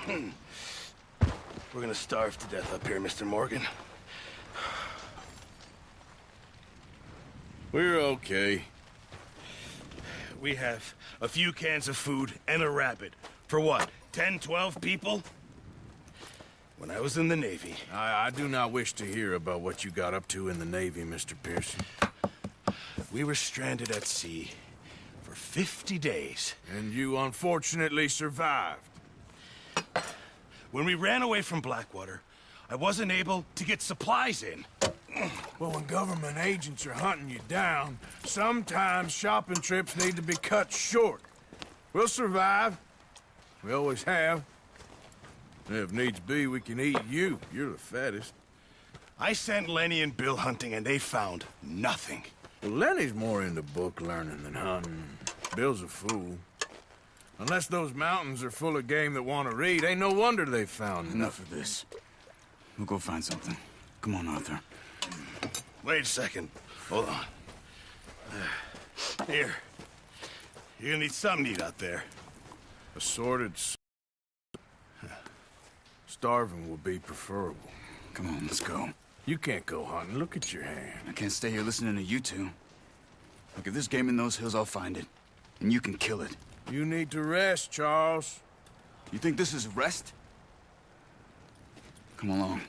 We're gonna starve to death up here, Mr. Morgan. We're okay. We have a few cans of food and a rabbit. For what, 10, 12 people? When I was in the Navy... I do not wish to hear about what you got up to in the Navy, Mr. Pearson. We were stranded at sea for 50 days. And you unfortunately survived. When we ran away from Blackwater, I wasn't able to get supplies in. Well, when government agents are hunting you down, sometimes shopping trips need to be cut short. We'll survive. We always have. If needs be, we can eat you. You're the fattest. I sent Lenny and Bill hunting, and they found nothing. Well, Lenny's more into book learning than hunting. Bill's a fool. Unless those mountains are full of game that want to read, ain't no wonder they found Enough of this. We'll go find something. Come on, Arthur. Wait a second. Hold on. Here. You're gonna need something to eat out there. Assorted. Starving will be preferable. Come on, let's go. You can't go hunting. Look at your hand. I can't stay here listening to you two. Look, if there's game in those hills, I'll find it. And you can kill it. You need to rest, Charles. You think this is rest? Come along.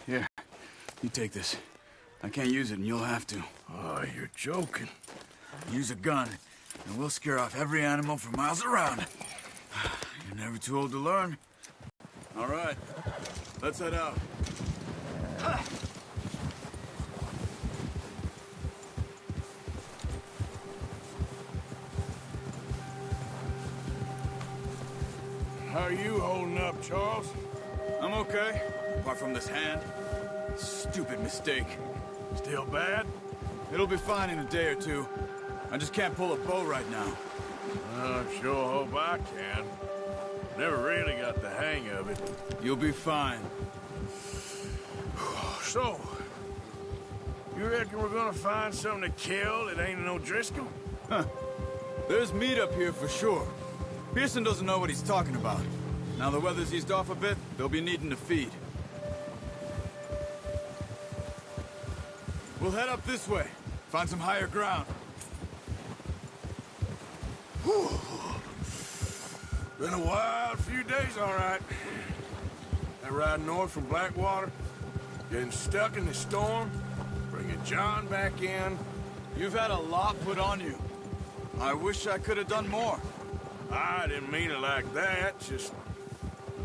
Here, you take this. I can't use it, and you'll have to. Oh, you're joking. Use a gun, and we'll scare off every animal for miles around. You're never too old to learn. All right, let's head out. How are you holding up, Charles? I'm okay, apart from this hand. Stupid mistake. Still bad? It'll be fine in a day or two. I just can't pull a bow right now. I sure hope I can. Never really got the hang of it. You'll be fine. So, you reckon we're gonna find something to kill that ain't no Driscoll? Huh. There's meat up here for sure. Pearson doesn't know what he's talking about. Now the weather's eased off a bit, they'll be needing to feed. We'll head up this way. Find some higher ground. Whew. Been a wild few days, all right. That ride north from Blackwater, getting stuck in the storm, bringing John back in. You've had a lot put on you. I wish I could have done more. I didn't mean it like that, just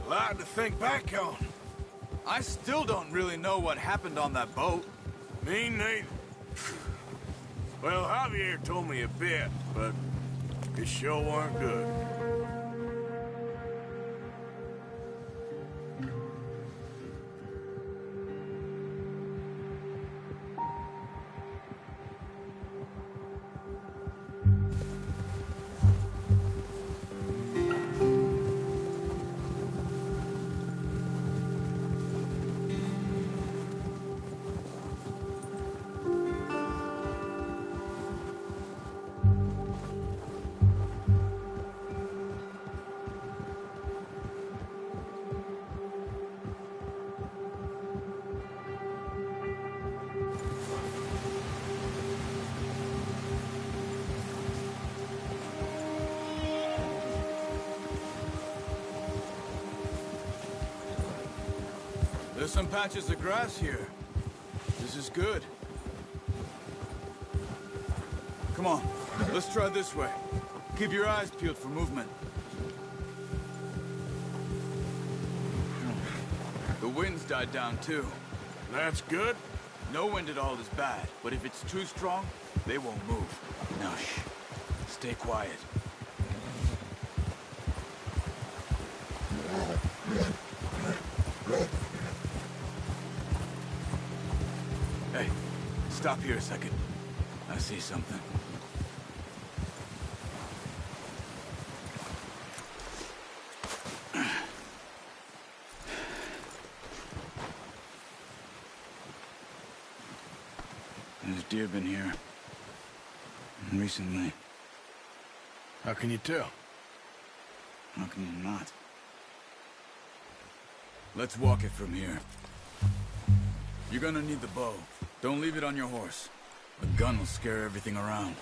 a lot to think back on. I still don't really know what happened on that boat. Me neither. Well, Javier told me a bit, but it sure weren't good. There's some patches of grass here. This is good. Come on, let's try this way. Keep your eyes peeled for movement. The wind's died down too. That's good. No wind at all is bad, but if it's too strong, they won't move. Now shh. Stay quiet. Hey, stop here a second. I see something. There's deer been here. And recently. How can you tell? How can you not? Let's walk it from here. You're gonna need the bow. Don't leave it on your horse. A gun will scare everything around.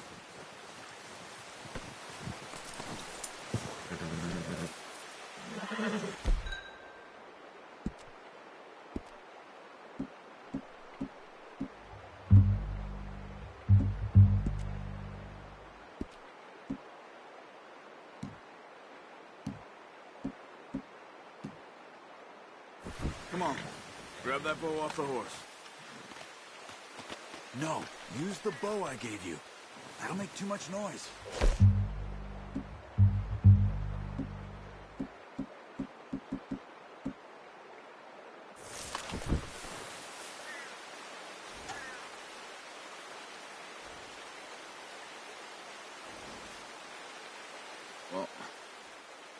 Come on. Grab that bow off the horse. No, use the bow I gave you. That'll make too much noise. Well,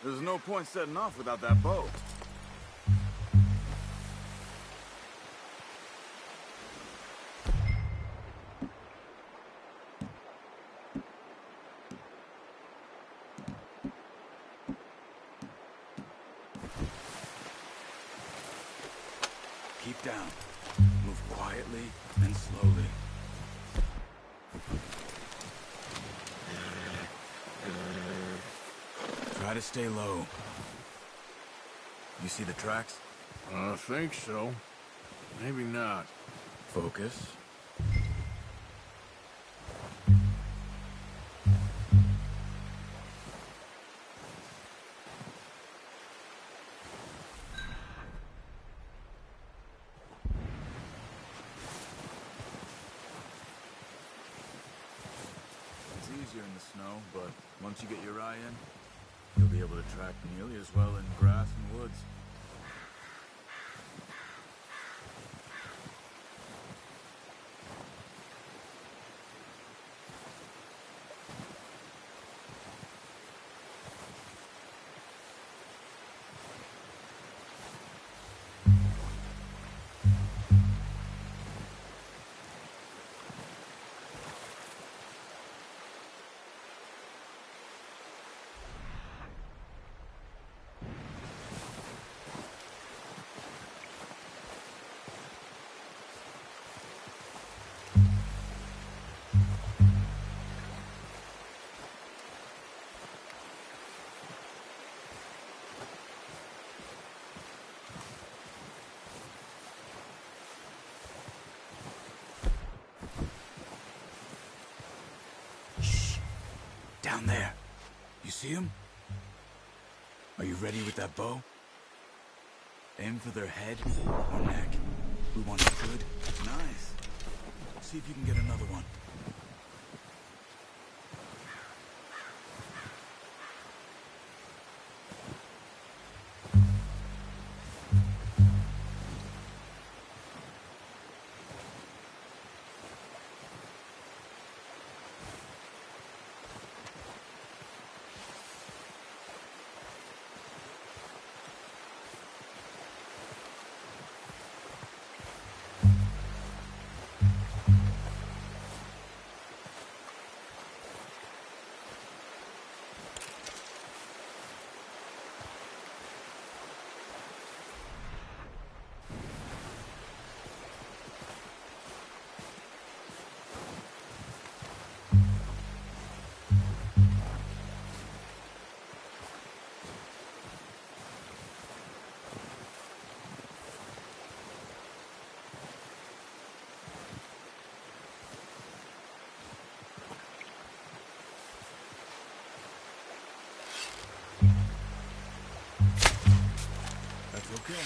there's no point setting off without that bow. Keep down. Move quietly and slowly. Try to stay low. You see the tracks? I think so. Maybe not. Focus. It's easier in the snow, but once you get your eye in, you'll be able to track nearly as well in grass and woods. Down there. You see him? Are you ready with that bow? Aim for their head or neck. We want it good. Nice. See if you can get another one. Okay.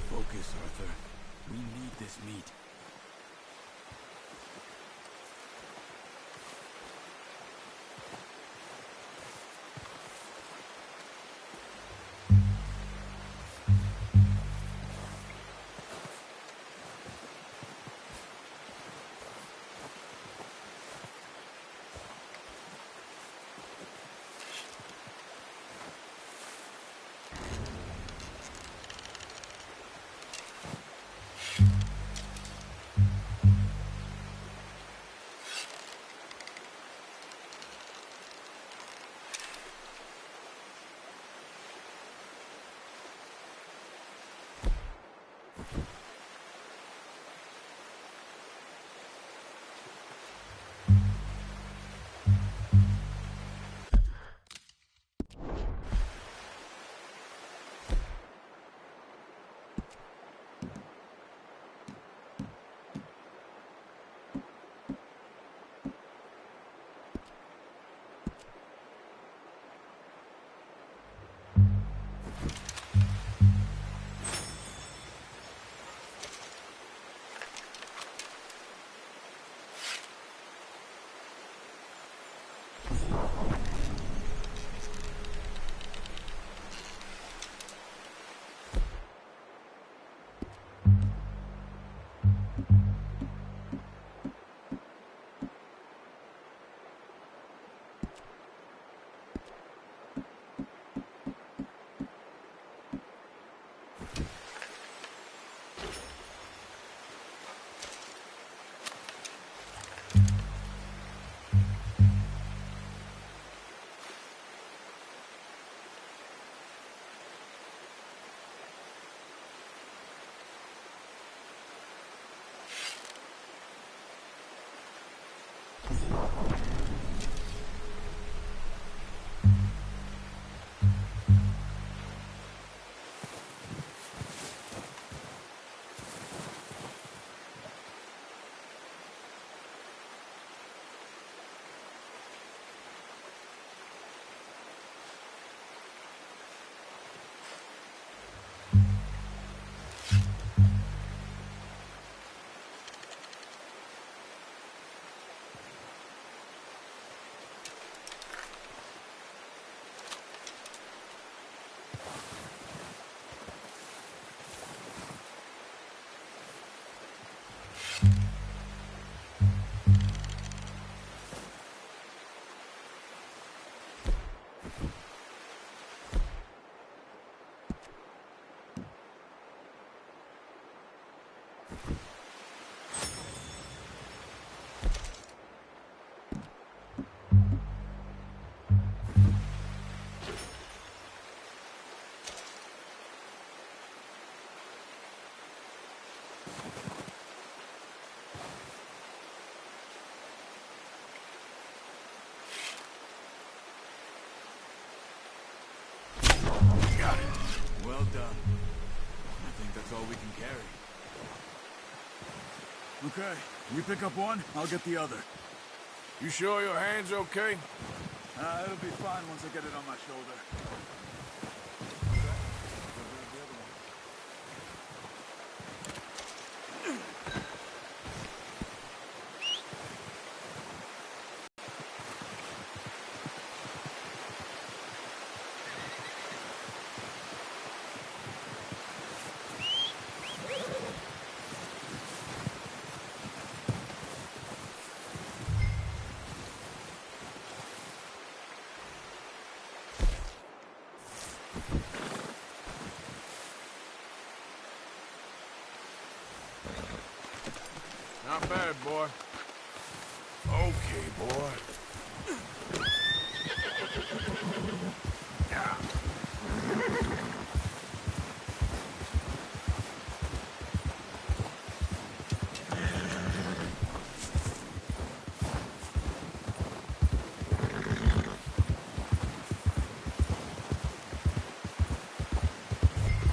Focus, Arthur. We need this meat. Well done. I think that's all we can carry. Okay, you pick up one, I'll get the other. You sure your hand's okay? It'll be fine once I get it on my shoulder. Not bad, boy. Okay, boy.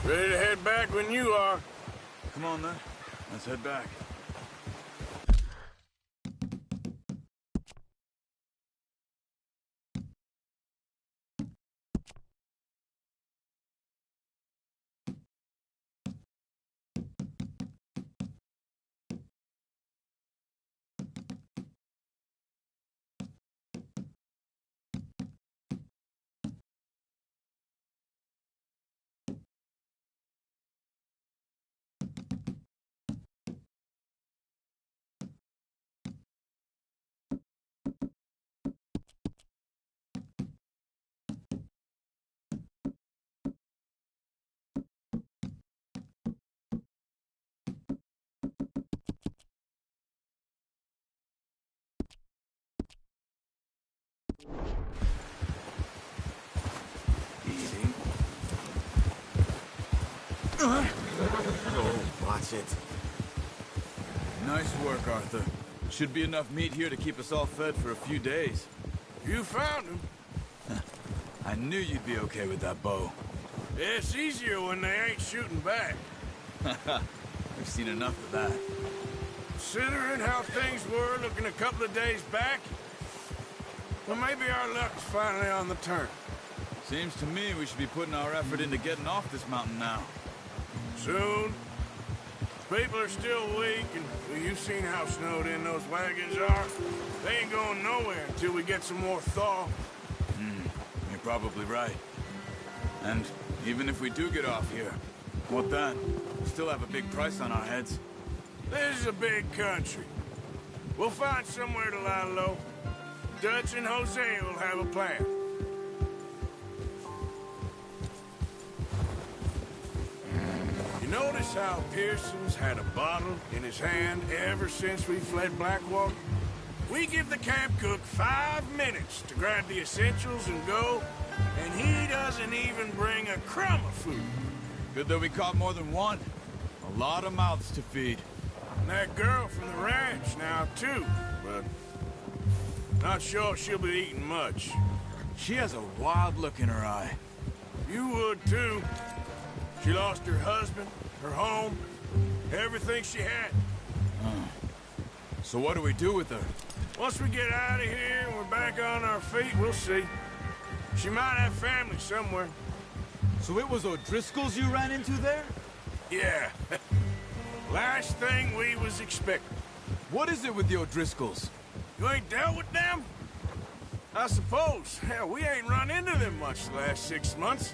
Ready to head back when you are. Come on then, let's head back. Easy. Oh, watch it. Nice work, Arthur. Should be enough meat here to keep us all fed for a few days. You found him. I knew you'd be okay with that bow. It's easier when they ain't shooting back. We've seen enough of that. Considering how things were looking a couple of days back, well, maybe our luck's finally on the turn. Seems to me we should be putting our effort into getting off this mountain now. Soon. People are still weak, and well, you've seen how snowed in those wagons are. They ain't going nowhere until we get some more thaw. You're probably right. And even if we do get off here, what then? We still have a big price on our heads. This is a big country. We'll find somewhere to lie low. Dutch and Hosea will have a plan. You notice how Pearson's had a bottle in his hand ever since we fled Blackwater? We give the camp cook 5 minutes to grab the essentials and go, and he doesn't even bring a crumb of food. Good that we caught more than one. A lot of mouths to feed. And that girl from the ranch now, too, but not sure she'll be eating much. She has a wild look in her eye. You would, too. She lost her husband, her home, everything she had. So what do we do with her? Once we get out of here and we're back on our feet, we'll see. She might have family somewhere. So it was O'Driscoll's you ran into there? Yeah. Last thing we was expecting. What is it with the O'Driscolls? You ain't dealt with them? I suppose. Hell, we ain't run into them much the last 6 months.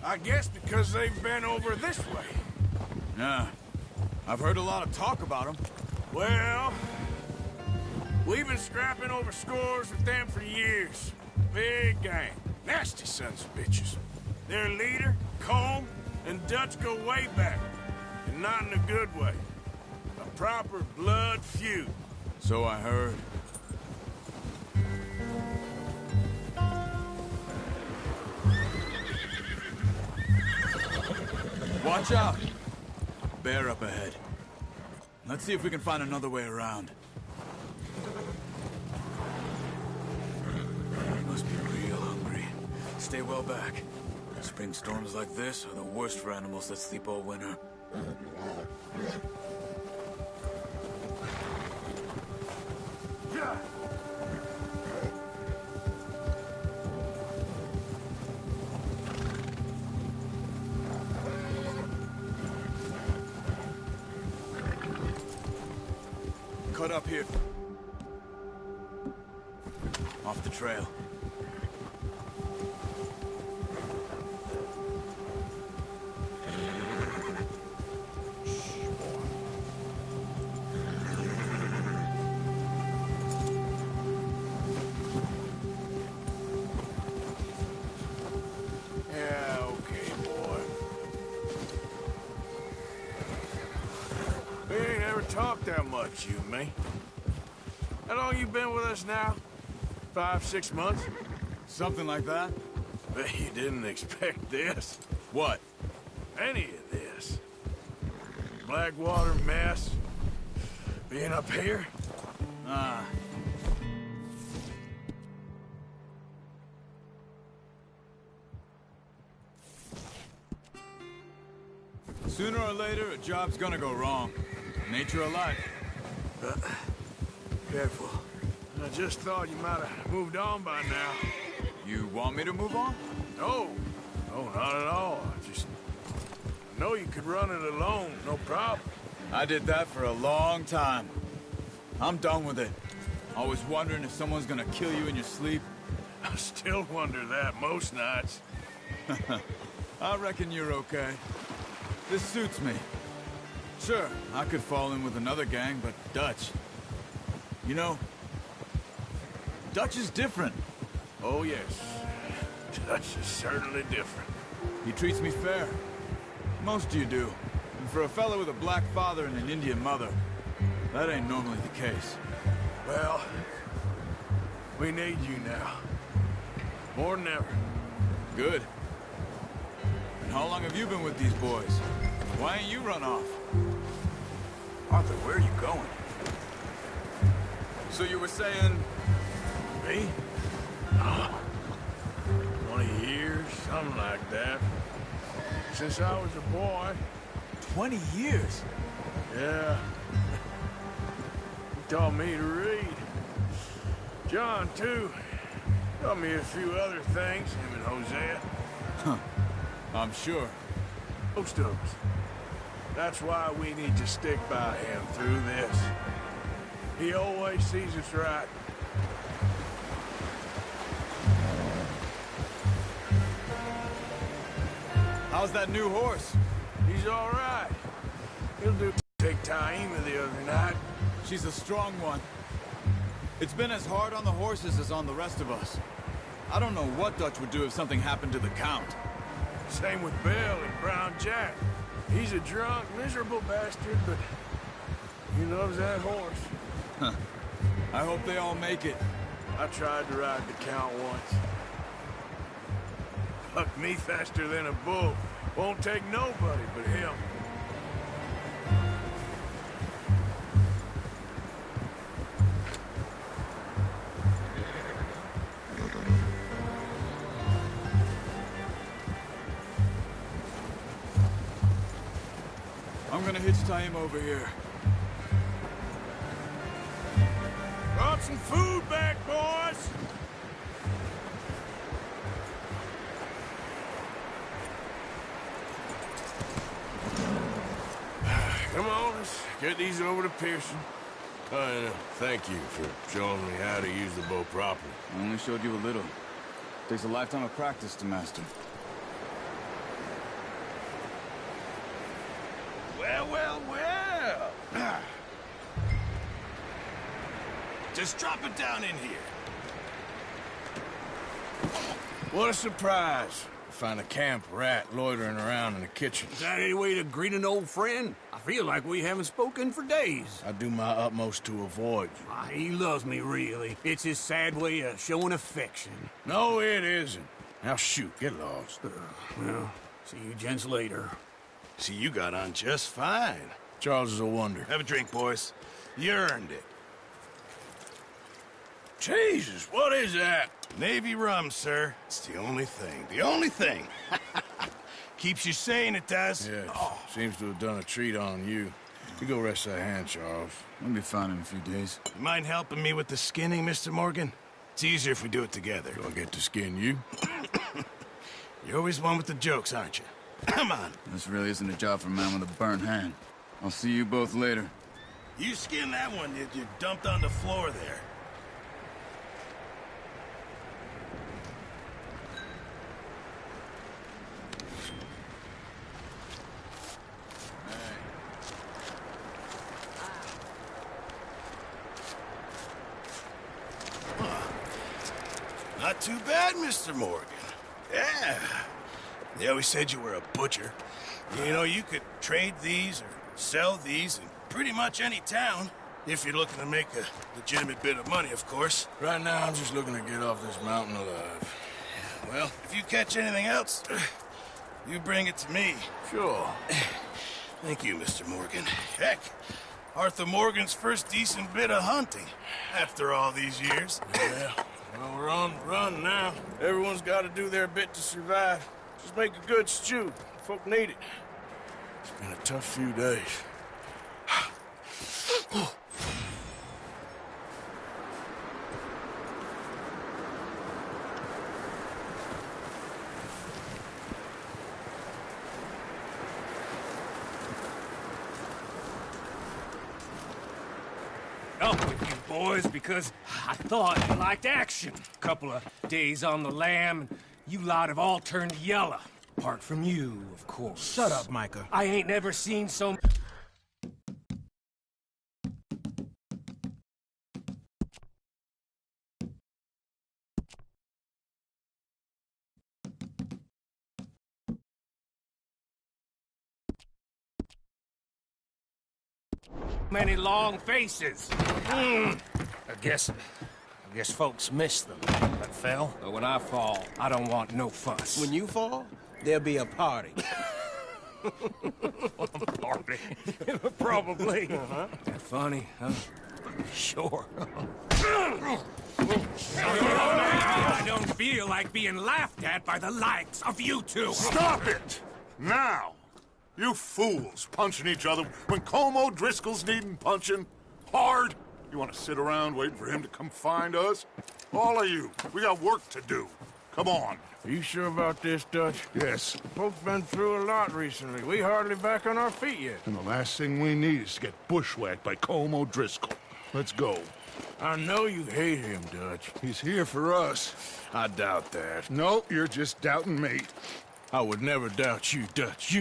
I guess because they've been over this way. Yeah. I've heard a lot of talk about them. Well, we've been scrapping over scores with them for years. Big gang. Nasty sons of bitches. Their leader, Colm, and Dutch go way back. And not in a good way. A proper blood feud. So I heard. Watch out! Bear up ahead. Let's see if we can find another way around. Must be real hungry. Stay well back. Spring storms like this are the worst for animals that sleep all winter. Cut up here. Off the trail. Yeah, okay, boy. We ain't ever talked that much, you and me. How long you been with us now? 5, 6 months? Something like that? Bet you didn't expect this. What? Any of this. Blackwater mess. Being up here. Ah. Sooner or later, a job's gonna go wrong. Nature of life. Careful. I just thought you might have moved on by now. You want me to move on? No. No, not at all. I know you could run it alone, no problem. I did that for a long time. I'm done with it. Always wondering if someone's gonna kill you in your sleep. I still wonder that most nights. I reckon you're okay. This suits me. Sure, I could fall in with another gang, but Dutch... You know, Dutch is different. Oh, yes. Dutch is certainly different. He treats me fair. Most of you do. And for a fella with a black father and an Indian mother, that ain't normally the case. Well, we need you now. More than ever. Good. And how long have you been with these boys? Why ain't you run off? Arthur, where are you going? So you were saying... Me? 20 years, something like that. Since I was a boy. 20 years? Yeah. He taught me to read. John, too. Taught me a few other things, him and Hosea. Huh. I'm sure. Most of us. That's why we need to stick by him through this. He always sees us right. How's that new horse? He's all right. He'll do. Take Taima the other night. She's a strong one. It's been as hard on the horses as on the rest of us. I don't know what Dutch would do if something happened to the Count. Same with Bill and Brown Jack. He's a drunk, miserable bastard, but he loves that horse. Huh. I hope they all make it. I tried to ride the Count once. Bucked me faster than a bull. Won't take nobody but him. I'm gonna hitch Taima over here. Brought some food back, boys! Come on, let's get these over to Pearson. And thank you for showing me how to use the bow properly. I only showed you a little. Takes a lifetime of practice to master. Well, well, well. Just drop it down in here. What a surprise. Find a camp rat loitering around in the kitchen. Is that any way to greet an old friend? I feel like we haven't spoken for days. I do my utmost to avoid you. He loves me, really. It's his sad way of showing affection. No, it isn't. Now shoot, get lost. Well, see you gents later. See, you got on just fine. Charles is a wonder. Have a drink, boys. You earned it. Jesus, what is that? Navy rum, sir. It's the only thing. The only thing. Keeps you sane, it does. Yes, seems to have done a treat on you. You go rest that hand, Charles. I'll be fine in a few days. You mind helping me with the skinning, Mr. Morgan? It's easier if we do it together. Do I get to skin you? You're always one with the jokes, aren't you? Come on. This really isn't a job for a man with a burnt hand. I'll see you both later. You skin that one you dumped on the floor there. Not too bad, Mr. Morgan. Yeah. They always said you were a butcher. You know, you could trade these or sell these in pretty much any town. If you're looking to make a legitimate bit of money, of course. Right now, I'm just looking to get off this mountain alive. Well, if you catch anything else, you bring it to me. Sure. Thank you, Mr. Morgan. Heck, Arthur Morgan's first decent bit of hunting after all these years. Yeah. Well, we're on the run now. Everyone's got to do their bit to survive. Just make a good stew. Folk need it. It's been a tough few days. Up with you boys because I thought you liked action. Couple of days on the lam, and you lot have all turned yellow. Apart from you, of course. Shut up, Micah. I ain't never seen so many long faces. I guess folks miss them. That fell. But when I fall, I don't want no fuss. When you fall, there'll be a party. Party. Probably. Funny, huh? Sure. I don't feel like being laughed at by the likes of you two. Stop it! Now! You fools punching each other when Colm O'Driscoll's needing punching. Hard! You want to sit around waiting for him to come find us? All of you, we got work to do. Come on. Are you sure about this, Dutch? Yes. Folks been through a lot recently. We hardly back on our feet yet. And the last thing we need is to get bushwhacked by Colm O'Driscoll. Let's go. I know you hate him, Dutch. He's here for us. I doubt that. No, you're just doubting me. I would never doubt you, Dutch.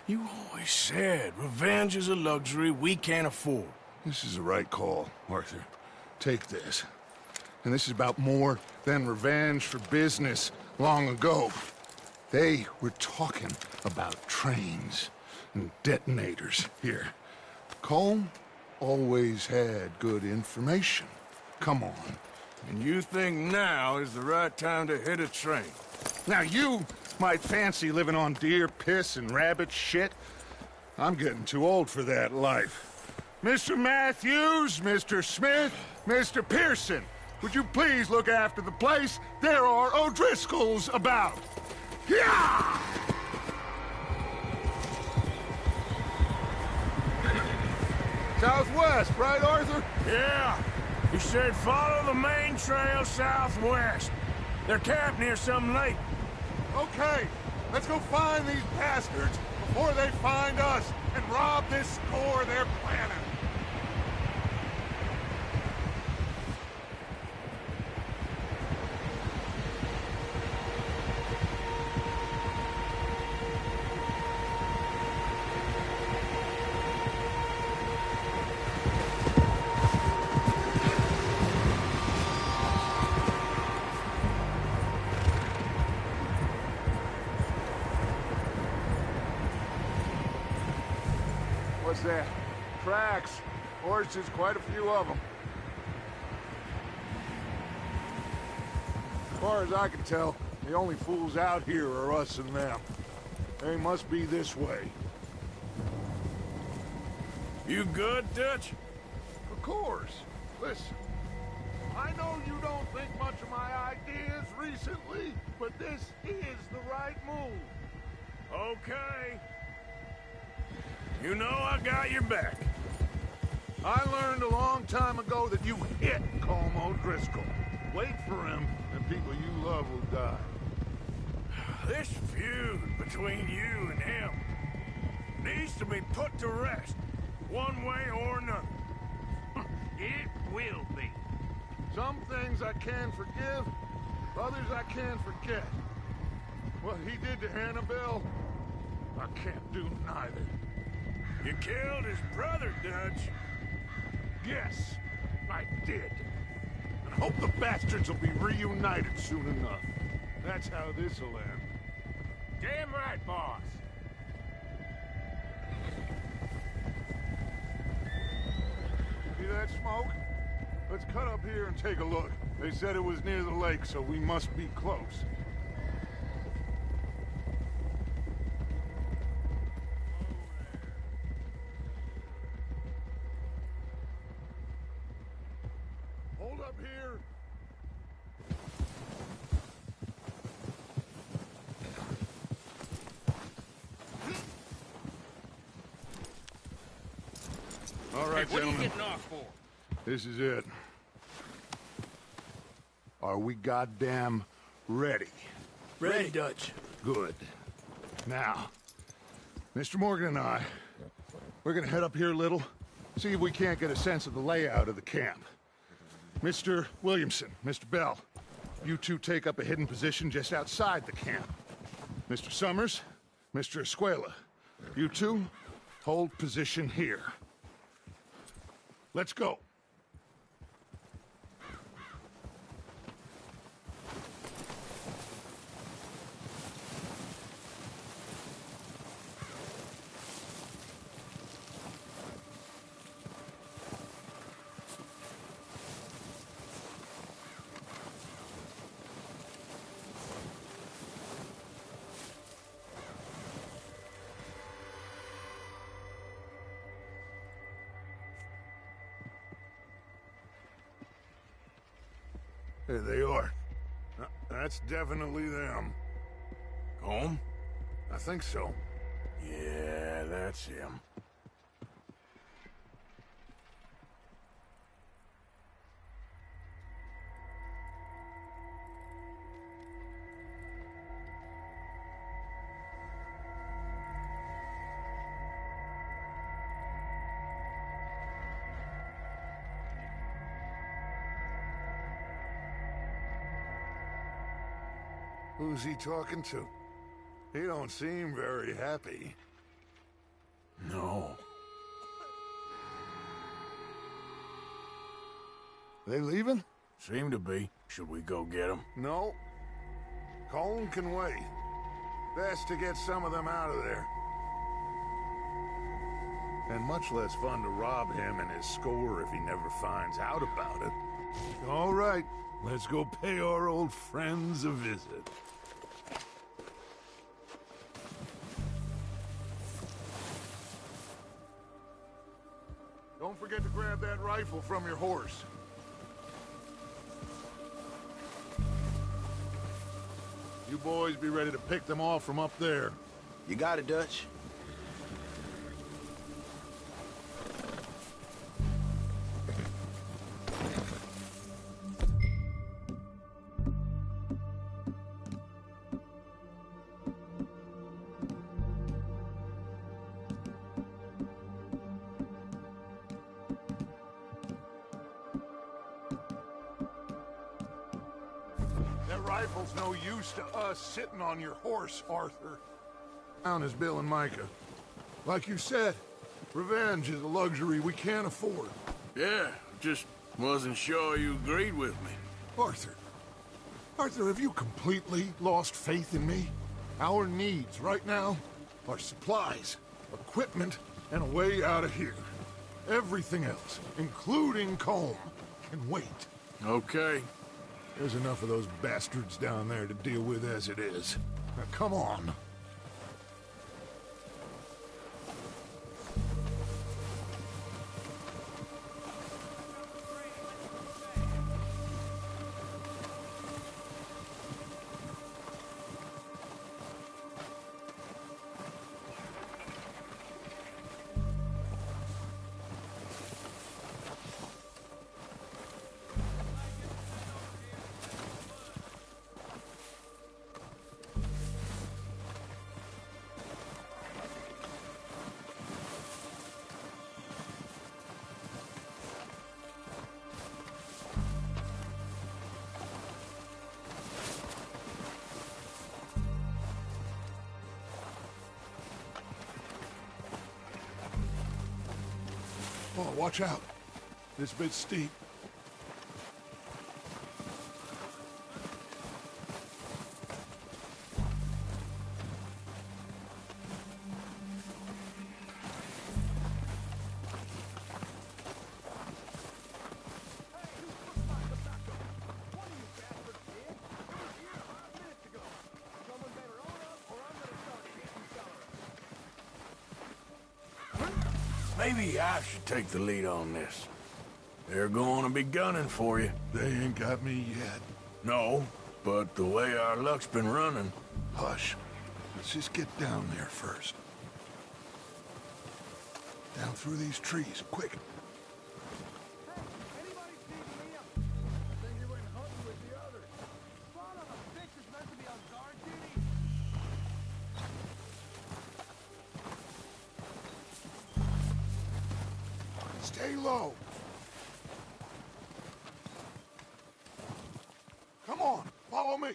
You always said revenge is a luxury we can't afford. This is the right call, Arthur. Take this. And this is about more than revenge for business long ago. They were talking about trains and detonators here. Colm always had good information. Come on. And you think now is the right time to hit a train? Now you might fancy living on deer piss and rabbit shit. I'm getting too old for that life. Mr. Matthews, Mr. Smith, Mr. Pearson, would you please look after the place? There are O'Driscolls about. Yeah! Southwest, right, Arthur? Yeah. He said follow the main trail southwest. They're camped near some lake. Okay, let's go find these bastards before they find us and rob this score they're planning. What's that? Tracks. Horses, quite a few of them. As far as I can tell, the only fools out here are us and them. They must be this way. You good, Dutch? Of course. Listen, I know you don't think much of my ideas recently, but this is the right move. Okay. You know I got your back. I learned a long time ago that you hit Colm O'Driscoll. Wait for him, and people you love will die. This feud between you and him needs to be put to rest, one way or another. It will be. Some things I can forgive, others I can forget. What he did to Annabelle, I can't do neither. You killed his brother, Dutch. Yes, I did. And hope the bastards will be reunited soon enough. That's how this'll end. Damn right, boss. See that smoke? Let's cut up here and take a look. They said it was near the lake, so we must be close. Hold up here. All right, Hey, what are you gentlemen. getting off for? This is it. Are we goddamn ready? Ready, Dutch. Good. Now, Mr. Morgan and I, we're gonna head up here a little, see if we can't get a sense of the layout of the camp. Mr. Williamson, Mr. Bell, you two take up a hidden position just outside the camp. Mr. Summers, Mr. Escuela, you two hold position here. Let's go. There they are. That's definitely them. Home? I think so. Yeah, that's him. Who's he talking to? He don't seem very happy. No. They leaving? Seem to be. Should we go get them? No. Colm can wait. Best to get some of them out of there. And much less fun to rob him and his score if he never finds out about it. All right, let's go pay our old friends a visit. Don't forget to grab that rifle from your horse. You boys be ready to pick them off from up there. You got it, Dutch. That rifle's no use to us sitting on your horse, Arthur. Down is Bill and Micah. Like you said, revenge is a luxury we can't afford. Yeah, just wasn't sure you agreed with me. Arthur. Arthur, have you completely lost faith in me? Our needs right now are supplies, equipment, and a way out of here. Everything else, including Colm, can wait. Okay. There's enough of those bastards down there to deal with as it is. Now, come on. Oh, watch out. This bit's steep. Maybe I should take the lead on this. They're going to be gunning for you. They ain't got me yet. No, but the way our luck's been running... Hush. Let's just get down there first. Down through these trees, quick. Stay low. Come on, follow me.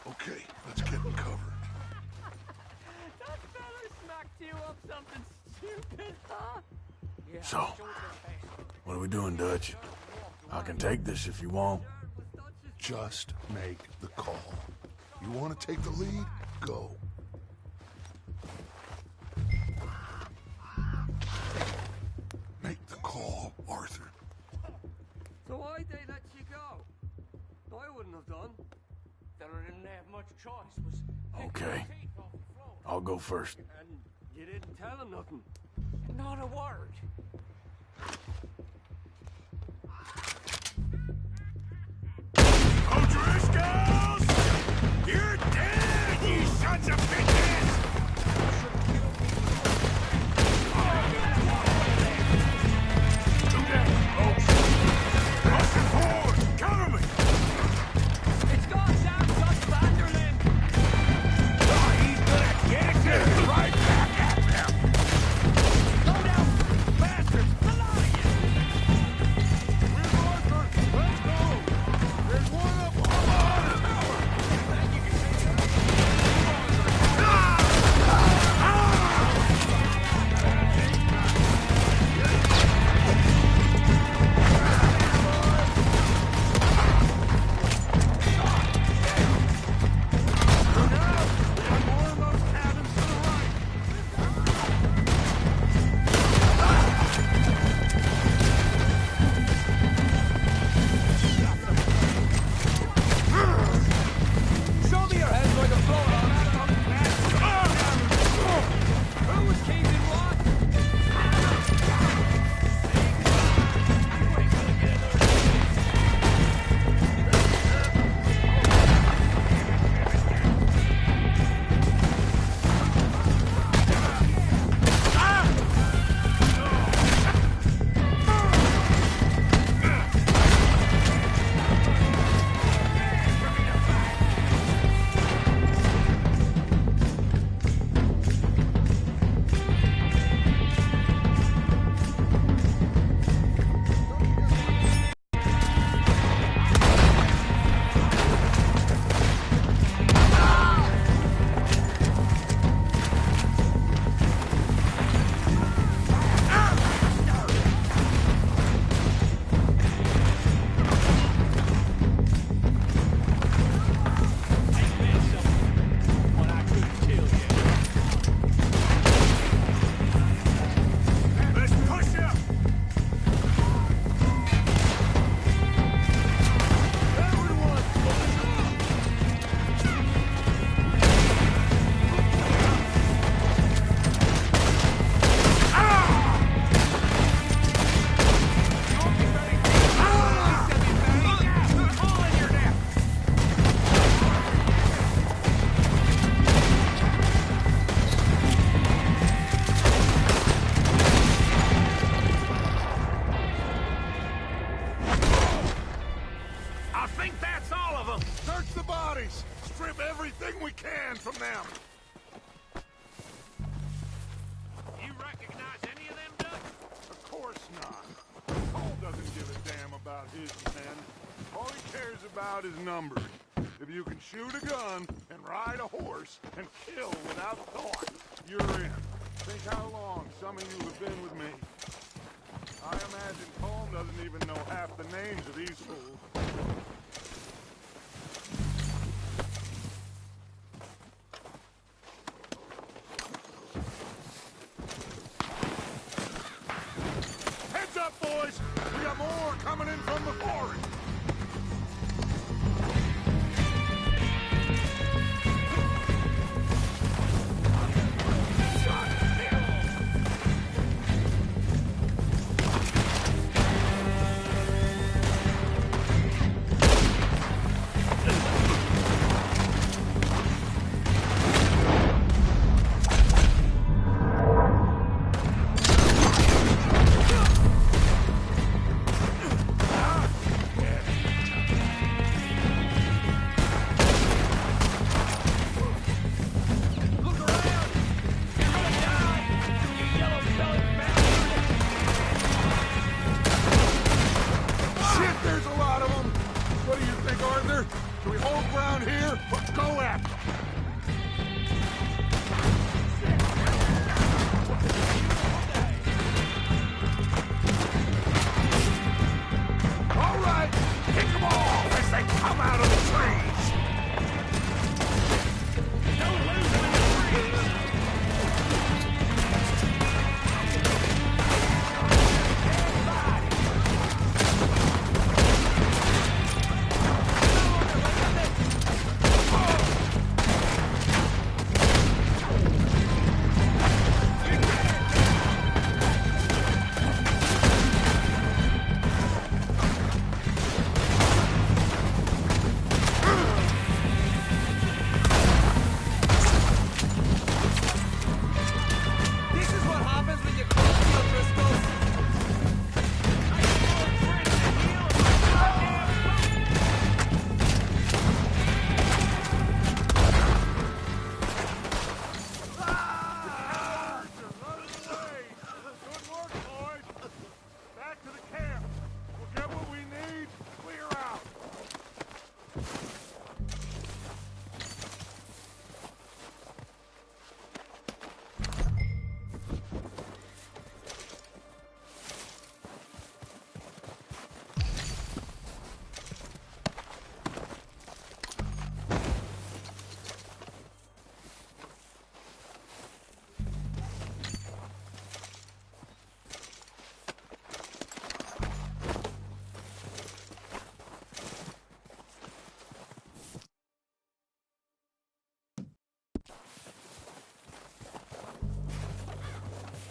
Okay, let's get in cover. That fella smacked you up something stupid, huh? Yeah, So, what are we doing, Dutch? I can take this if you want. Just make the call. You want to take the lead? Go. Make the call, Arthur. So why'd they let you go? I wouldn't have done. Fella didn't have much choice. Was Okay. I'll go first. and you didn't tell him nothing. Not a word. O'Driscolls! You're dead, you sons of bitches! Rushing forward! Cover me! It's gone down, Dutch Vanderlyn! Oh, he's gonna get it! Right back at them! we can from them. You recognize any of them, Dutch? Of course not. Cole doesn't give a damn about his men. All he cares about is numbers. If you can shoot a gun and ride a horse and kill without thought, you're in. Think how long some of you have been with me. I imagine Colm doesn't even know half the names of these fools. Heads up, boys! We got more coming in from the forest!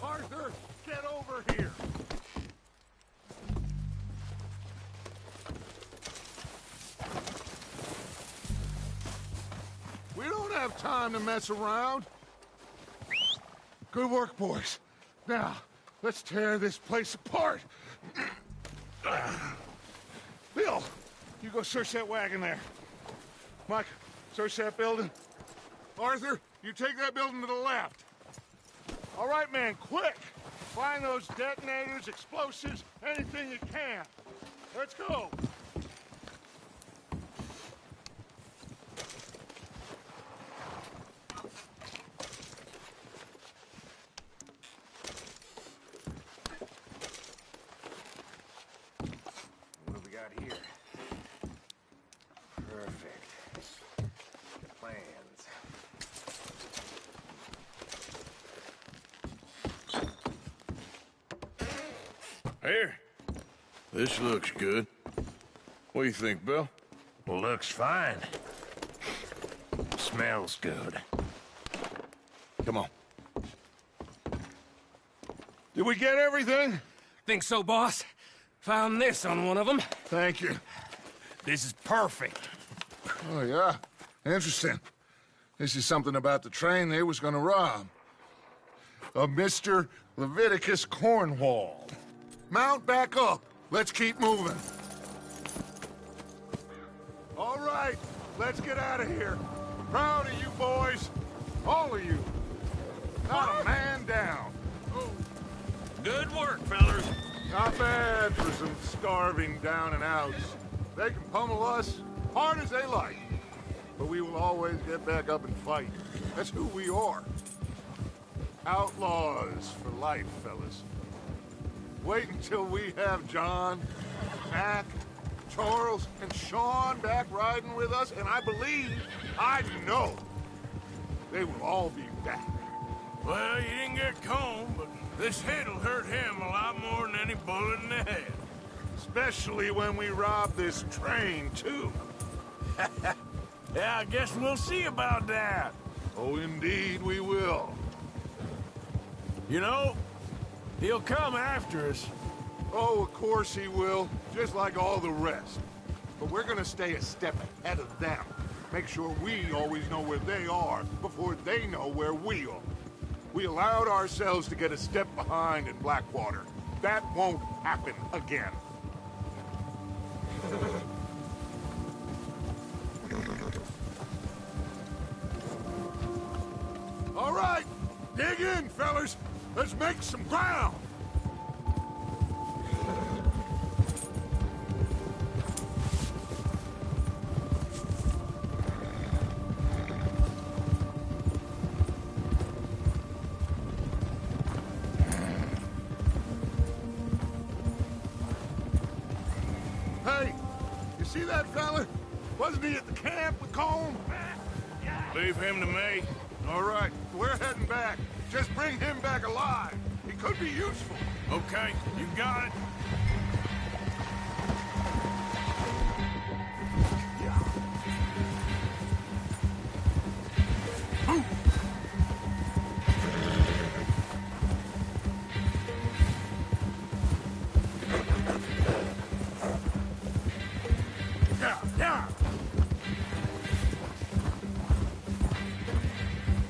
Arthur, get over here! We don't have time to mess around. Good work, boys. Now, let's tear this place apart. Bill, you go search that wagon there. Mike, search that building. Arthur, you take that building to the left. All right, man, quick! Find those detonators, explosives, anything you can. Let's go! What do we got here? Perfect. Plans. Here. This looks good. What do you think, Bill? Looks fine. Smells good. Come on. Did we get everything? Think so, boss? Found this on one of them. Thank you. This is perfect. Oh, yeah? Interesting. This is something about the train they was gonna rob. Of Mr. Leviticus Cornwall. Mount back up. Let's keep moving. All right, let's get out of here. Proud of you boys. All of you. Not a man down. Good work, fellers. Not bad for some starving down and outs. They can pummel us hard as they like. But we will always get back up and fight. That's who we are. Outlaws for life, fellas. Wait until we have John, Mac, Charles, and Sean back riding with us, and I know, they will all be back. Well, you didn't get Combe, but this hit'll hurt him a lot more than any bullet in the head. Especially when we rob this train, too. Yeah, I guess we'll see about that. Oh, indeed we will. You know, he'll come after us. Oh, of course he will, just like all the rest. But we're gonna stay a step ahead of them. Make sure we always know where they are before they know where we are. We allowed ourselves to get a step behind in Blackwater. That won't happen again. All right, dig in, fellas. Let's make some ground. Hey, you see that fella? Wasn't he at the camp with Colm? Leave him to me. All right, we're heading back. Just bring him back alive. He could be useful. Okay, you got it.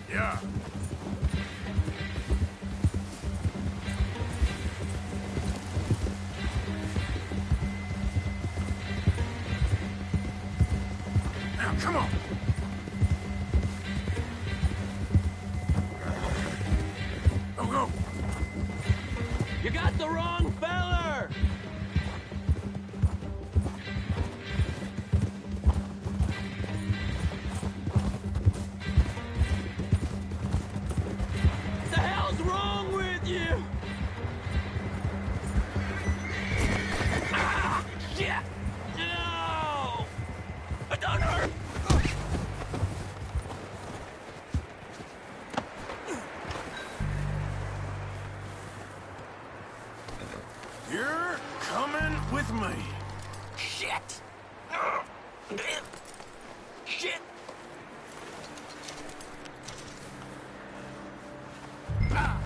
Yeah. Now, come on. Go. You got the wrong feller! The hell's wrong with you? Ah! Shit! No! Don't hurt! You're coming with me. Shit! Shit! Ah!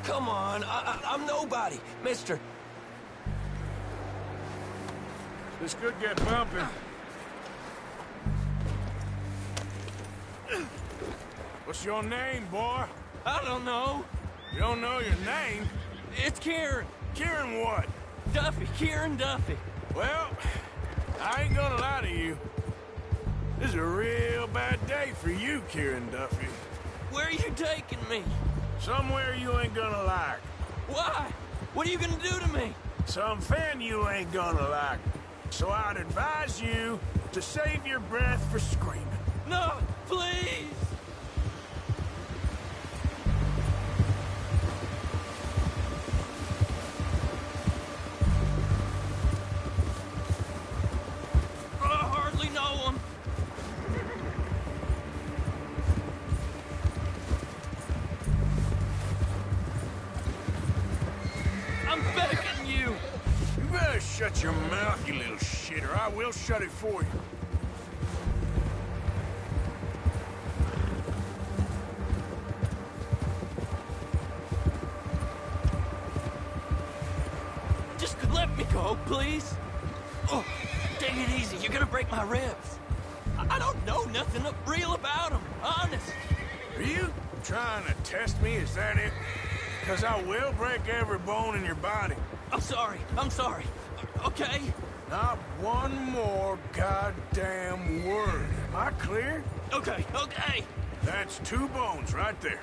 Come on, I'm nobody, mister. This could get bumpy. What's your name, boy? I don't know. You don't know your name? It's Kieran. Kieran what? Duffy, Kieran Duffy. Well, I ain't gonna lie to you. This is a real bad day for you, Kieran Duffy. Where are you taking me? Somewhere you ain't gonna like. Why? What are you gonna do to me? Something you ain't gonna like. So I'd advise you to save your breath for screaming. No, please! I hardly know him. I'm begging you! You better shut your mouth, you little shit, or I will shut it for you. Just let me go, please. Oh, take it easy. You're gonna break my ribs. I don't know nothing real about him. Honest. Are you trying to test me? Is that it? Because I will break every bone in your body. I'm sorry. I'm sorry. Okay? Not one more goddamn word. Am I clear? Okay, okay. That's 2 bones right there.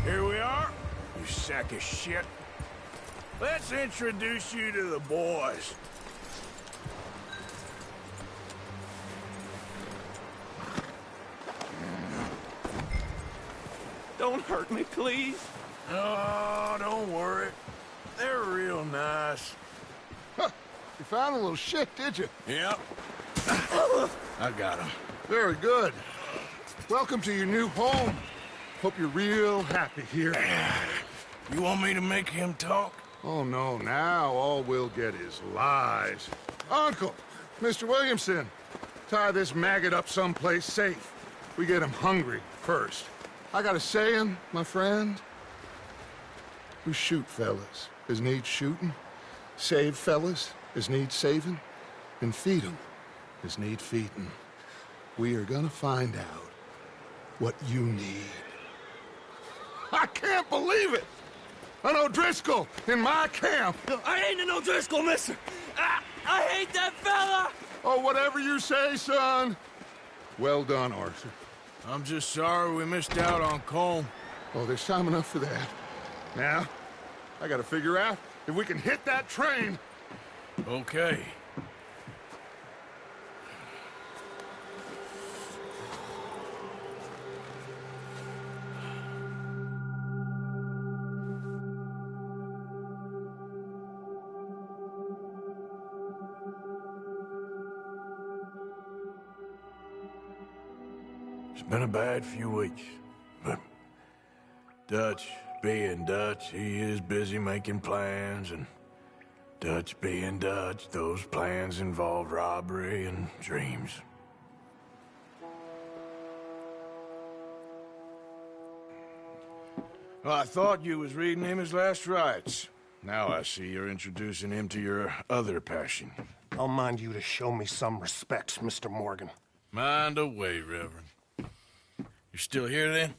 Here we are, you sack of shit. Let's introduce you to the boys. Don't hurt me, please. Oh, don't worry. They're real nice. Huh. You found a little shit, did you? Yep. I got them. Very good. Welcome to your new home. Hope you're real happy here. You want me to make him talk? Oh, no, now all we'll get is lies. Uncle, Mr. Williamson, tie this maggot up someplace safe. We get him hungry first. I got a saying, my friend. We shoot fellas as need shooting, save fellas as need saving, and feed 'em as need feeding. We are gonna find out what you need. I can't believe it! An O'Driscoll in my camp! I ain't an O'Driscoll, mister. I hate that fella! Oh, whatever you say, son. Well done, Arthur. I'm just sorry we missed out on Colm. Oh, there's time enough for that. Now, I gotta figure out if we can hit that train. Okay. It's been a bad few weeks, but Dutch being Dutch, he is busy making plans, and Dutch being Dutch, those plans involve robbery and dreams. Well, I thought you was reading him his last rites. Now I see you're introducing him to your other passion. I'll mind you to show me some respect, Mr. Morgan. Mind away, Reverend. You're still here, then?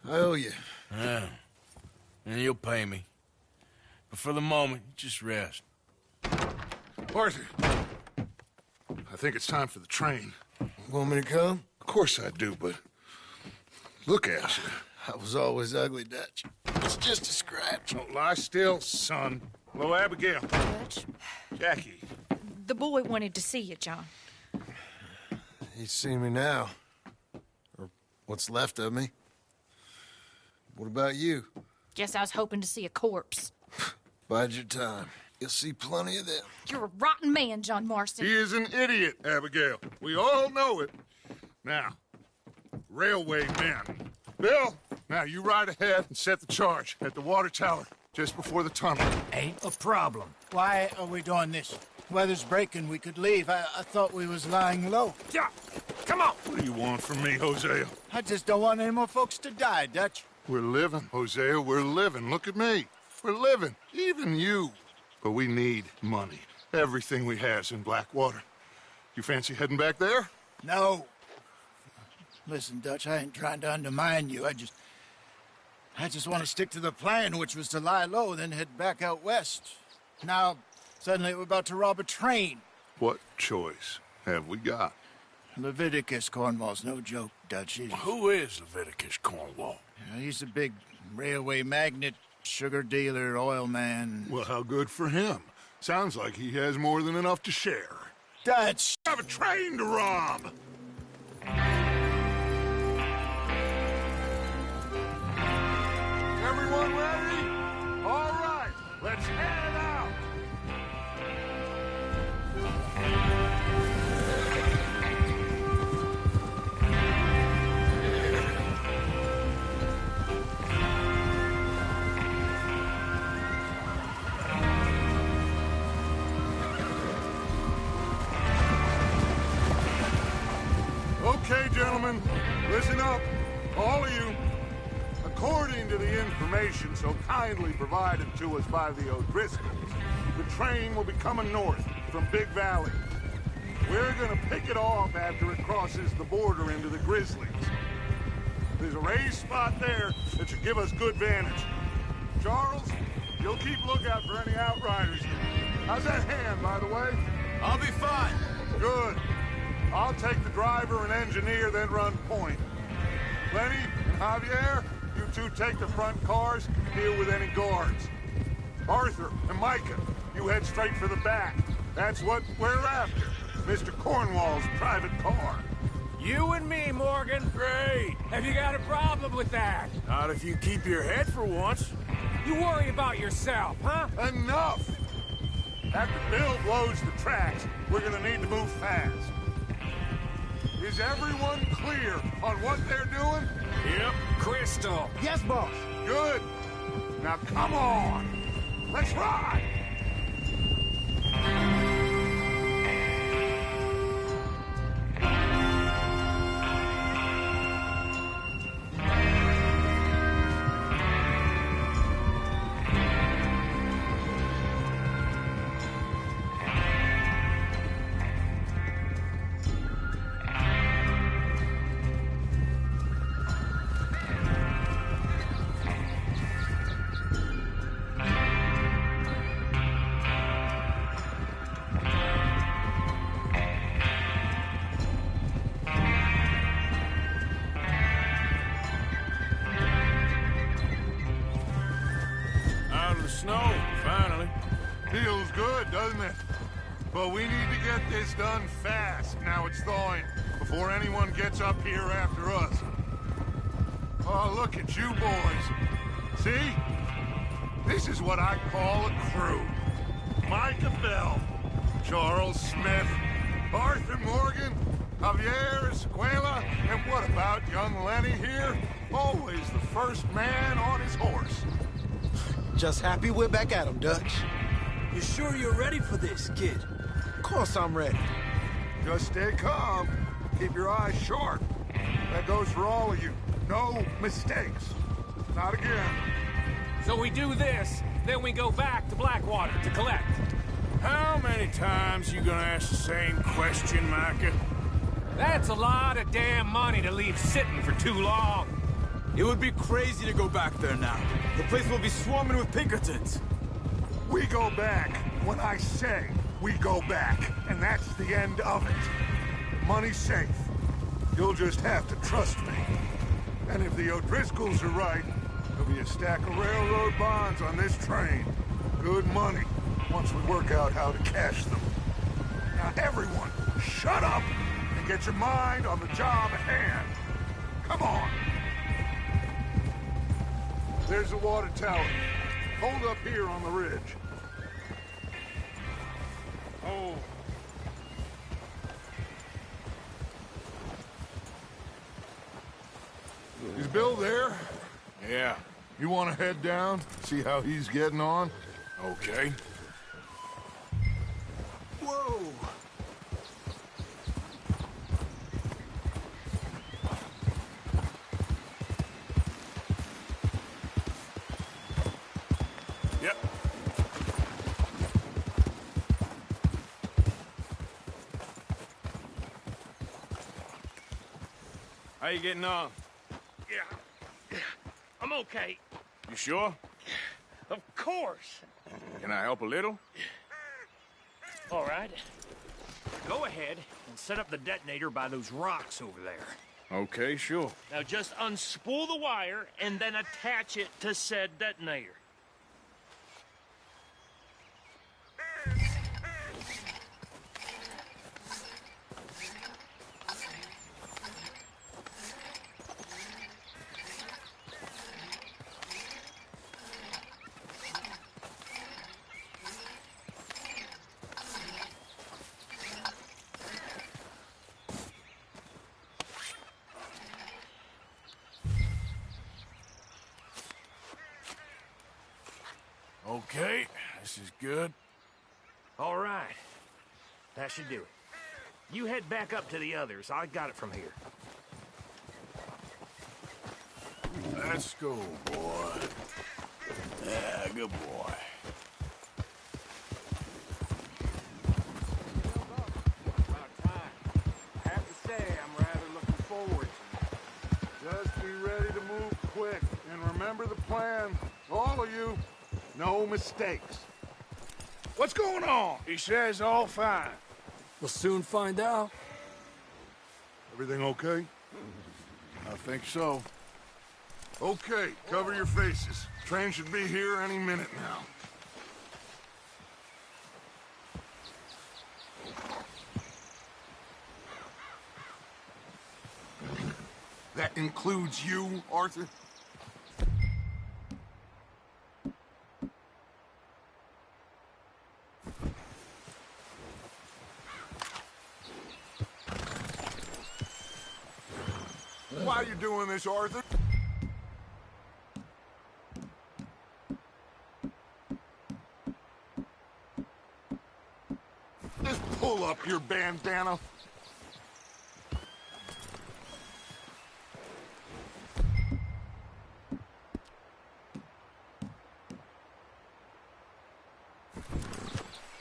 I owe you. Yeah. And you'll pay me. But for the moment, just rest. Arthur, I think it's time for the train. Want me to come? Of course I do, but look at you. I was always ugly, Dutch. It's just a scratch. Don't lie still, son. Hello, Abigail. Dutch, Jackie. the boy wanted to see you, John. He's seen me now. Or what's left of me. What about you? Guess I was hoping to see a corpse. Bide your time. You'll see plenty of them. You're a rotten man, John Marston. He is an idiot, Abigail. We all know it. Now, railway men. Bill, now you ride ahead and set the charge at the water tower just before the tunnel. Ain't a problem. Why are we doing this? Weather's breaking. We could leave. I thought we was lying low. Yeah, come on. What do you want from me, Hosea? I just don't want any more folks to die, Dutch. We're living, Hosea. We're living. Look at me. We're living. Even you. But we need money. Everything we has in Blackwater. You fancy heading back there? No. Listen, Dutch, I ain't trying to undermine you. I just want to stick to the plan, which was to lie low, then head back out west. Now, suddenly we're about to rob a train. What choice have we got? Leviticus Cornwall's no joke, Dutch. Who is Leviticus Cornwall? He's a big railway magnate, sugar dealer, oil man. Well, how good for him. Sounds like he has more than enough to share. Dutch! I have a train to rob! gentlemen, listen up, all of you. According to the information so kindly provided to us by the O'Driscolls, the train will be coming north from Big Valley. We're gonna pick it off after it crosses the border into the Grizzlies. There's a raised spot there that should give us good vantage. Charles, you'll keep lookout for any outriders. How's that hand, by the way? I'll be fine. Good. I'll take the driver and engineer, then run point. Lenny and Javier, you two take the front cars, deal with any guards. Arthur and Micah, you head straight for the back. That's what we're after. Mr. Cornwall's private car. You and me, Morgan. Great. Have you got a problem with that? Not if you keep your head for once. You worry about yourself, huh? Enough! After Bill blows the tracks, we're gonna need to move fast. Is everyone clear on what they're doing? Yep. Crystal. Yes, boss. Good. Now come on. Let's ride! Snow, finally. Feels good, doesn't it? But we need to get this done fast, now it's thawing, before anyone gets up here after us. Oh, look at you boys. See? This is what I call a crew. Micah Bell, Charles Smith, Arthur Morgan, Javier Escuela, and what about young Lenny here? Always the first man on his horse. Just happy we're back at 'em, Dutch. You sure you're ready for this, kid? Of course I'm ready. Just stay calm. Keep your eyes sharp. That goes for all of you. No mistakes. Not again. So we do this, then we go back to Blackwater to collect. How many times you gonna ask the same question, Micah? That's a lot of damn money to leave sitting for too long. It would be crazy to go back there now. The place will be swarming with Pinkertons. We go back when I say we go back, and that's the end of it. Money's safe. You'll just have to trust me. And if the O'Driscolls are right, there'll be a stack of railroad bonds on this train. Good money, once we work out how to cash them. Now everyone, shut up and get your mind on the job at hand. Come on. There's the water tower. Hold up here on the ridge. Oh. Is Bill there? Yeah. You want to head down, see how he's getting on? Okay. Whoa! Yep. How you getting on? Yeah. I'm okay. You sure? Of course. Can I help a little? All right. Go ahead and set up the detonator by those rocks over there. Okay, sure. Now just unspool the wire and then attach it to said detonator. Okay, this is good. All right. That should do it. You head back up to the others. I got it from here. Let's go, boy. Yeah, good boy. I have to say, I'm rather looking forward to it. Just be ready to move quick, and remember the plan. All of you, no mistakes. What's going on? He says all fine. We'll soon find out. Everything okay? I think so. Okay, cover your faces. Train should be here any minute now. That includes you, Arthur? Why are you doing this, Arthur? Just pull up your bandana.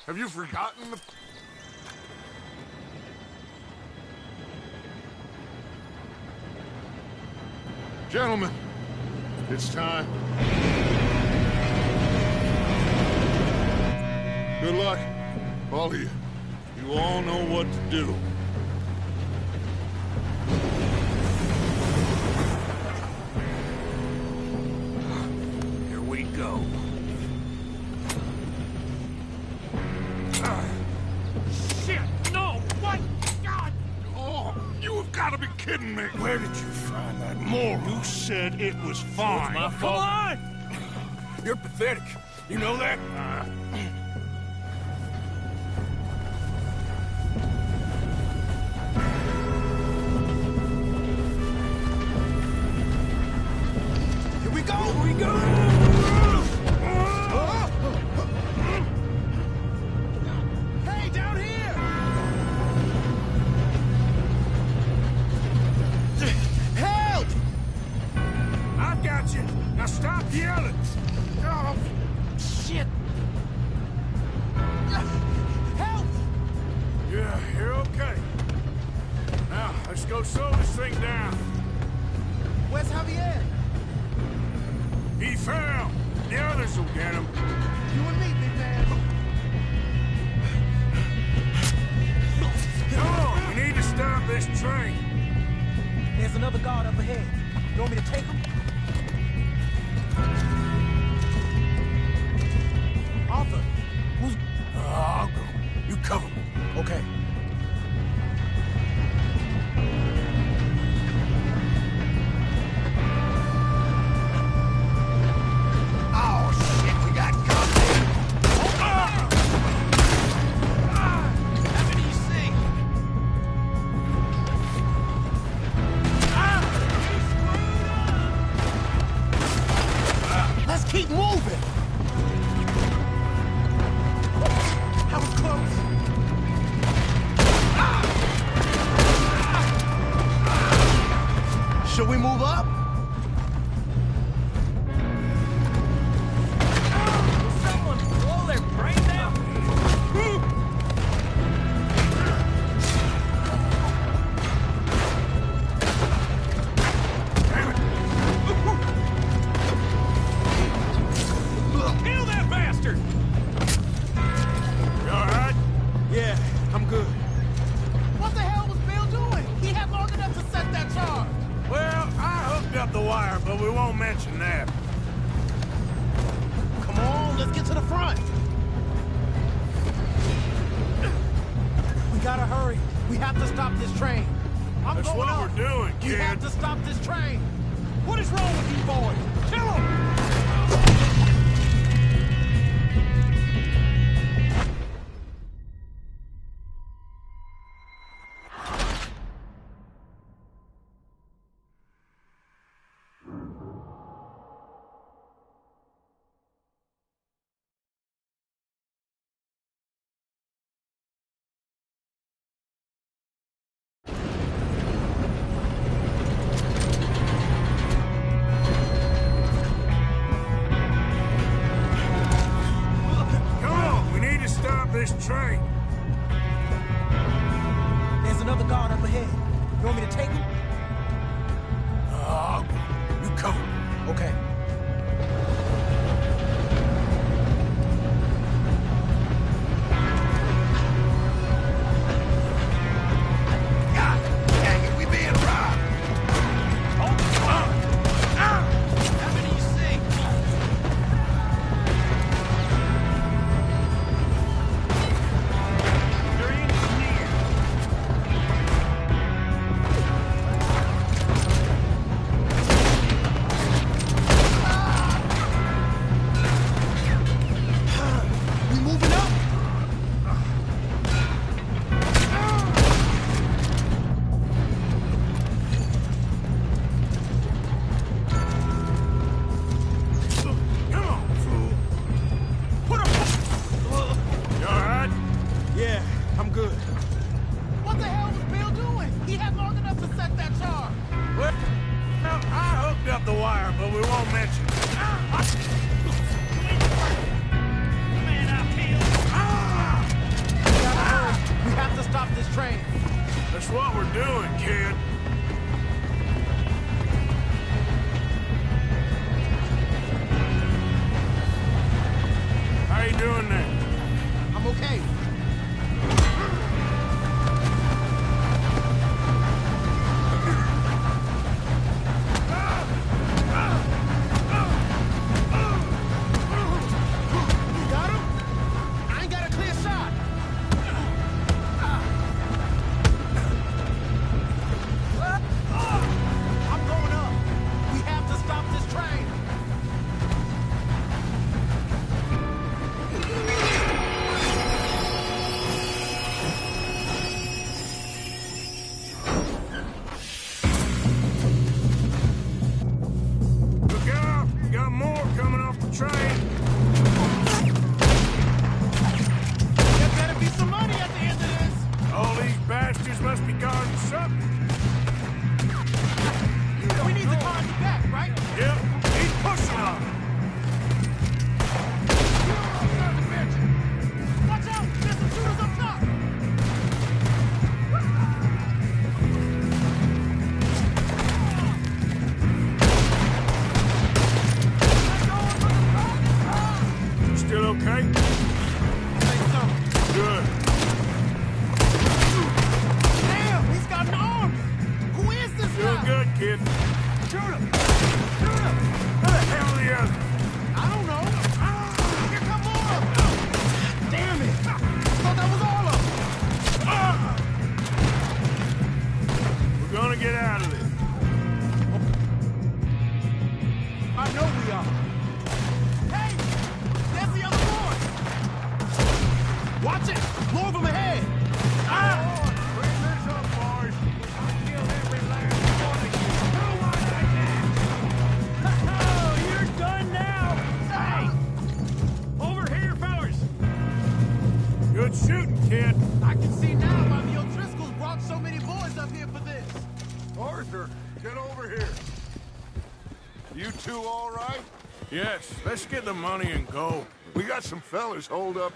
Have you forgotten the... Gentlemen, it's time. Good luck, all of you. You all know what to do. Here we go. Shit! No! What? God! Oh, you have got to be kidding me. Where did you find that moron? You said it was fine. My Come fault. on! You're pathetic. You know that? Here we go! Here we go! Hey, down here! Help! I've got you. Now stop yelling. Oh, Shit! Help! yeah, you're okay. Now, let's go slow this thing down. Where's Javier? He fell. The others will get him. You and me, big man. Come on, we need to stop this train. There's another guard up ahead. You want me to take him? Arthur, who's... I'll go. You cover me. Okay. Oh, shit, we got company! How many you see? Let's keep moving! That was close! Should we move up? Someone blow their brains out? Kill that bastard! You all right? Yeah, I'm good. What the hell was Bill doing? He had long enough to set that charge. Well, I hooked up the wire, but we won't mention that. Come on, let's get to the front. We gotta hurry. We have to stop this train. I'm That's going what up. we're doing, We kid. have to stop this train. What is wrong with you boys? Kill them! train. There's another guard up ahead. You want me to take him? You cover me. Okay. Yes, let's get the money and go. We got some fellas holed up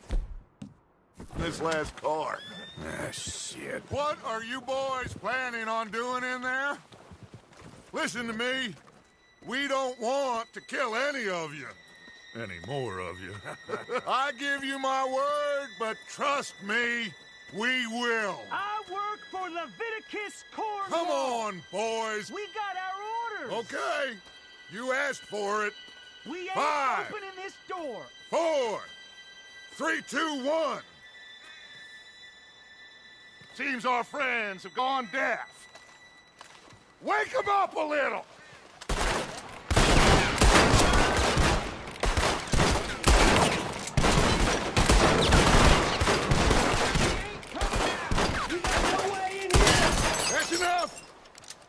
in this last car. Ah, shit. What are you boys planning on doing in there? Listen to me. We don't want to kill any of you. Any more of you. I give you my word, but trust me, we will. I work for Leviticus Corps. Come on, boys. We got our orders. Okay. You asked for it. We ain't 5, opening this door. 4, 3, 2, 1. Seems our friends have gone deaf. Wake them up a little. That's enough.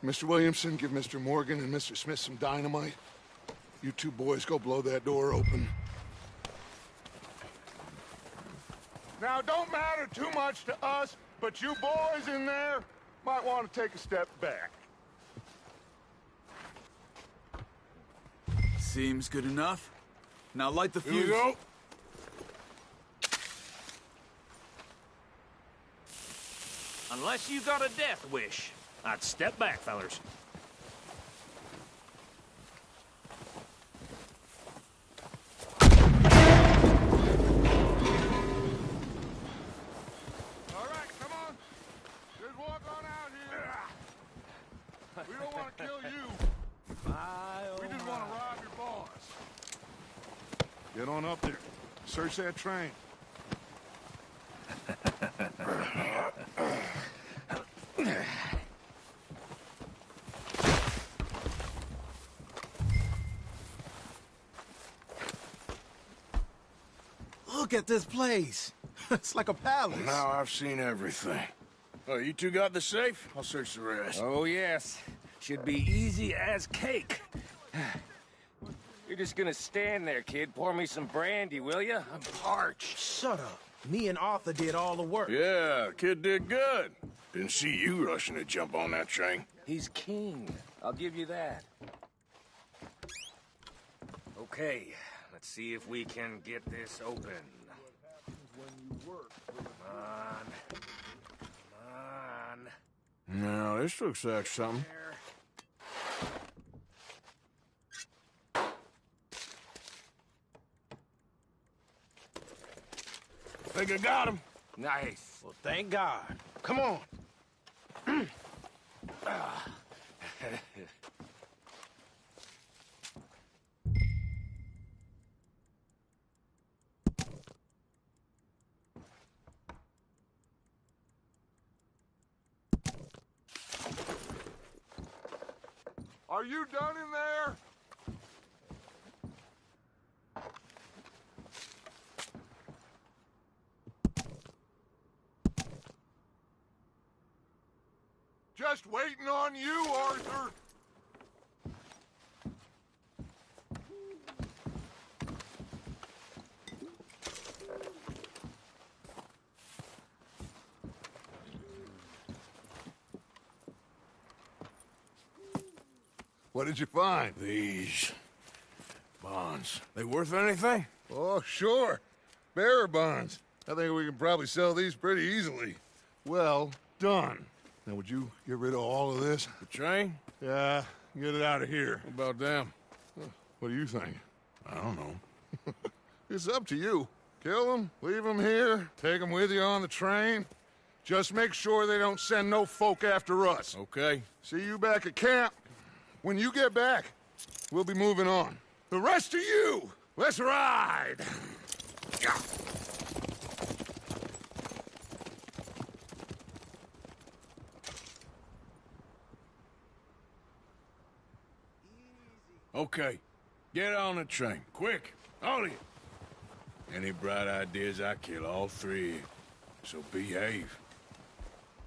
Mr. Williamson, give Mr. Morgan and Mr. Smith some dynamite. You two boys go blow that door open. Now, don't matter too much to us, but you boys in there might want to take a step back. Seems good enough. Now light the fuse. Here we go. Unless you got a death wish, I'd step back, fellers. All right, come on. Just walk on out here. We don't want to kill you. We just want to rob your boss. Get on up there. Search that train. Look at this place. It's like a palace. Now I've seen everything. Oh, you two got the safe? I'll search the rest. Oh, yes. Should be easy as cake. You're just gonna stand there, kid. Pour me some brandy, will you? I'm parched. Shut up. Me and Arthur did all the work. Yeah, kid did good. Didn't see you rushing to jump on that train. He's king. I'll give you that. Okay, let's see if we can get this open. Come on. Come on. No, this looks like something. Think I got him. Nice. Well, thank God. Come on. Are you done in there? Just waiting on you, Arthur. What did you find? These bonds. They worth anything? Oh, sure. Bearer bonds. I think we can probably sell these pretty easily. Well done. Now, would you get rid of all of this? The train? Yeah, get it out of here. What about them? What do you think? I don't know. It's up to you. Kill them, leave them here, take them with you on the train. Just make sure they don't send no folk after us. Okay. See you back at camp. When you get back, we'll be moving on. The rest of you, let's ride! Okay. Get on the train. Quick. All of you. Any bright ideas, I kill all three of you. So behave.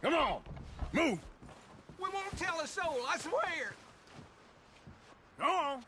Come on! Move! We won't tell a soul, I swear. Go on!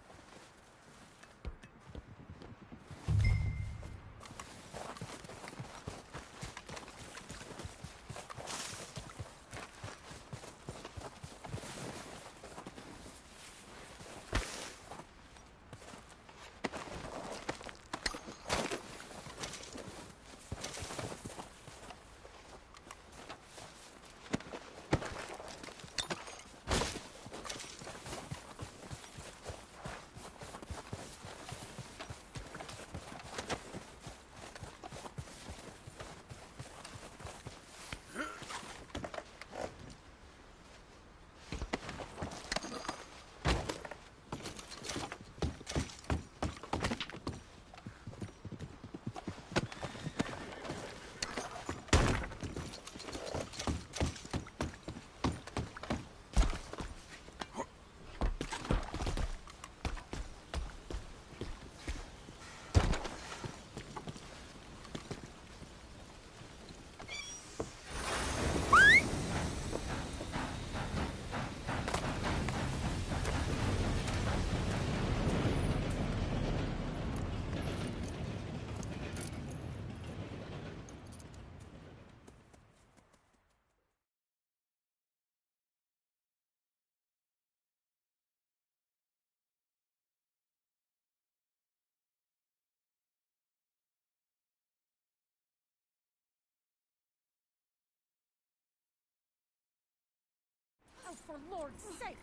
for Lord's sake!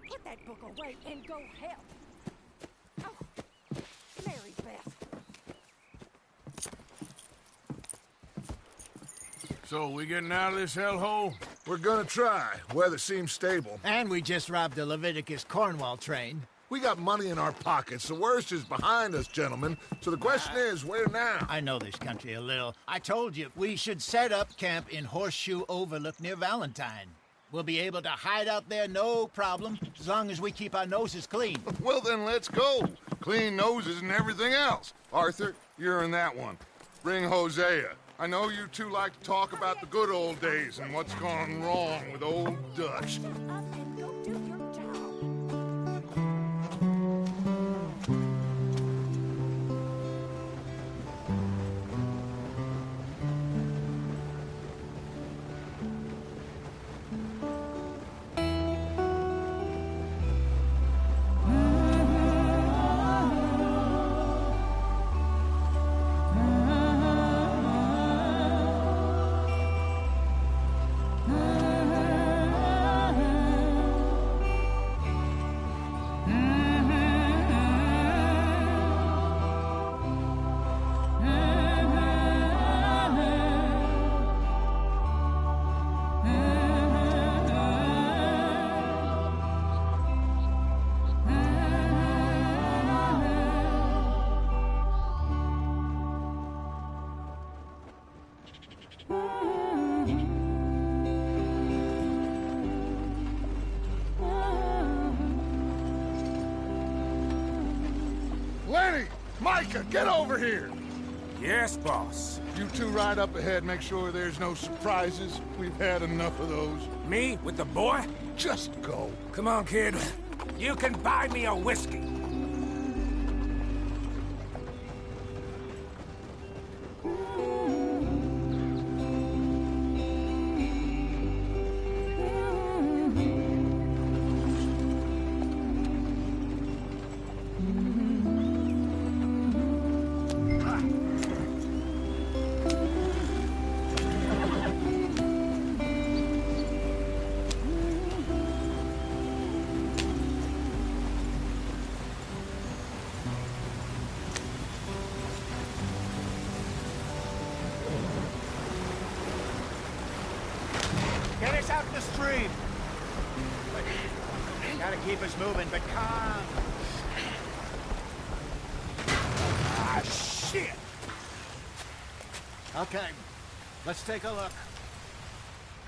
Put that book away and go help! Oh, Mary Beth. So, we getting out of this hellhole? We're gonna try. Weather seems stable. And we just robbed the Leviticus Cornwall train. We got money in our pockets. The worst is behind us, gentlemen. So the question is, where now? I know this country a little. I told you, we should set up camp in Horseshoe Overlook near Valentine. We'll be able to hide out there no problem, as long as we keep our noses clean. Well, then let's go. Clean noses and everything else. Arthur, you're in that one. Bring Hosea. I know you two like to talk about the good old days and what's gone wrong with old Dutch. Lenny! Micah, get over here! Yes, boss. You two ride up ahead, make sure there's no surprises. We've had enough of those. Me with the boy? Just go. Come on, kid. You can buy me a whiskey. Get us out in the stream. Gotta keep us moving, but calm. Ah, shit! Okay, let's take a look.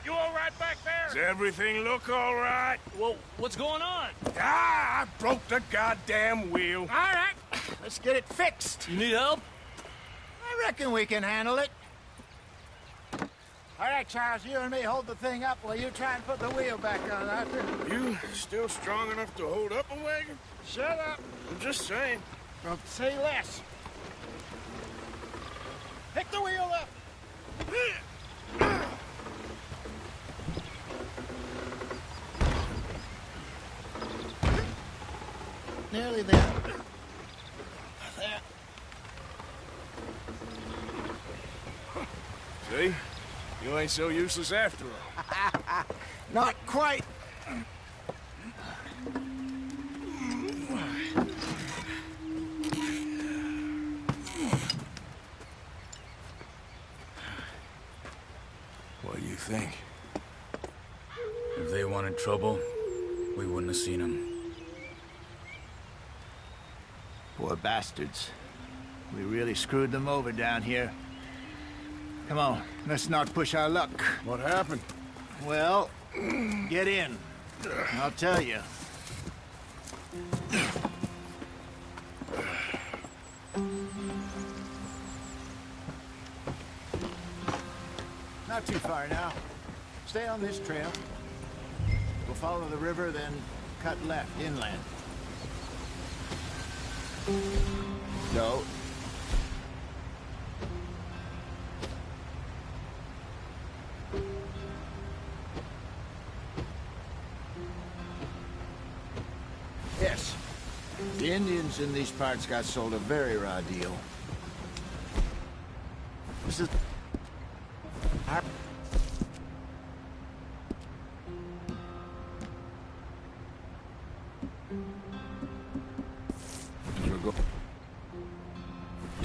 You all right back there? Does everything look all right? Well, what's going on? Ah, I broke the goddamn wheel. All right, let's get it fixed. You need help? I reckon we can handle it. All right, Charles, you and me hold the thing up while you try and put the wheel back on, Arthur. You still strong enough to hold up a wagon? Shut up. I'm just saying. Don't say less. Pick the wheel up. Nearly there. There. See? You ain't so useless after all. Not quite. What do you think? If they wanted trouble, we wouldn't have seen them. Poor bastards. We really screwed them over down here. Come on, let's not push our luck. What happened? Well, get in. I'll tell you. Not too far now. Stay on this trail. We'll follow the river, then cut left inland. No. Yes. The Indians in these parts got sold a very raw deal. This is...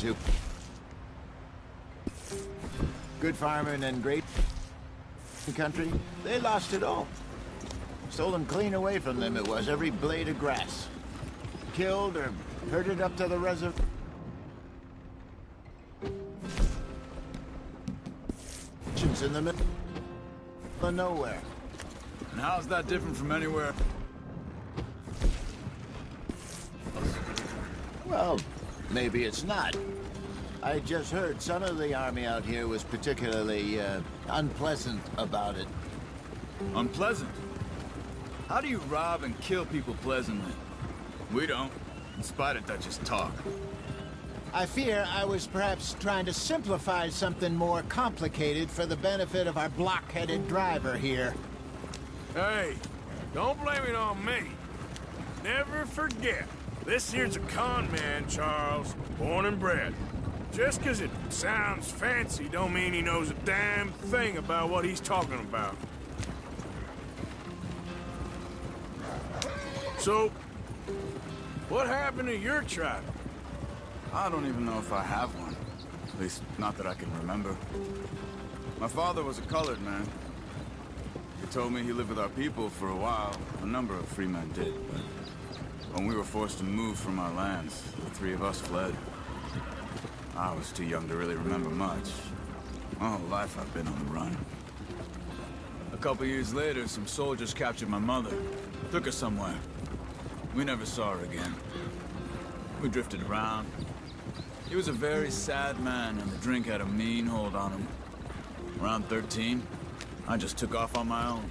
to. Good farming and great country, they lost it all. Stolen clean away from them it was, every blade of grass. Killed or herded up to the reservoir. In the middle of nowhere. And how's that different from anywhere? Well, maybe it's not. I just heard some of the army out here was particularly unpleasant about it. Unpleasant? How do you rob and kill people pleasantly? We don't, in spite of Dutch's talk. I fear I was perhaps trying to simplify something more complicated for the benefit of our block-headed driver here. Hey, don't blame it on me. Never forget, this here's a con man, Charles, born and bred. Just 'cause it sounds fancy don't mean he knows a damn thing about what he's talking about. So, what happened to your tribe? I don't even know if I have one. At least, not that I can remember. My father was a colored man. He told me he lived with our people for a while. A number of free men did, but when we were forced to move from our lands, the three of us fled. I was too young to really remember much. My whole life I've been on the run. A couple years later, some soldiers captured my mother. Took her somewhere. We never saw her again. We drifted around. He was a very sad man, and the drink had a mean hold on him. Around 13, I just took off on my own.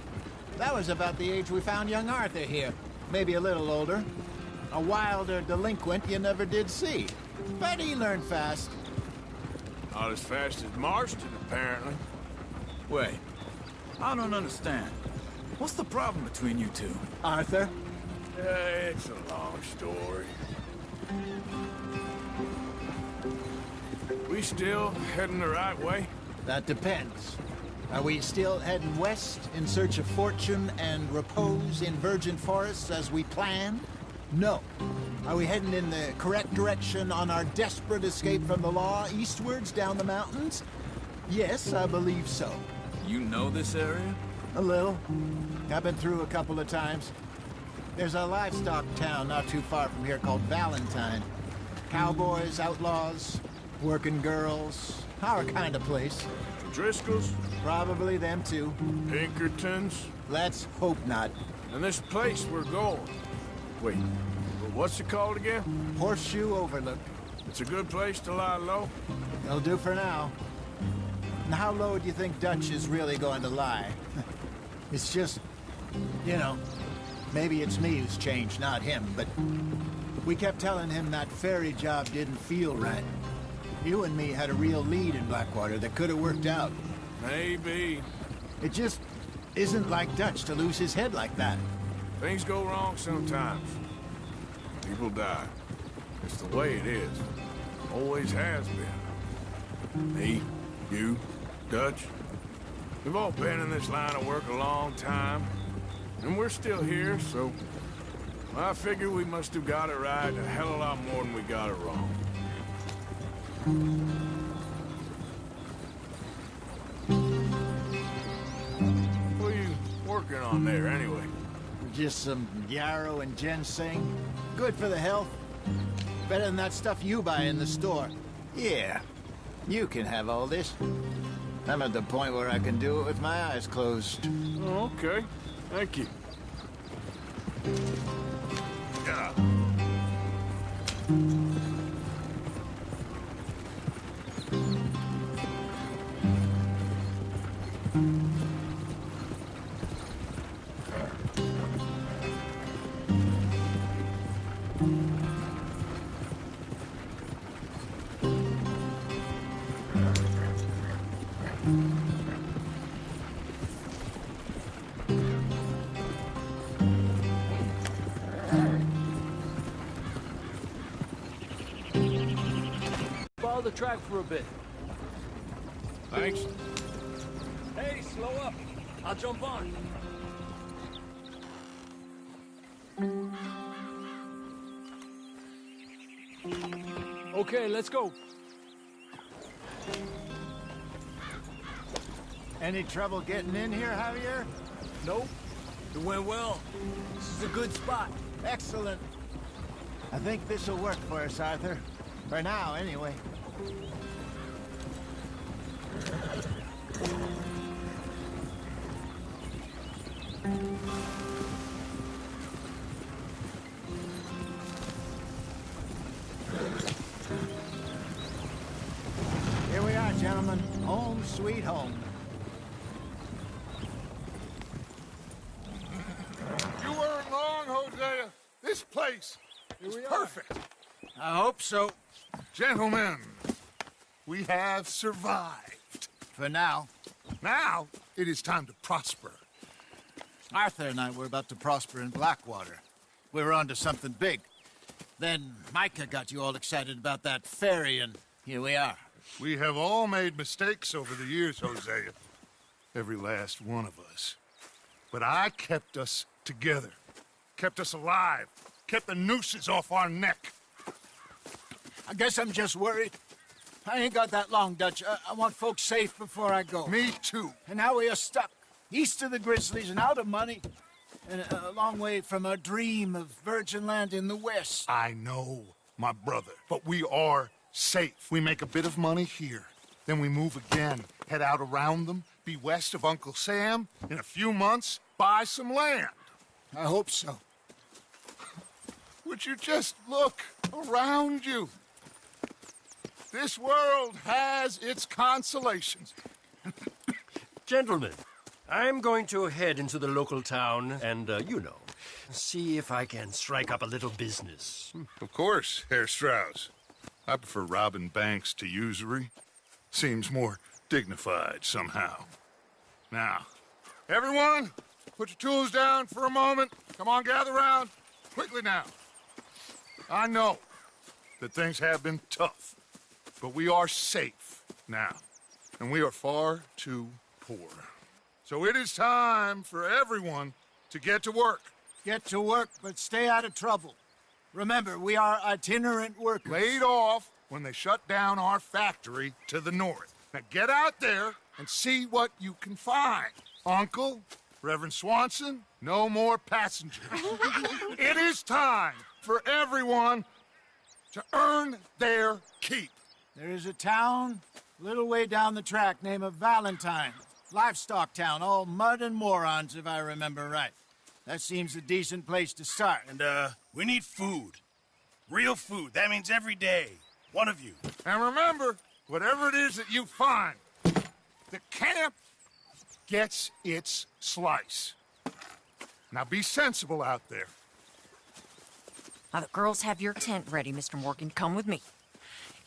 That was about the age we found young Arthur here. Maybe a little older. A wilder delinquent you never did see. But he learned fast. Not as fast as Marston, apparently. Wait, I don't understand. What's the problem between you two? Arthur? It's a long story. We still heading the right way? That depends. Are we still heading west in search of fortune and repose in virgin forests as we planned? No. Are we heading in the correct direction on our desperate escape from the law eastwards down the mountains? Yes, I believe so. You know this area? A little. I've been through a couple of times. There's a livestock town not too far from here called Valentine. Cowboys, outlaws, working girls, our kind of place. Driscolls? Probably them too. Pinkertons? Let's hope not. And this place we're going. Wait, what's it called again? Horseshoe Overlook. It's a good place to lie low? It'll do for now. And how low do you think Dutch is really going to lie? It's just, you know, maybe it's me who's changed, not him, but we kept telling him that ferry job didn't feel right. You and me had a real lead in Blackwater that could have worked out. Maybe. It just isn't like Dutch to lose his head like that. Things go wrong sometimes. People die. It's the way it is. Always has been. Me, you, Dutch. We've all been in this line of work a long time. And we're still here, so I figure we must have got it right a hell of a lot more than we got it wrong. What are you working on there, anyway? Just some yarrow and ginseng. Good for the health. Better than that stuff you buy in the store. Yeah, you can have all this. I'm at the point where I can do it with my eyes closed. Oh, okay. Thank you. Yeah. Follow the track for a bit. Thanks. Hey, slow up. I'll jump on. Okay, let's go. Any trouble getting in here, Javier? Nope. It went well. This is a good spot. Excellent. I think this will work for us, Arthur. For now, anyway. Here we are, gentlemen. Home sweet home. You weren't wrong, Hosea. This place is perfect. I hope so. Gentlemen, we have survived. For now. Now, it is time to prosper. Arthur and I were about to prosper in Blackwater. We were onto something big. Then Micah got you all excited about that ferry, and here we are. We have all made mistakes over the years, Hosea. Every last one of us. But I kept us together. Kept us alive. Kept the nooses off our neck. I guess I'm just worried. I ain't got that long, Dutch. I want folks safe before I go. Me too. And now we are stuck. East of the Grizzlies and out of money. And a long way from our dream of virgin land in the west. I know, my brother. But we are safe. We make a bit of money here. Then we move again. Head out around them. Be west of Uncle Sam. In a few months, buy some land. I hope so. Would you just look around you? This world has its consolations. Gentlemen, I'm going to head into the local town and, see if I can strike up a little business. Of course, Herr Strauss. I prefer robbing banks to usury. Seems more dignified somehow. Now, everyone, put your tools down for a moment. Come on, gather round. Quickly now. I know that things have been tough, but we are safe now, and we are far too poor. So it is time for everyone to get to work. Get to work, but stay out of trouble. Remember, we are itinerant workers. Laid off when they shut down our factory to the north. Now get out there and see what you can find. Uncle, Reverend Swanson, no more passengers. It is time for everyone to earn their keep. There is a town a little way down the track named Valentine. Livestock town, all mud and morons, if I remember right. That seems a decent place to start. And, we need food. Real food. That means every day. One of you. And remember, whatever it is that you find, the camp gets its slice. Now be sensible out there. Now, the girls have your tent ready, Mr. Morgan. Come with me.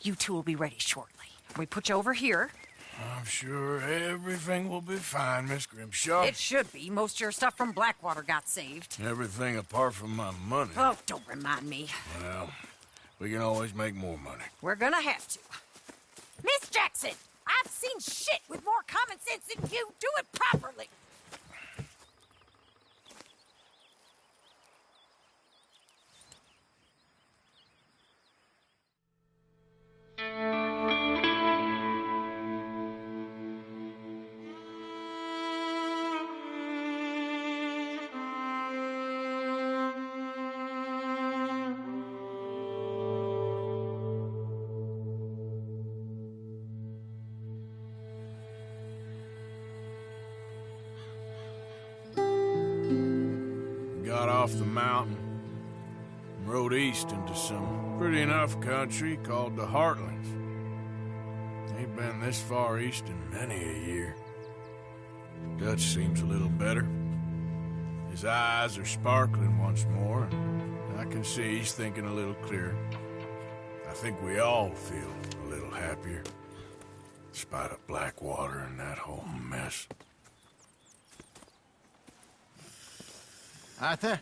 You two will be ready shortly. We put you over here. I'm sure everything will be fine, Miss Grimshaw. It should be. Most of your stuff from Blackwater got saved. Everything apart from my money. Oh, don't remind me. Well, we can always make more money. We're gonna have to. Miss Jackson, I've seen shit with more common sense than you. Do it properly. Got off the mountain and rode east into some pretty enough country called the Heartlands. Ain't been this far east in many a year. Dutch seems a little better. His eyes are sparkling once more, and I can see he's thinking a little clearer. I think we all feel a little happier, in spite of Blackwater and that whole mess. Arthur?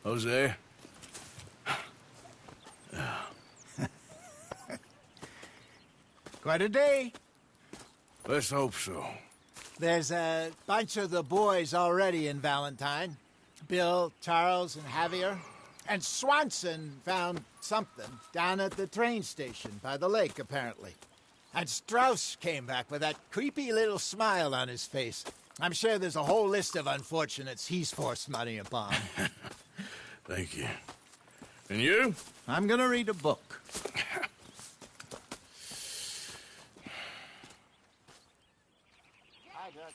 Hosea? Quite a day. Let's hope so. There's a bunch of the boys already in Valentine. Bill, Charles, and Javier. And Swanson found something down at the train station by the lake, apparently. And Strauss came back with that creepy little smile on his face. I'm sure there's a whole list of unfortunates he's forced money upon. Thank you. And you? I'm gonna read a book. Hi, Dutch.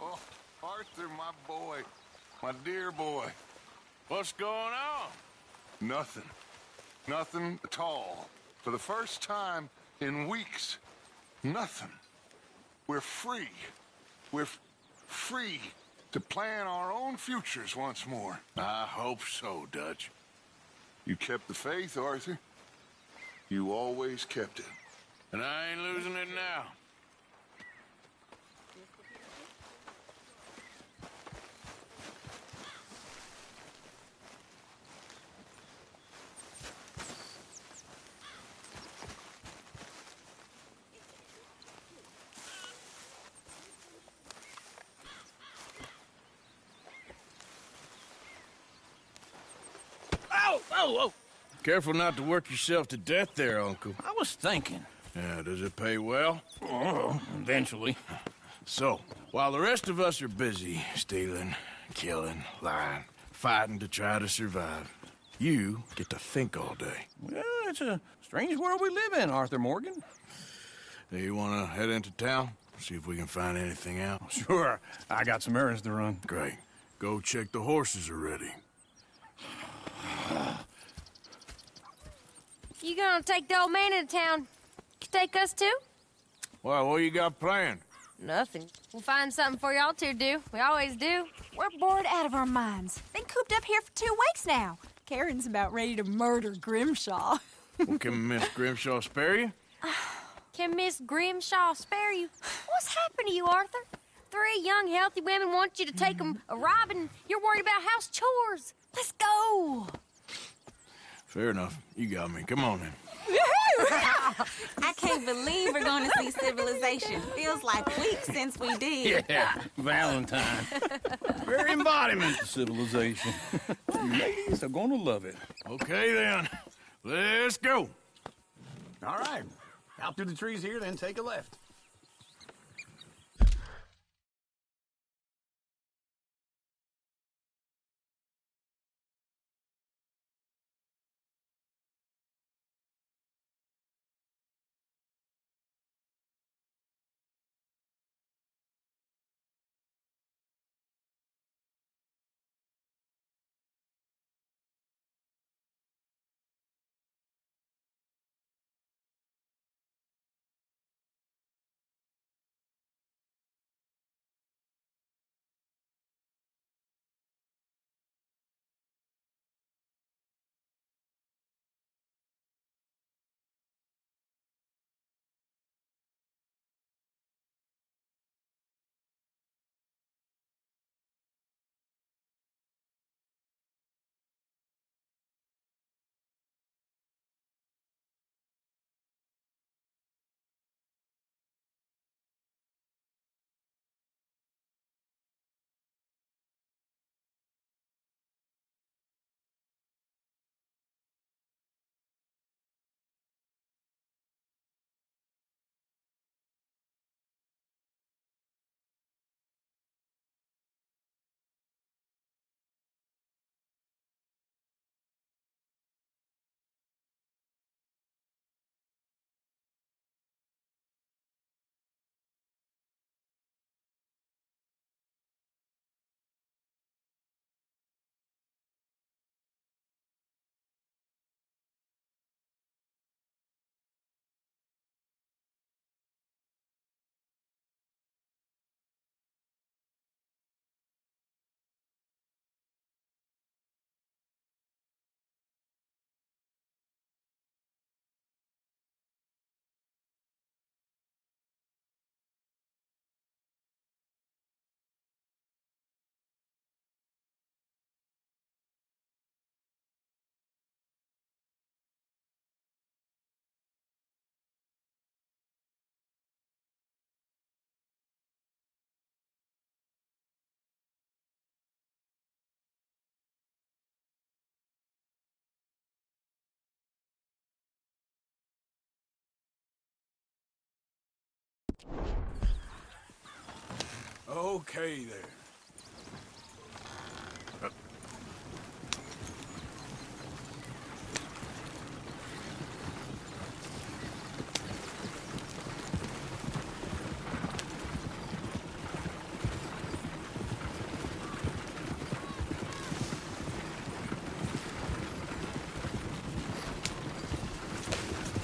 Oh, Arthur, my boy. My dear boy. What's going on? Nothing. Nothing at all. For the first time in weeks. Nothing. We're free. We're free to plan our own futures once more. I hope so, Dutch. You kept the faith, Arthur. You always kept it. And I ain't losing it now. Oh! Careful not to work yourself to death there, Uncle. I was thinking. Yeah, does it pay well? Oh, eventually. So, while the rest of us are busy stealing, killing, lying, fighting to try to survive, you get to think all day. Well, it's a strange world we live in, Arthur Morgan. Hey, you want to head into town? See if we can find anything out? Sure. I got some errands to run. Great. Go check the horses are ready. You gonna take the old man into town? You take us too? Well, what you got planned? Nothing. We'll find something for y'all to do. We always do. We're bored out of our minds. Been cooped up here for 2 weeks now. Karen's about ready to murder Grimshaw. Well, can Miss Grimshaw spare you? Can Miss Grimshaw spare you? What's happened to you, Arthur? 3 young, healthy women want you to take them a robbing. You're worried about house chores. Let's go. Fair enough. You got me. Come on then. I can't believe we're going to see civilization. Feels like weeks since we did. Yeah, Valentine. Very embodiment of civilization. You ladies are going to love it. Okay, then. Let's go. All right. Out through the trees here, then take a left. Okay, there.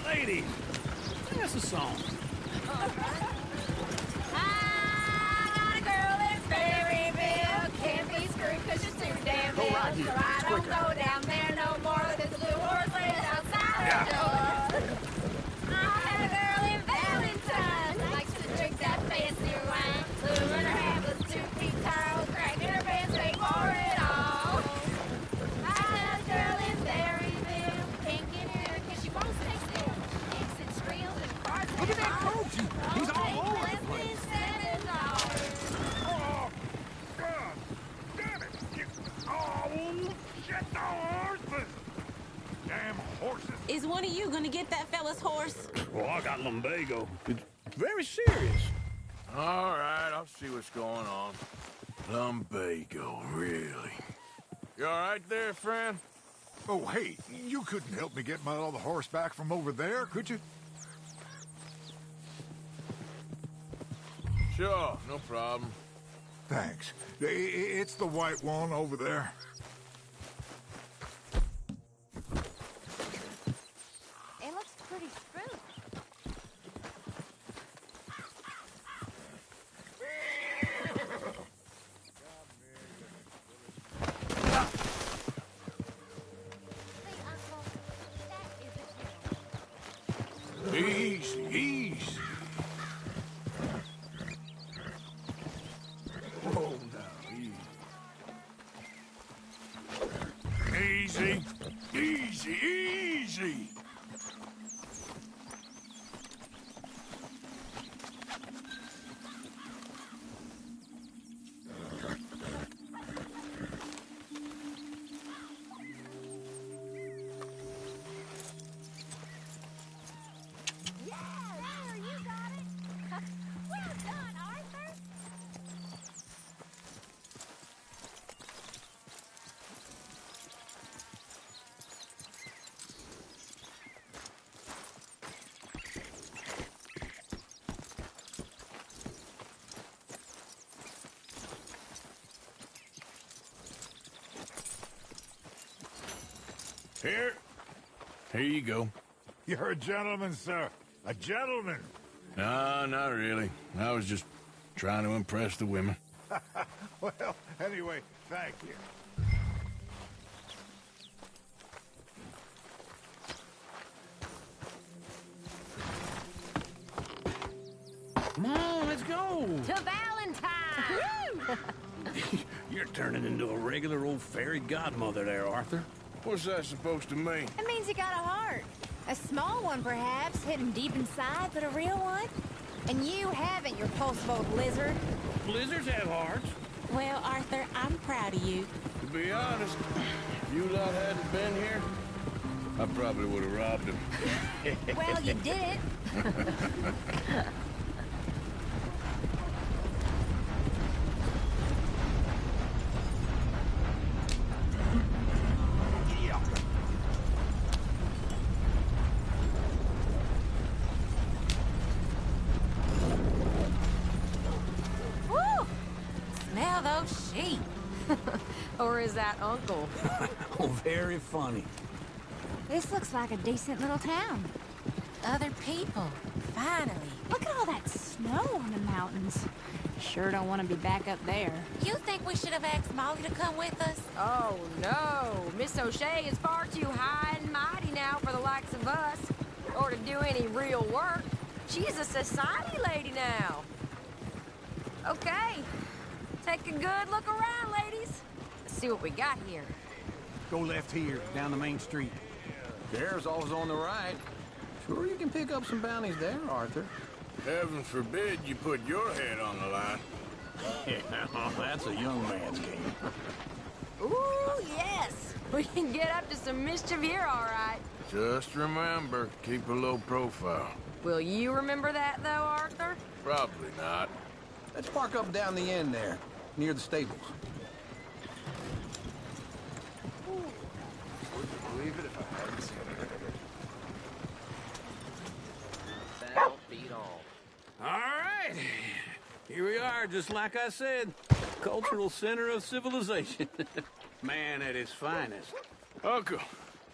Lady, sing us a song. Go right here. So I don't go down there no more. There's a blue horse laying outside the door. I had a girl in Valentine. Likes to drink that fancy wine. Blue in her hand was 2 feet tall. Cracking her pants, pay for it all. I had a girl in Berryville. Can't get her because she won't stay still. Kicks and squeals and farts. Look at that coach. He's all over the place. $7. Oh, God damn it! Oh, shit, the horses! Damn horses! Is one of you gonna get that fella's horse? Well, I got lumbago. It's very serious. All right, I'll see what's going on. Lumbago, really? You all right there, friend? Oh, hey, you couldn't help me get my other horse back from over there, could you? Sure, no problem. Thanks. It's the white one over there. It looks pretty spruce. Easy, easy. Oh, now, easy. Easy, easy. Here you go. You're a gentleman, sir. A gentleman. No, not really. I was just trying to impress the women. Well, anyway, thank you. Come on, let's go. To Valentine! You're turning into a regular old fairy godmother there, Arthur. What's that supposed to mean? It means you got a heart. A small one, perhaps, hidden deep inside, but a real one. And you haven't, you pulse-boat lizard. Blizzards have hearts. Well, Arthur, I'm proud of you. To be honest, if you lot hadn't been here, I probably would have robbed him. Well, you did it. Woo! Smell those sheep. Or is that Uncle? Oh, very funny. This looks like a decent little town. Other people. Finally. Look at all that snow on the mountains. Sure don't want to be back up there. You think we should have asked Molly to come with us? Oh, no. Miss O'Shea is far too high and mighty now for the likes of us. Or to do any real work. She's a society lady now. Okay. Take a good look around, ladies. Let's see what we got here. Go left here, down the main street. There's always on the right. Sure you can pick up some bounties there, Arthur. Heaven forbid you put your head on the line. Yeah, that's a young man's game. Ooh, yes. We can get up to some mischief here, all right. Just remember, keep a low profile. Will you remember that, though, Arthur? Probably not. Let's park up down the end there, near the stables. Believe it if I hadn't seen it. Beat all. All right. Here we are, just like I said. Cultural center of civilization. Man at his finest. Uncle,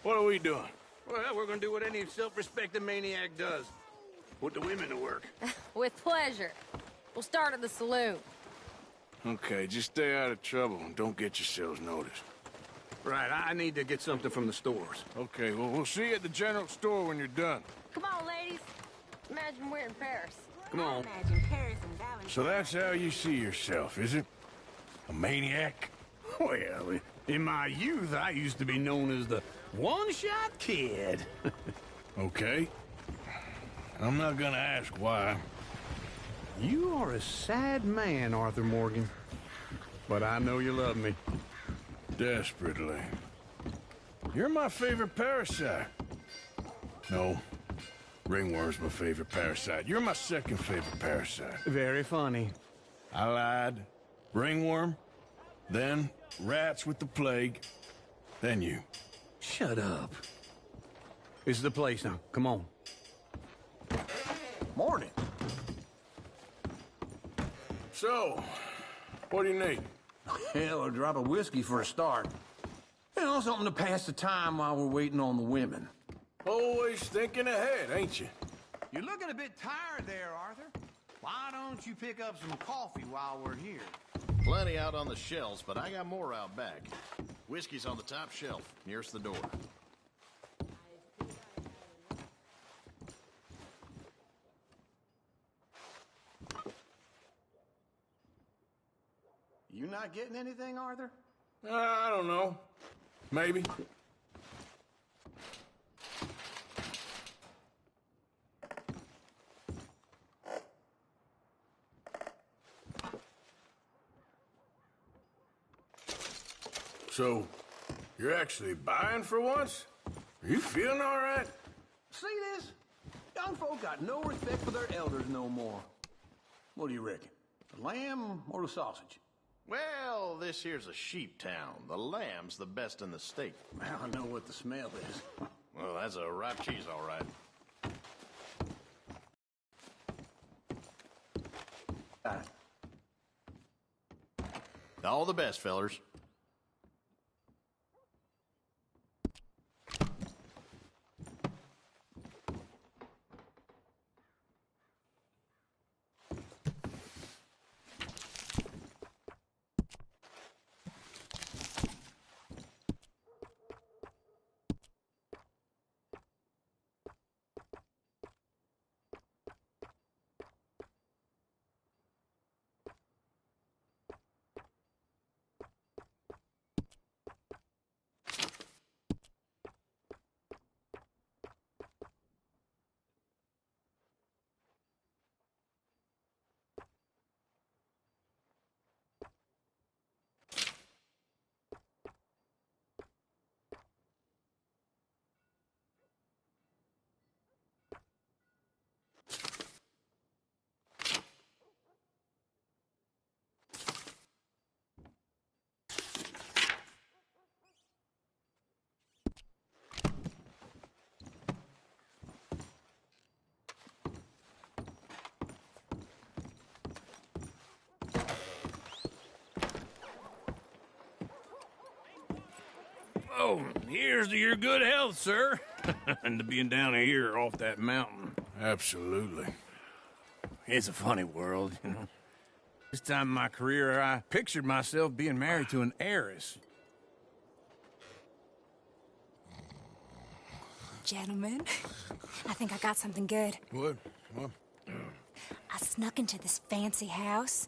what are we doing? Well, we're gonna do what any self-respecting maniac does. Put the women to work. With pleasure. We'll start at the saloon. Okay, just stay out of trouble and don't get yourselves noticed. Right, I need to get something from the stores. Okay, well, we'll see you at the general store when you're done. Come on, ladies. Imagine we're in Paris. Come on. Imagine Paris and Valentine. So that's how you see yourself, is it? A maniac? Well, in my youth, I used to be known as the one-shot kid. Okay. I'm not gonna ask why. You are a sad man, Arthur Morgan. But I know you love me. Desperately. You're my favorite parasite. No. Ringworm's my favorite parasite. You're my second favorite parasite. Very funny. I lied. Ringworm. Then rats with the plague. Then you. Shut up. This is the place now. Come on. Morning. So, what do you need? Hell, a drop of whiskey for a start. You know, something to pass the time while we're waiting on the women. Always thinking ahead, ain't you? You're looking a bit tired there, Arthur. Why don't you pick up some coffee while we're here? Plenty out on the shelves, but I got more out back. Whiskey's on the top shelf, nearest the door. You not getting anything, Arthur? I don't know. Maybe. So, you're actually buying for once? Are you feeling all right? See this? Young folk got no respect for their elders no more. What do you reckon? The lamb or the sausage? Well, this here's a sheep town. The lamb's the best in the state. Well, I know what the smell is. Well, that's a ripe cheese, all right. All the best, fellers. Oh, here's to your good health, sir. And to being down here off that mountain. Absolutely. It's a funny world, you know. This time in my career, I pictured myself being married to an heiress. Gentlemen, I think I got something good. What? I snuck into this fancy house.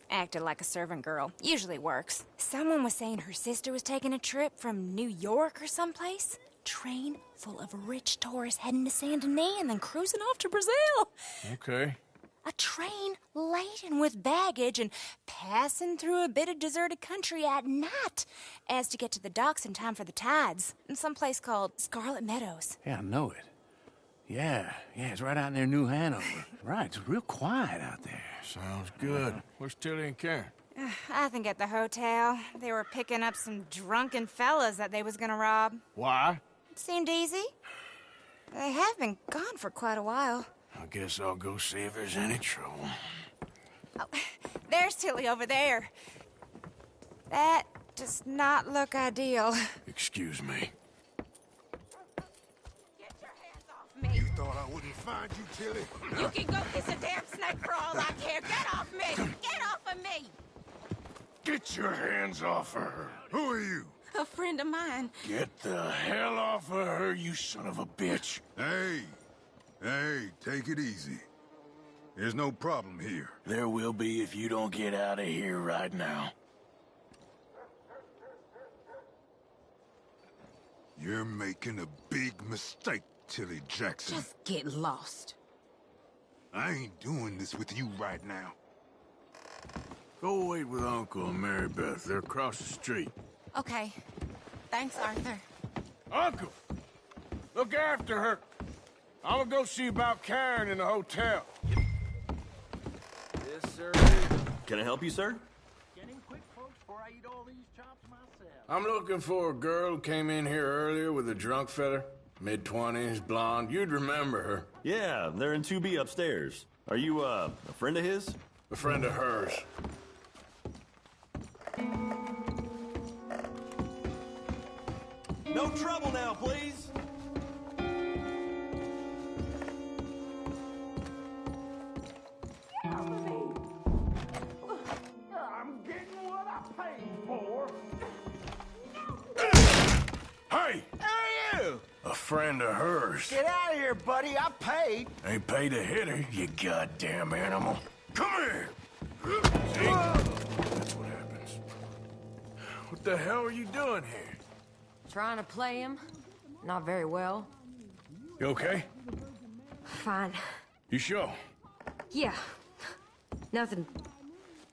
Acted like a servant girl. Usually works. Someone was saying her sister was taking a trip from New York or someplace. Train full of rich tourists heading to Saint Denis and then cruising off to Brazil. Okay. A train laden with baggage and passing through a bit of deserted country at night as to get to the docks in time for the tides in some place called Scarlet Meadows. Yeah, I know it. Yeah, it's right out near New Hanover. Right, it's real quiet out there. Sounds good. Where's Tilly and Karen? I think at the hotel. They were picking up some drunken fellas that they was gonna rob. Why? It seemed easy. They have been gone for quite a while. I guess I'll go see if there's any trouble. Oh, there's Tilly over there. That does not look ideal. Excuse me. You thought I wouldn't find you, Tilly? You can go kiss a damn snake for all I care. Get off me! Get off of me! Get your hands off of her. Who are you? A friend of mine. Get the hell off of her, you son of a bitch. Hey, take it easy. There's no problem here. There will be if you don't get out of here right now. You're making a big mistake, Tilly Jackson. Just get lost. I ain't doing this with you right now. Go wait with Uncle and Mary Beth. They're across the street. Okay. Thanks, Arthur. Uncle! Look after her. I'm gonna go see about Karen in the hotel. Yes, sir. Can I help you, sir? I'm looking for a girl who came in here earlier with a drunk fella. Mid-20s, blonde. You'd remember her. Yeah, they're in 2B upstairs. Are you, a friend of his? A friend of hers. No trouble now, please. I'm getting what I paid for. Hey! Who are you? A friend of hers. Get out of here, buddy. I paid. Ain't paid to hit her, you goddamn animal. Come here! See? That's what happens. What the hell are you doing here? Trying to play him. Not very well. You okay? Fine. You sure? Yeah. Nothing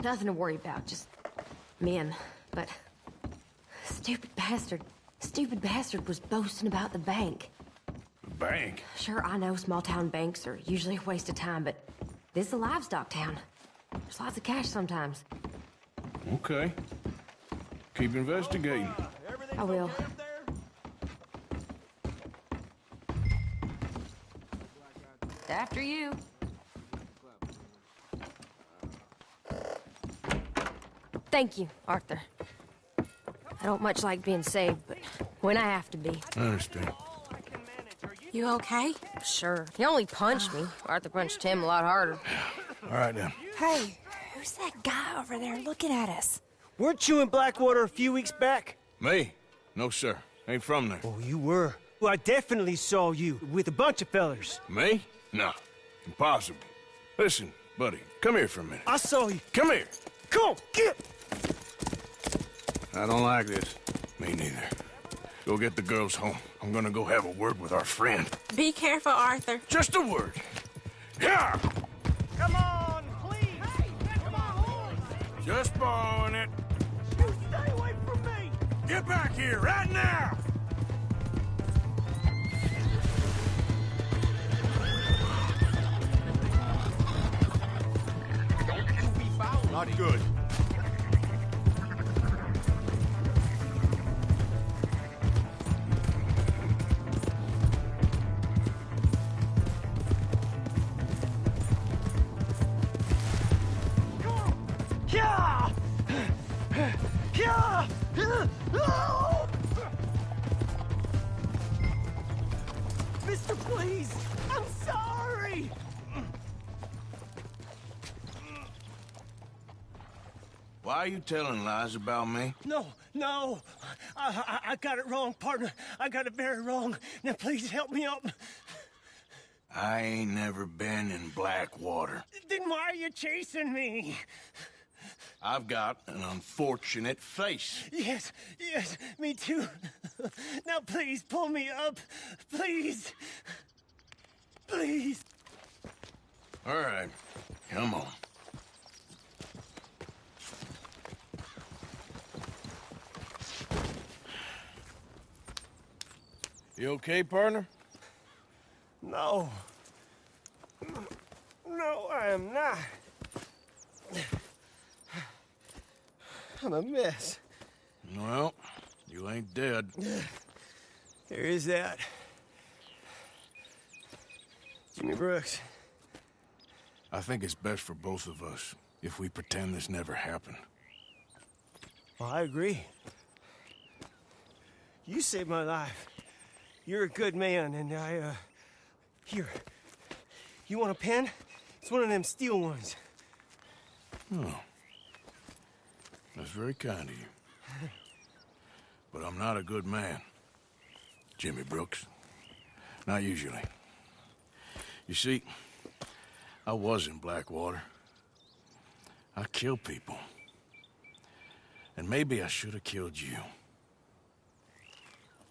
to worry about. Just men. But stupid bastard was boasting about the bank. The bank? Sure, I know small town banks are usually a waste of time, but this is a livestock town. There's lots of cash sometimes. Okay. Keep investigating. I will. After you. Thank you, Arthur. I don't much like being saved, but when I have to be. I understand. You okay? Sure. He only punched me. Arthur punched him a lot harder. All right, then. Hey, who's that guy over there looking at us? Weren't you in Blackwater a few weeks back? Me? No, sir. Ain't from there. Oh, you were. Well, I definitely saw you with a bunch of fellers. Me? No. Impossible. Listen, buddy, come here for a minute. I saw you. Come here. Come on, get! I don't like this. Me neither. Go get the girls home. I'm gonna go have a word with our friend. Be careful, Arthur. Just a word. Yeah! Come on, please! Hey, come on! Just borrowing it. You stay away from me! Get back here, right now! Not good. Yeah! Yeah! Mister, please! I'm sorry! Why are you telling lies about me? No. I got it wrong, partner. I got it very wrong. Now, please help me up. I ain't never been in Blackwater. Then why are you chasing me? I've got an unfortunate face. Yes, me too. Now, please, pull me up. Please. Please. All right, come on. You okay, partner? No. No, I am not. I'm a mess. Well, you ain't dead. There is that. Jimmy Brooks. I think it's best for both of us if we pretend this never happened. Well, I agree. You saved my life. You're a good man, and here. You want a pen? It's one of them steel ones. Oh. That's very kind of you. But I'm not a good man, Jimmy Brooks. Not usually. You see, I was in Blackwater. I killed people. And maybe I should have killed you.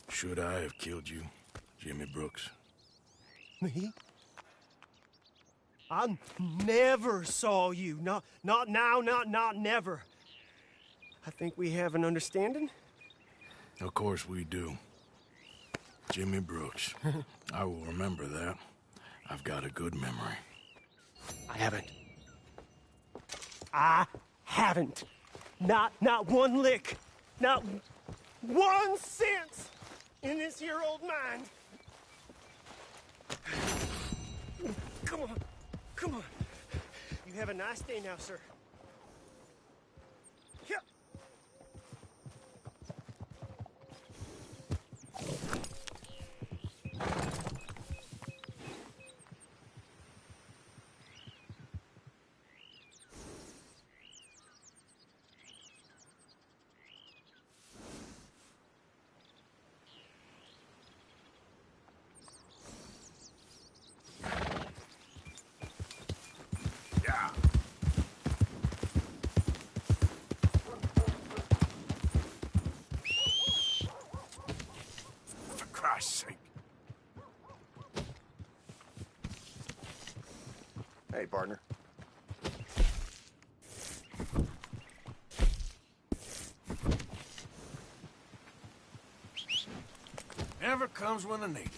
Should I have killed you, Jimmy Brooks? Me? I never saw you. Not now, not never. I think we have an understanding. Of course we do. Jimmy Brooks. I will remember that. I've got a good memory. I haven't. I haven't. Not one lick. Not 1 cent in this year old mind. Come on. Come on. You have a nice day now, sir. Here. For Christ's sake. Hey, partner. Never comes when I need it.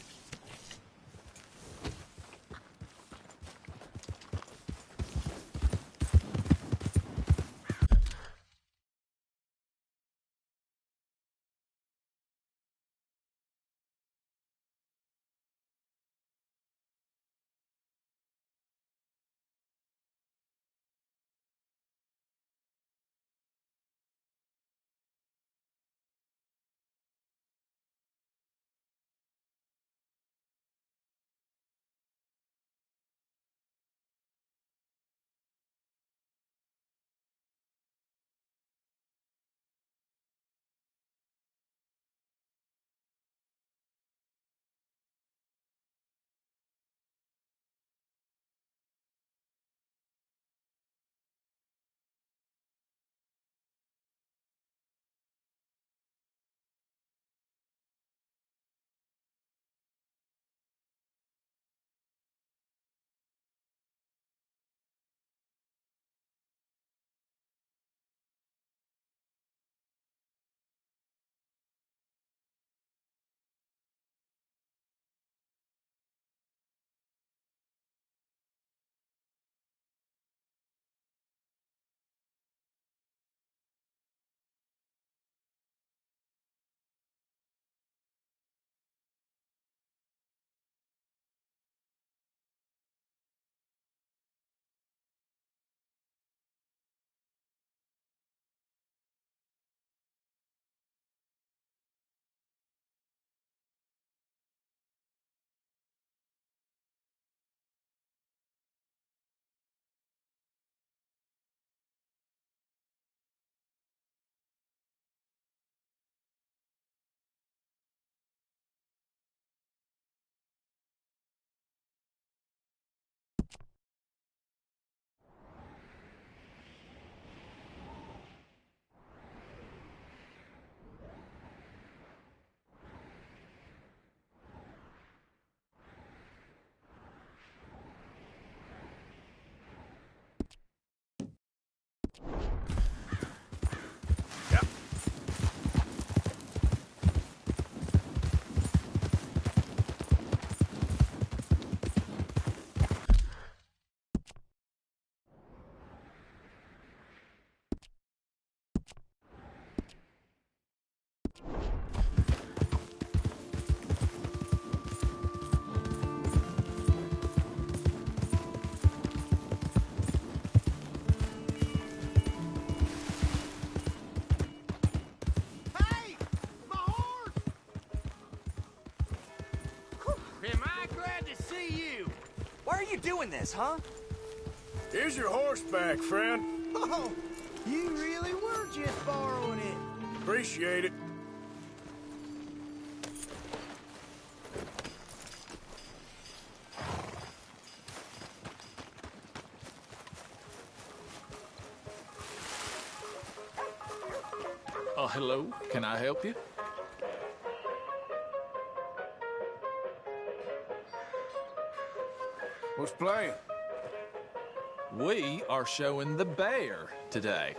Am I glad to see you? Why are you doing this, huh? Here's your horseback, friend. Oh, you really were just borrowing it. Appreciate it. Hello. Can I help you? What's playing? We are showing The Bear today.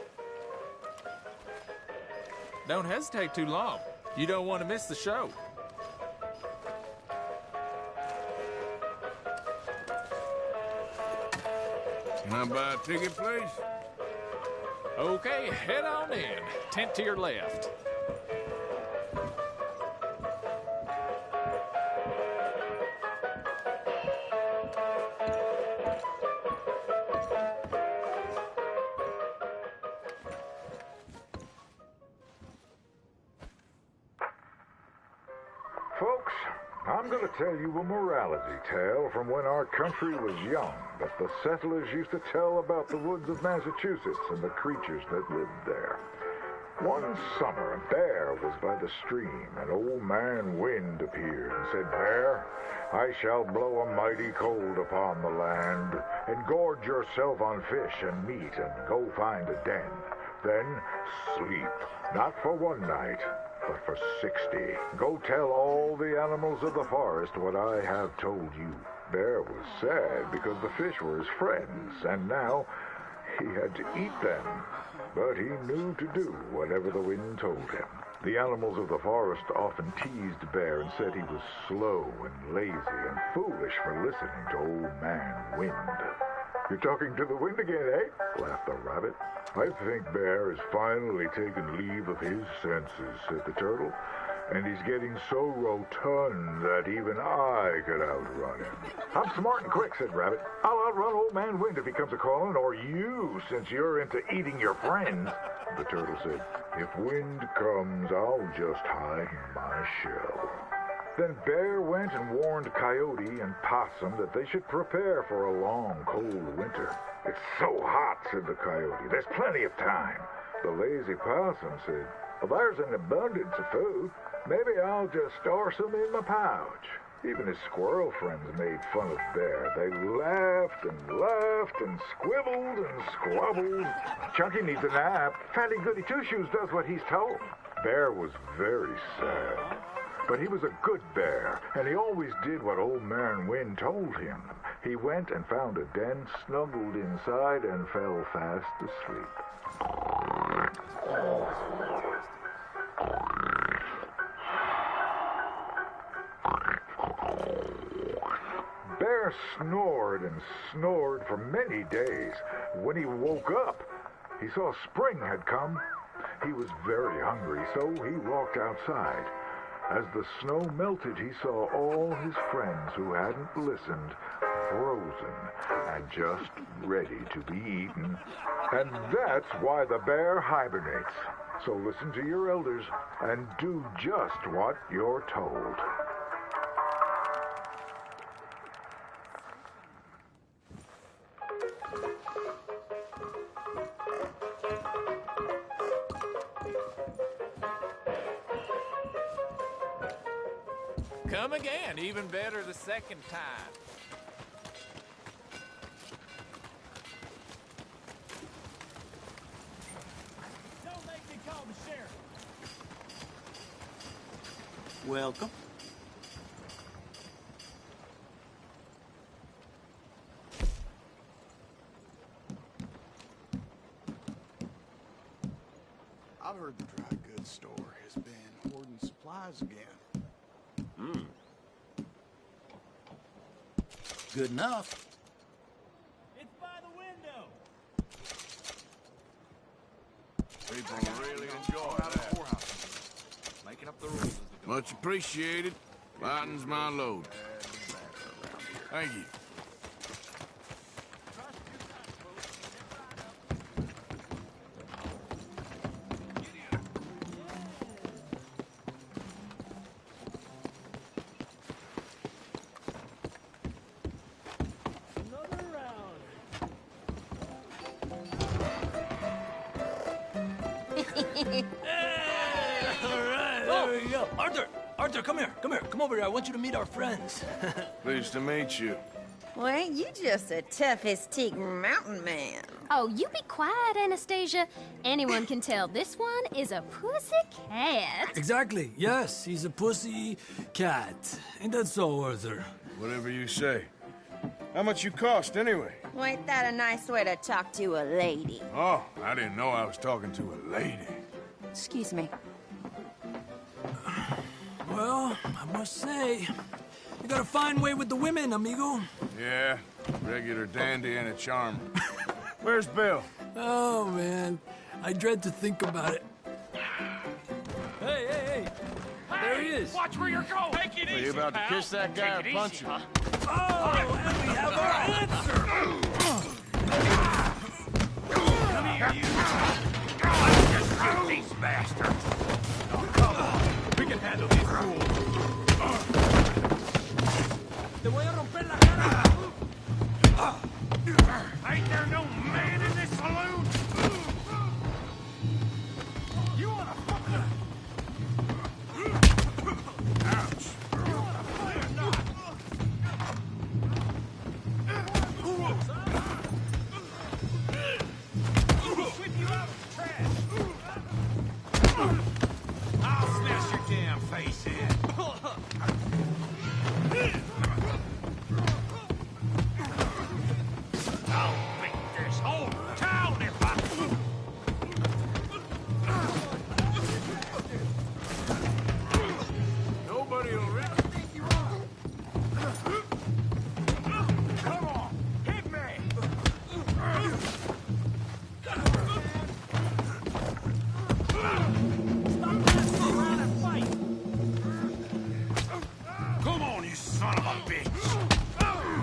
Don't hesitate too long. You don't want to miss the show. Can I buy a ticket, please? Okay, head on in. Tent to your left. Folks, I'm going to tell you a morality tale from when our country was young that the settlers used to tell about the woods of Massachusetts and the creatures that lived there. One summer, a bear was by the stream, and Old Man Wind appeared and said, "Bear, I shall blow a mighty cold upon the land, and gorge yourself on fish and meat, and go find a den. Then sleep, not for one night, but for 60. Go tell all the animals of the forest what I have told you." Bear was sad because the fish were his friends, and now he had to eat them. But he knew to do whatever the wind told him. The animals of the forest often teased Bear and said he was slow and lazy and foolish for listening to Old Man Wind. "You're talking to the wind again, eh?" laughed the rabbit. "I think Bear has finally taken leave of his senses," said the turtle. "And he's getting so rotund that even I could outrun him." "I'm smart and quick," said Rabbit. "I'll outrun Old Man Wind if he comes a-calling, or you, since you're into eating your friends." The turtle said, "If Wind comes, I'll just hide in my shell." Then Bear went and warned Coyote and Possum that they should prepare for a long, cold winter. "It's so hot," said the Coyote. "There's plenty of time." The lazy Possum said, "Well, there's an abundance of food. Maybe I'll just store some in my pouch." Even his squirrel friends made fun of Bear. They laughed and laughed and squibbled and squabbled. "Chunky needs a nap. Fatty Goody Two-Shoes does what he's told." Bear was very sad. But he was a good bear, and he always did what Old Man Wind told him. He went and found a den, snuggled inside, and fell fast asleep. Bear snored and snored for many days. When he woke up, he saw spring had come. He was very hungry, so he walked outside. As the snow melted, he saw all his friends who hadn't listened frozen and just ready to be eaten. And that's why the bear hibernates. So listen to your elders and do just what you're told. Come again, even better the second time. Don't make me call the sheriff. Welcome. I've heard the dry goods store has been hoarding supplies again. Good enough. It's by the window. People really enjoy that. Making up the rules. Much appreciated. Lightens my load. Thank you. All right, there we go. Arthur, come here. Come over here. I want you to meet our friends. Pleased to meet you. Well, ain't you just a toughest teak mountain man? Oh, you be quiet, Anastasia. Anyone can tell this one is a pussy cat. Exactly. Yes, he's a pussy cat. Ain't that so, Arthur? Whatever you say. How much you cost, anyway? Well, ain't that a nice way to talk to a lady? Oh, I didn't know I was talking to a lady. Excuse me. Well, I must say, you got a fine way with the women, amigo. Yeah, regular dandy and a charmer. Where's Bill? Oh, man. I dread to think about it. Hey! There he is. Watch where you're going. Take it Are you about to kiss that guy or punch him? Oh, and we have our answer. Come here, you. Let's just shoot these bastards. Oh, come on. We can handle these fools. Te voy a romper la cara. Ain't there no man in this saloon? You wanna fucking... Ouch. You wanna play or not? Sweep you out of the trash. I'll smash your damn face in. I'll beat this whole town if I... Nobody will really think you are. Come on, hit me! Come on, you son of a bitch!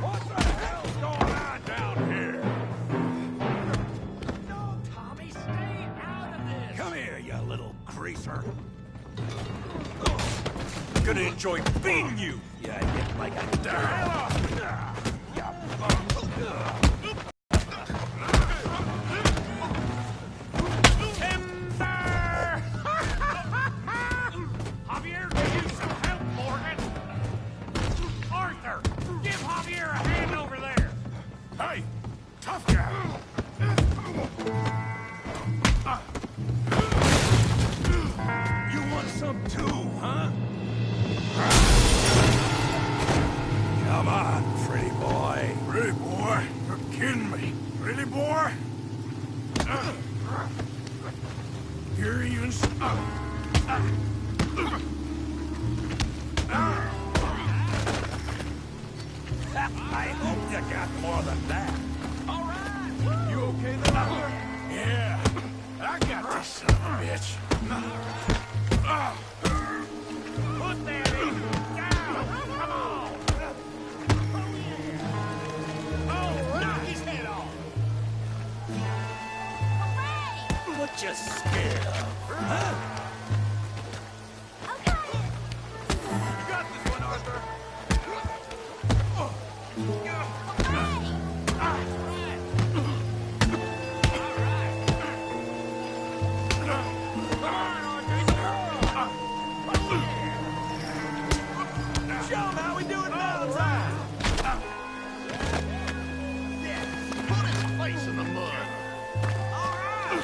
What the hell's going on down here? No, Tommy, stay out of this! Come here, you little greaser. Gonna enjoy beating you! Yeah, I get like a dog. Javier, give you some help, Morgan! Arthur, give Javier a hand over there! Hey, tough guy! You want some too, huh? Come on, pretty boy. Pretty boy? You're kidding me. Pretty boy? You're even... I hope you got more than that. All right. You okay there, Arthur? Yeah. I got this son of a bitch. Put that in. Down. Come on. Oh, knock his head off. What you scared of? Huh? You got this one, Arthur. Show 'em how we do it now, time. Yeah, put his face in the mud. All right.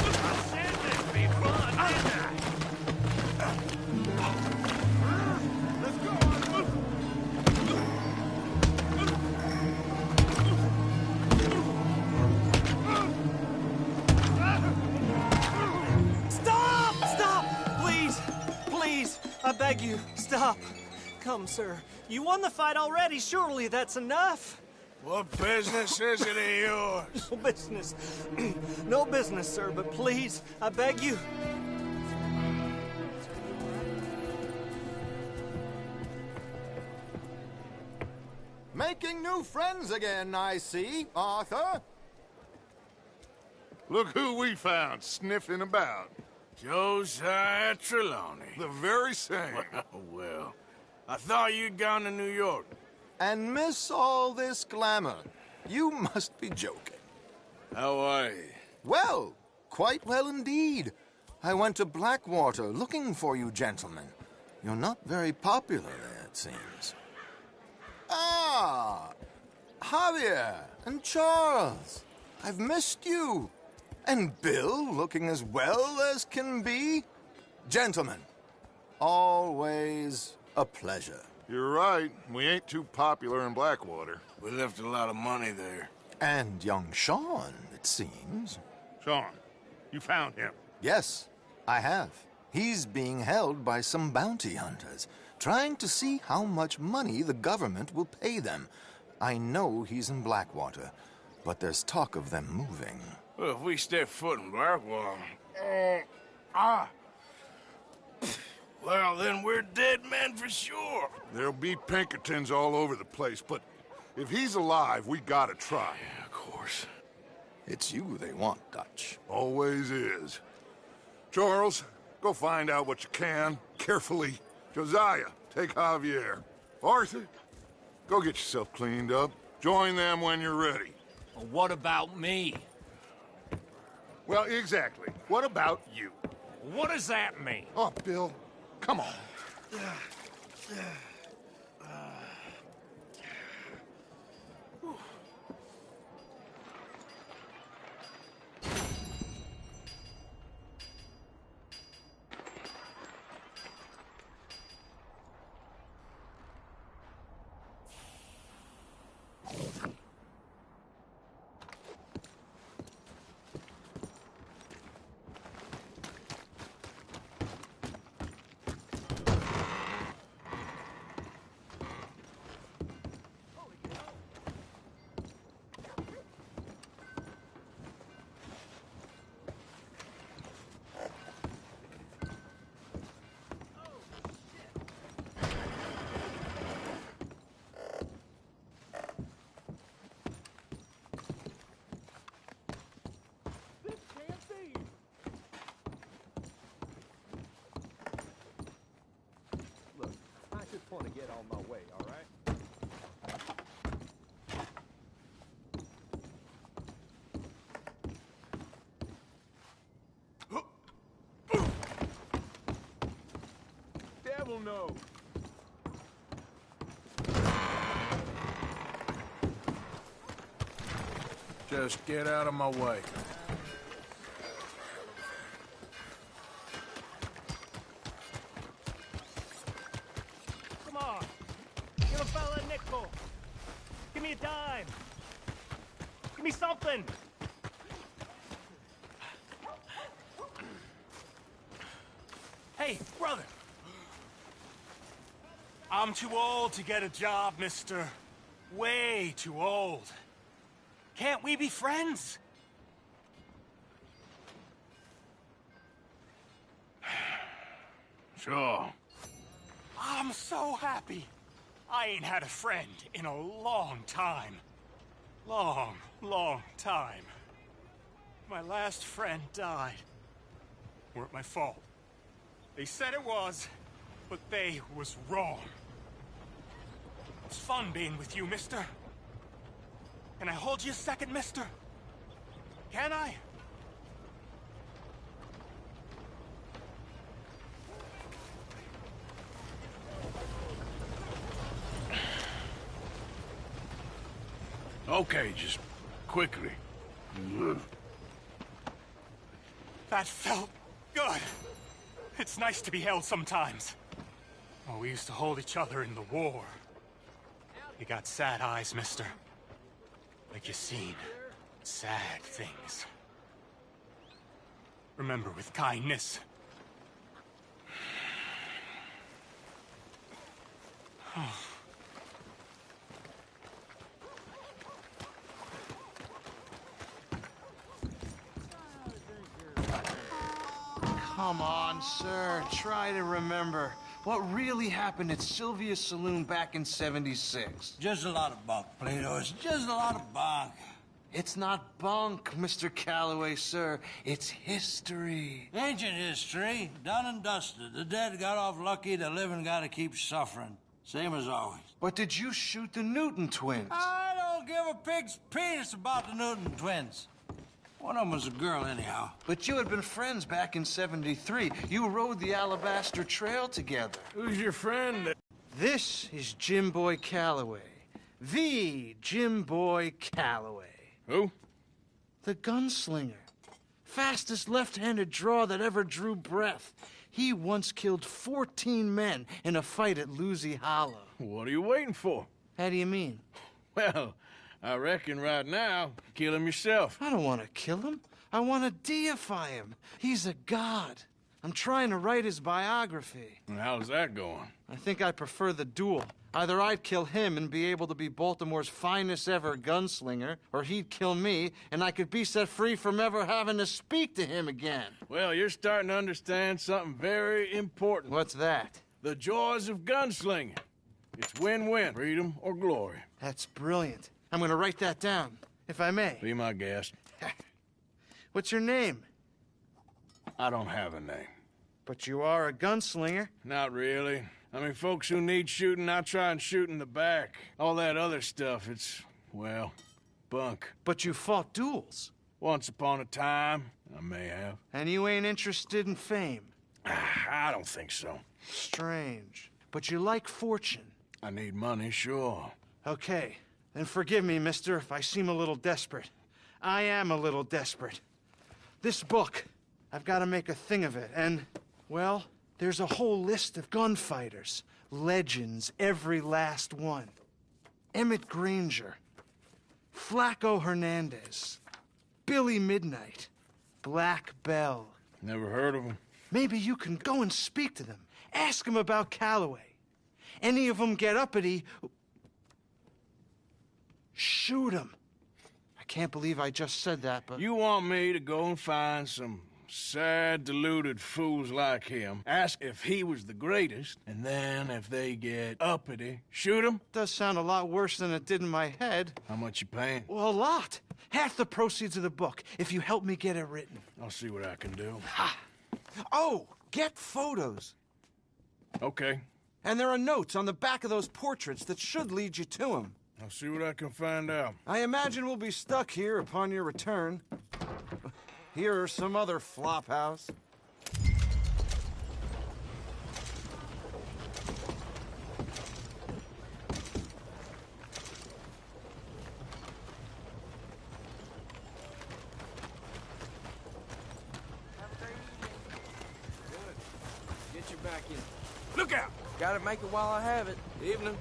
I said that'd be fun, didn't I? Let's go. Stop! Stop! Please! Please! I beg you, stop. Come, sir. You won the fight already. Surely that's enough. What business is it of yours? No business. No business, sir, but please, I beg you. Making new friends again, I see, Arthur. Look who we found sniffing about. Josiah Trelawney. The very same. Well, I thought you'd gone to New York. And miss all this glamour. You must be joking. How are you? Well, quite well indeed. I went to Blackwater looking for you gentlemen. You're not very popular there, it seems. Ah! Javier and Charles. I've missed you. And Bill looking as well as can be. Gentlemen, always a pleasure. You're right. We ain't too popular in Blackwater. We left a lot of money there. And young Sean, it seems. Sean, you found him? Yes, I have. He's being held by some bounty hunters, trying to see how much money the government will pay them. I know he's in Blackwater, but there's talk of them moving. Well, if we step foot in Blackwater... Well, then we're dead men for sure. There'll be Pinkertons all over the place, but if he's alive, we gotta try. Yeah, of course. It's you they want, Dutch. Always is. Charles, go find out what you can, carefully. Josiah, take Javier. Arthur, go get yourself cleaned up. Join them when you're ready. Well, what about me? Well, exactly. What about you? What does that mean? Oh, Bill, come on. Want to get on my way, all right? Devil no. Just get out of my way. Give me something! Hey, brother! I'm too old to get a job, mister. Way too old. Can't we be friends? Sure. I'm so happy. I ain't had a friend in a long time. Long, long time. My last friend died. Weren't my fault. They said it was, but they was wrong. It's fun being with you, mister. Can I hold you a second, mister? Can I? Okay, just quickly. That felt good. It's nice to be held sometimes. Oh, we used to hold each other in the war. You got sad eyes, mister. Like you seen sad things. Remember with kindness. Come on, sir. Try to remember. What really happened at Sylvia's Saloon back in '76? Just a lot of bunk, Plato. It's just a lot of bunk. It's not bunk, Mr. Calloway, sir. It's history. Ancient history. Done and dusted. The dead got off lucky, the living gotta keep suffering. Same as always. But did you shoot the Newton twins? I don't give a pig's penis about the Newton twins. One of them was a girl, anyhow. But you had been friends back in '73. You rode the Alabaster Trail together. Who's your friend? This is Jim Boy Calloway. The Jim Boy Calloway. Who? The gunslinger. Fastest left-handed draw that ever drew breath. He once killed 14 men in a fight at Lucy Hollow. What are you waiting for? How do you mean? Well, I reckon right now, kill him yourself. I don't want to kill him. I want to deify him. He's a god. I'm trying to write his biography. And how's that going? I think I prefer the duel. Either I'd kill him and be able to be Baltimore's finest ever gunslinger, or he'd kill me and I could be set free from ever having to speak to him again. Well, you're starting to understand something very important. What's that? The joys of gunslinging. It's win-win, freedom or glory. That's brilliant. I'm gonna write that down, if I may. Be my guest. What's your name? I don't have a name. But you are a gunslinger. Not really. I mean, folks who need shooting, I try and shoot in the back. All that other stuff, it's, well, bunk. But you fought duels. Once upon a time, I may have. And you ain't interested in fame? I don't think so. Strange. But you like fortune. I need money, sure. Okay. Then forgive me, mister, if I seem a little desperate. I am a little desperate. This book, I've got to make a thing of it, and, well, there's a whole list of gunfighters. Legends, every last one. Emmett Granger, Flaco Hernandez, Billy Midnight, Black Bell. Never heard of him. Maybe you can go and speak to them. Ask them about Calloway. Any of them get uppity, shoot them. I can't believe I just said that, but... You want me to go and find some sad, deluded fools like him, ask if he was the greatest, and then if they get uppity, shoot him? Does sound a lot worse than it did in my head. How much you paying? Well, a lot. Half the proceeds of the book, if you help me get it written. I'll see what I can do. Ha! Oh, get photos. Okay. And there are notes on the back of those portraits that should lead you to him. I'll see what I can find out. I imagine we'll be stuck here upon your return. Here or some other flop house. Get you back in. Look out! Gotta make it while I have it. Evening.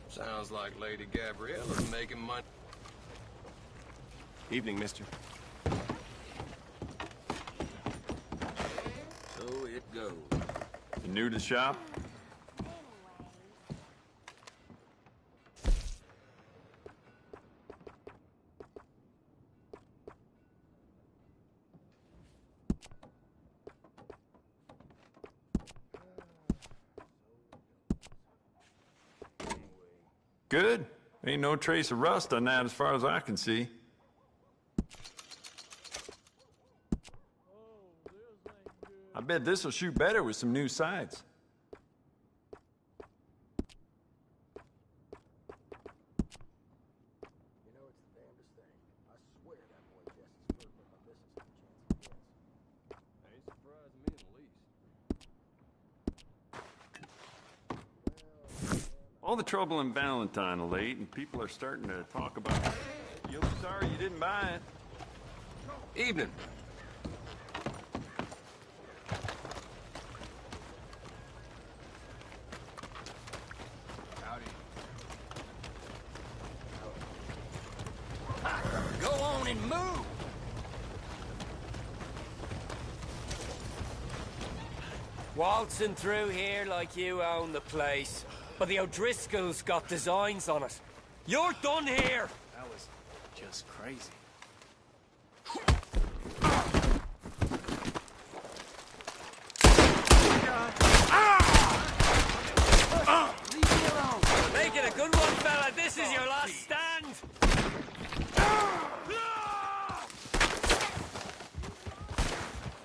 Sounds like Lady Gabriella's making money. Evening, mister. So it goes. You new to the shop? Good. Ain't no trace of rust on that as far as I can see. I bet this'll shoot better with some new sights. You know, it's the damnedest thing. I swear that boy Jesse's flirting with my missus every chance he gets. Ain't surprising me in the least. All the trouble in Valentine of late, and people are starting to talk about it. You'll be sorry you didn't buy it. Evening. Howdy. Go on and move! Waltzing through here like you own the place. But the O'Driscolls got designs on it. You're done here! That was just crazy. Leave me alone! Make it a good one, fella. This is your last stand!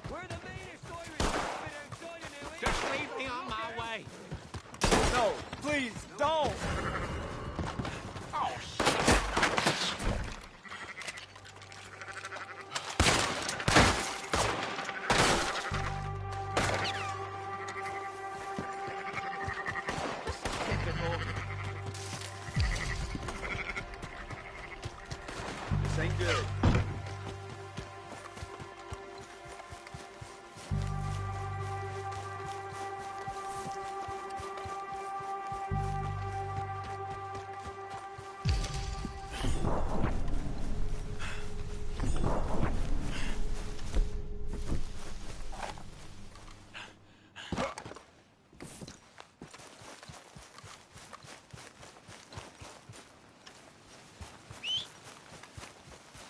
We're the meanest Irish outfit outside of New England. Just leave good.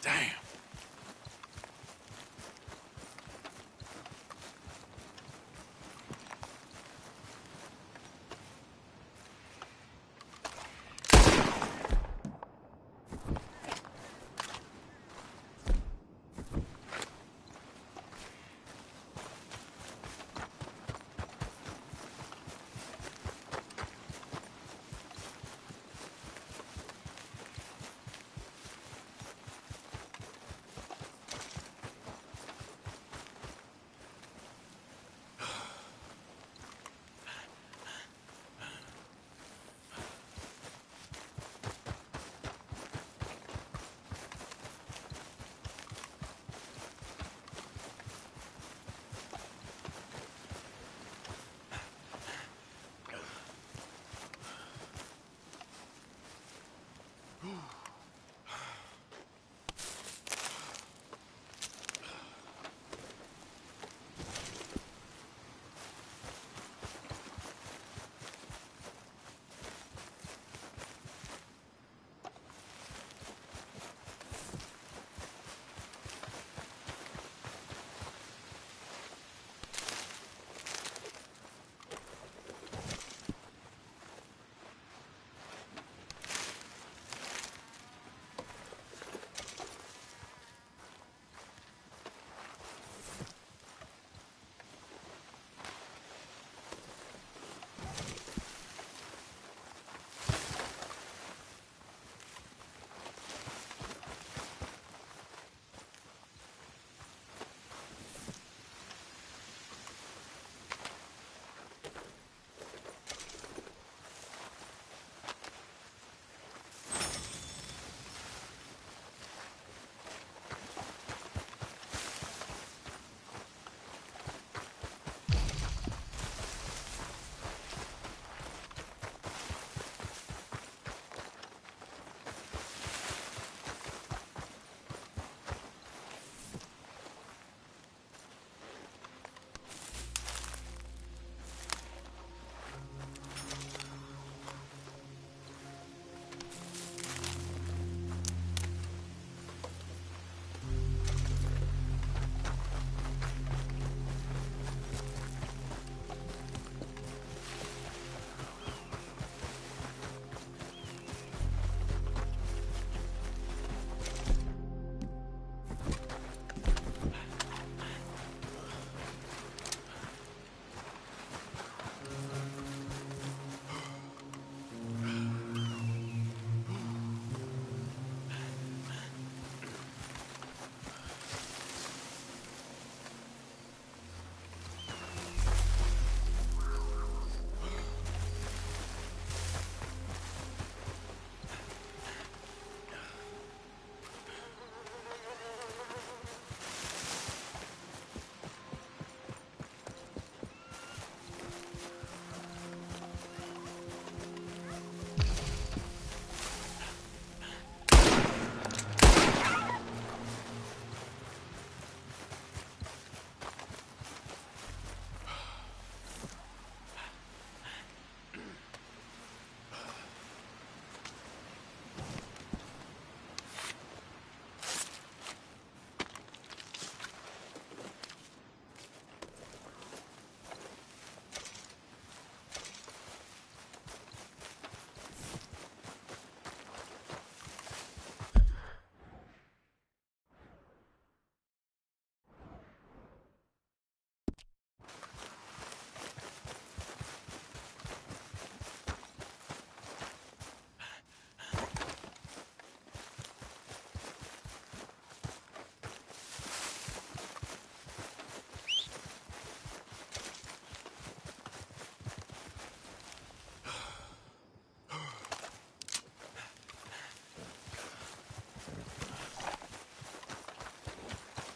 Damn.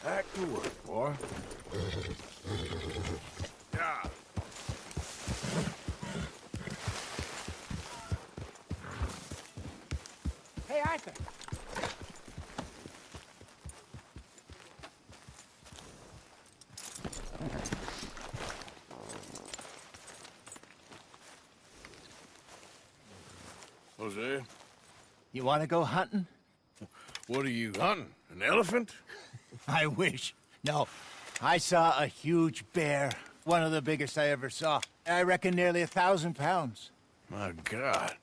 Back to work, boy. Yeah. Hey, Arthur. Jose? You want to go hunting? What are you hunting? An elephant? I wish. No. I saw a huge bear. One of the biggest I ever saw. I reckon nearly 1,000 pounds. My God.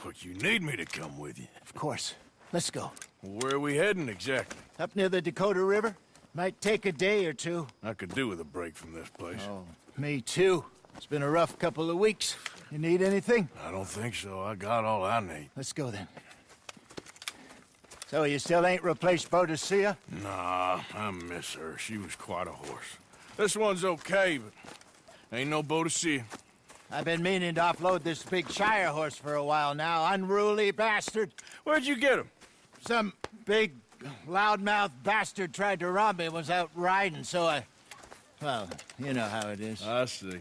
Look, you need me to come with you. Of course. Let's go. Where are we heading exactly? Up near the Dakota River. Might take a day or two. I could do with a break from this place. Oh, me too. It's been a rough couple of weeks. You need anything? I don't think so. I got all I need. Let's go then. So you still ain't replaced Boadicea? Nah, I miss her. She was quite a horse. This one's okay, but ain't no Boadicea. I've been meaning to offload this big Shire horse for a while now. Unruly bastard. Where'd you get him? Some big, loudmouth bastard tried to rob me and was out riding, so I... Well, you know how it is. I see.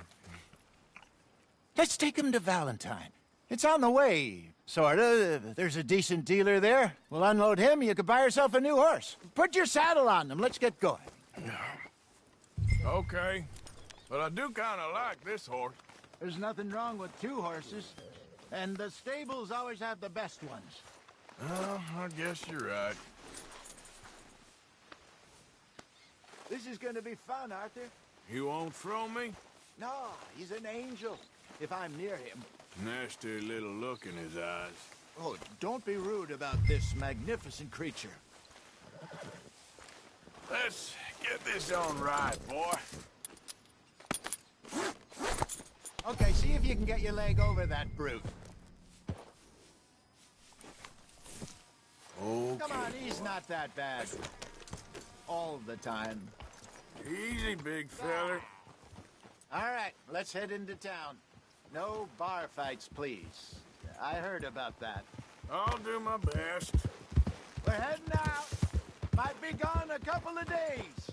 Let's take him to Valentine. It's on the way, sorta. There's a decent dealer there. We'll unload him, you could buy yourself a new horse. Put your saddle on him, let's get going. Okay. But I do kind of like this horse. There's nothing wrong with two horses. And the stables always have the best ones. Well, I guess you're right. This is gonna be fun, Arthur. You won't throw me? No, he's an angel. If I'm near him. Nasty little look in his eyes. Oh, don't be rude about this magnificent creature. Let's get this on right, boy. Okay, see if you can get your leg over that brute. Okay. Come on, he's not that bad. All the time. Easy, big feller. All right, let's head into town. No bar fights, please. I heard about that. I'll do my best. We're heading out. Might be gone a couple of days.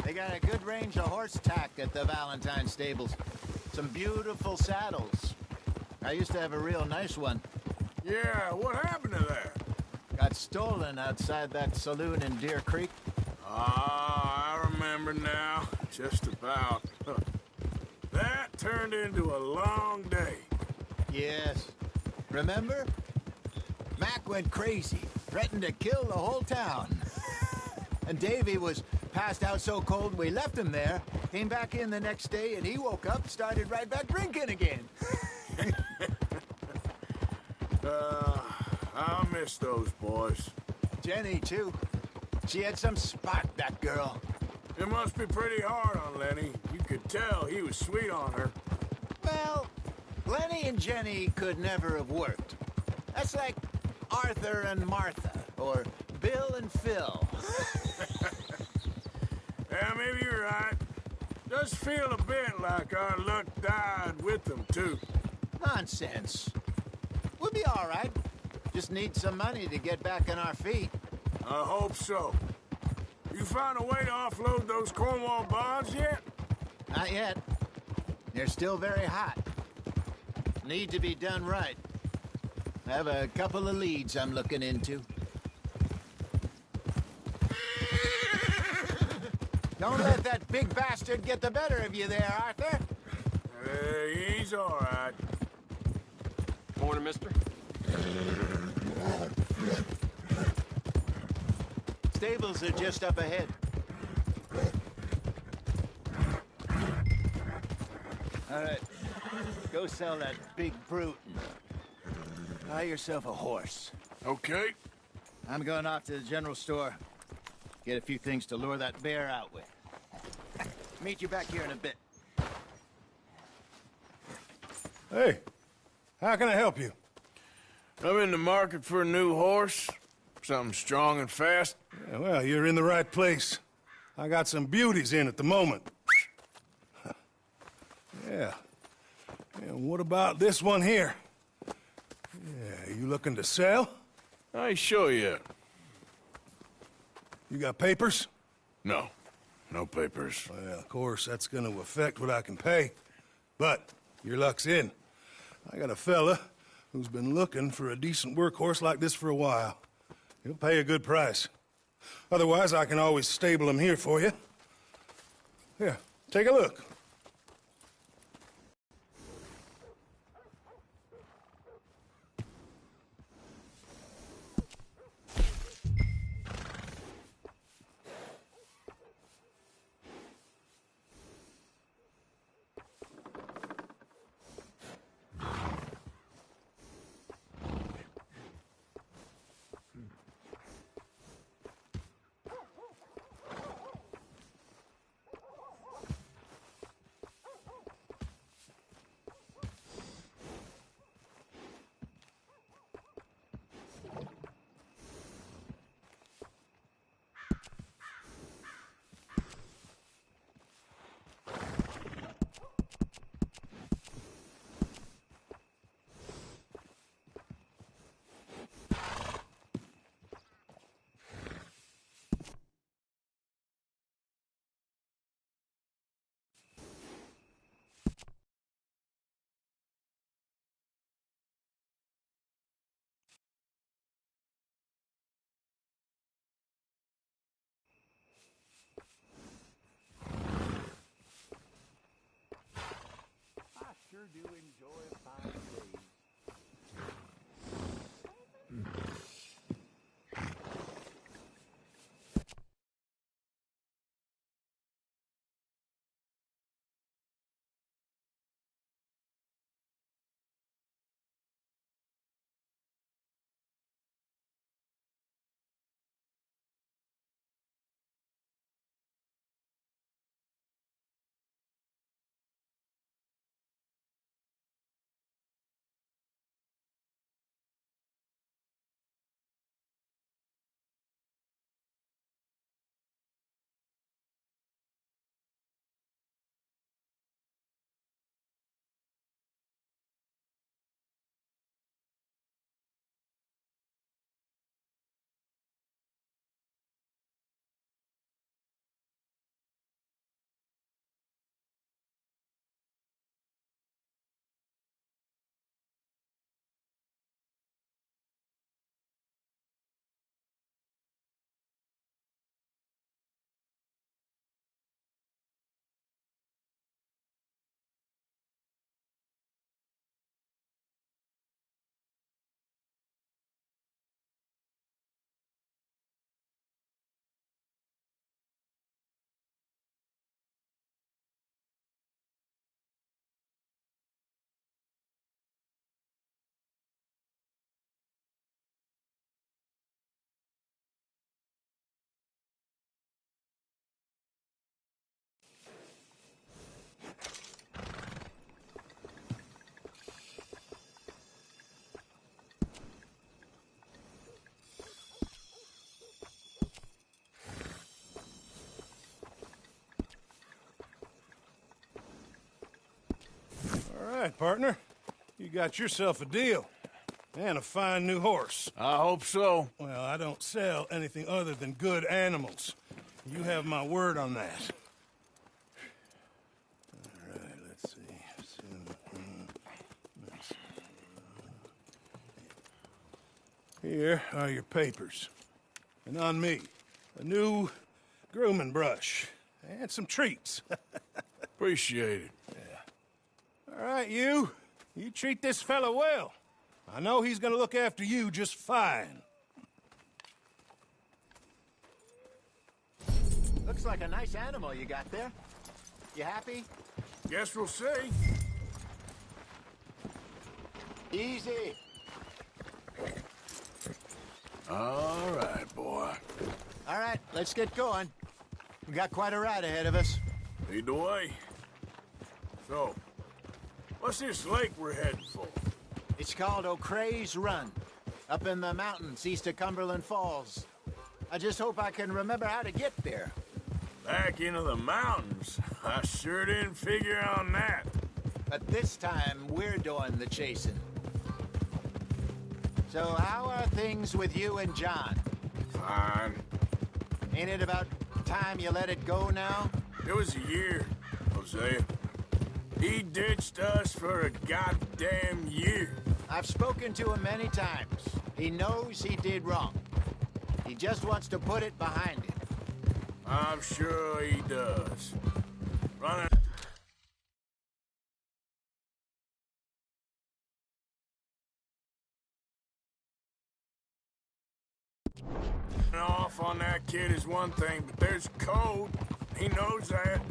They got a good range of horse tack at the Valentine stables. Some beautiful saddles. I used to have a real nice one. Yeah, what happened to that? Got stolen outside that saloon in Deer Creek. Ah, I remember now. Just about. That turned into a long day. Yes. Remember? Mac went crazy, threatened to kill the whole town. And Davy was passed out so cold we left him there, came back in the next day, and he woke up, started right back drinking again. I'll miss those boys. Jenny, too. She had some spark, that girl. It must be pretty hard on Lenny. You could tell he was sweet on her. Well, Lenny and Jenny could never have worked. That's like Arthur and Martha, or Bill and Phil. Yeah, maybe you're right. Does feel a bit like our luck died with them, too. Nonsense. We'll be all right. Just need some money to get back on our feet. I hope so. You found a way to offload those Cornwall bonds yet? Not yet. They're still very hot. Need to be done right. I have a couple of leads I'm looking into. Don't let that big bastard get the better of you there, Arthur. He's all right. Morning, mister. Stables are just up ahead. All right. Go sell that big brute and buy yourself a horse. Okay. I'm going off to the general store. Get a few things to lure that bear out with. Meet you back here in a bit. Hey, how can I help you? I'm in the market for a new horse. Something strong and fast. Yeah, well, you're in the right place. I got some beauties in at the moment. Yeah. And what about this one here? Yeah, you looking to sell? I show you. You got papers? No. No papers. Well, of course, that's gonna affect what I can pay. But your luck's in. I got a fella who's been looking for a decent workhorse like this for a while. He'll pay a good price. Otherwise, I can always stable him here for you. Here, take a look. Sure do enjoy a fine breeze. All right, partner. You got yourself a deal. And a fine new horse. I hope so. Well, I don't sell anything other than good animals. You have my word on that. All right, let's see. Here are your papers. And on me, a new grooming brush. And some treats. Appreciate it. Yeah. All right, you. You treat this fella well. I know he's gonna look after you just fine. Looks like a nice animal you got there. You happy? Guess we'll see. Easy. All right, boy. All right, let's get going. We got quite a ride ahead of us. Lead the way. So, what's this lake we're heading for? It's called O'Creagh's Run, up in the mountains east of Cumberland Falls. I just hope I can remember how to get there. Back into the mountains? I sure didn't figure on that. But this time, we're doing the chasing. So how are things with you and John? Fine. Ain't it about time you let it go now? It was a year, Hosea. He ditched us for a goddamn year. I've spoken to him many times. He knows he did wrong. He just wants to put it behind him. I'm sure he does. Running off on that kid is one thing, but there's code. He knows that.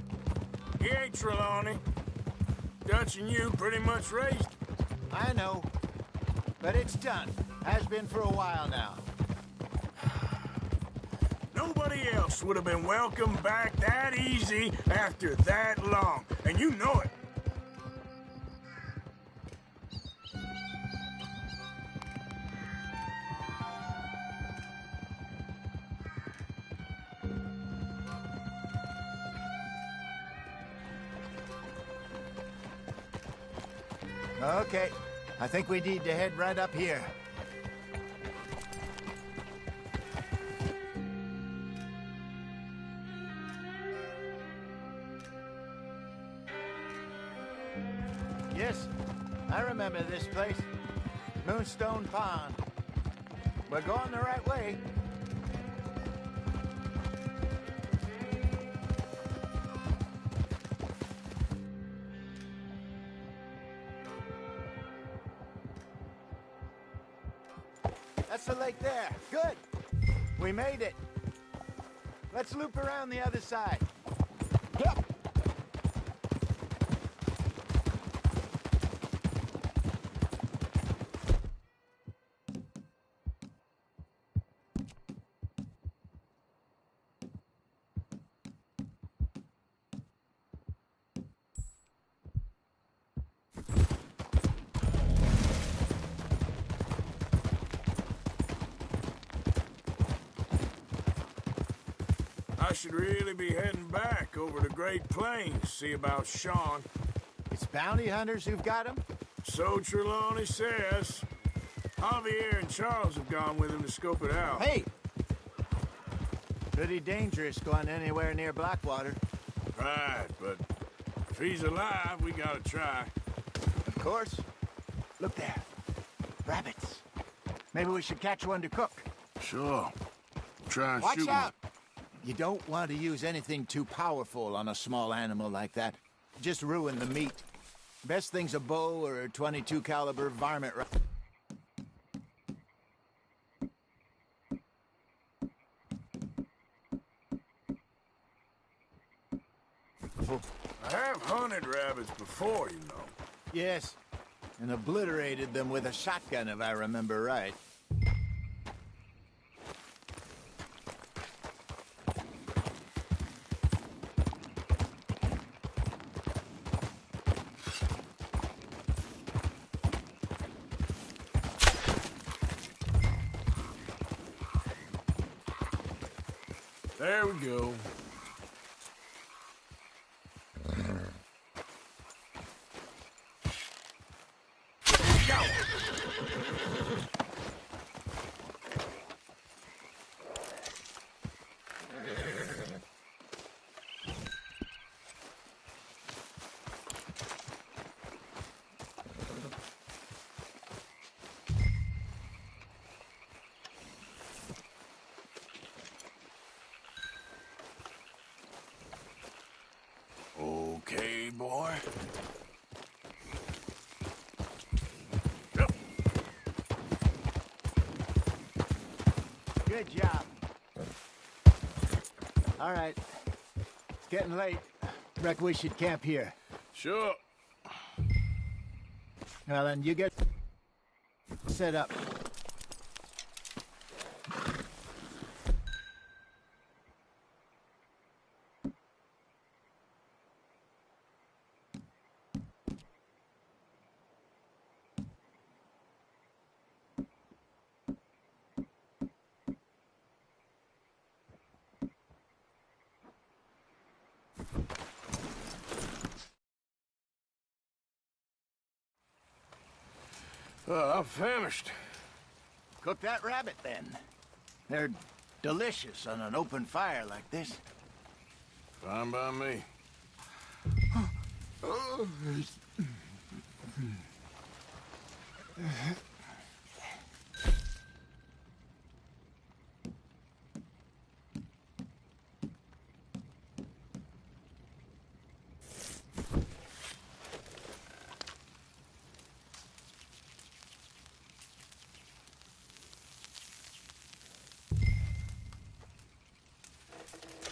He ain't Trelawney. Dutch and you pretty much raised him. I know. But it's done. Has been for a while now. Nobody else would have been welcomed back that easy after that long, and you know it. Okay. I think we need to head right up here. Yes, I remember this place. Moonstone Pond. We're going the right way. That's the lake there. Good. We made it. Let's loop around the other side. Yep. I should really be heading back over to Great Plains to see about Sean. It's bounty hunters who've got him? So Trelawney says. Javier and Charles have gone with him to scope it out. Hey! Pretty dangerous going anywhere near Blackwater. Right, but if he's alive, we gotta try. Of course. Look there. Rabbits. Maybe we should catch one to cook. Sure. Try and Watch shoot out! You don't want to use anything too powerful on a small animal like that. Just ruin the meat. Best thing's a bow or a .22 caliber varmint. I have hunted rabbits before, you know. Yes, and obliterated them with a shotgun, if I remember right. There we go. Okay, boy. Yep. Good job. All right. It's getting late. Reckon we should camp here. Sure. Well, then you get set up. I'm famished. Cook that rabbit, then. They're delicious on an open fire like this. Fine by me.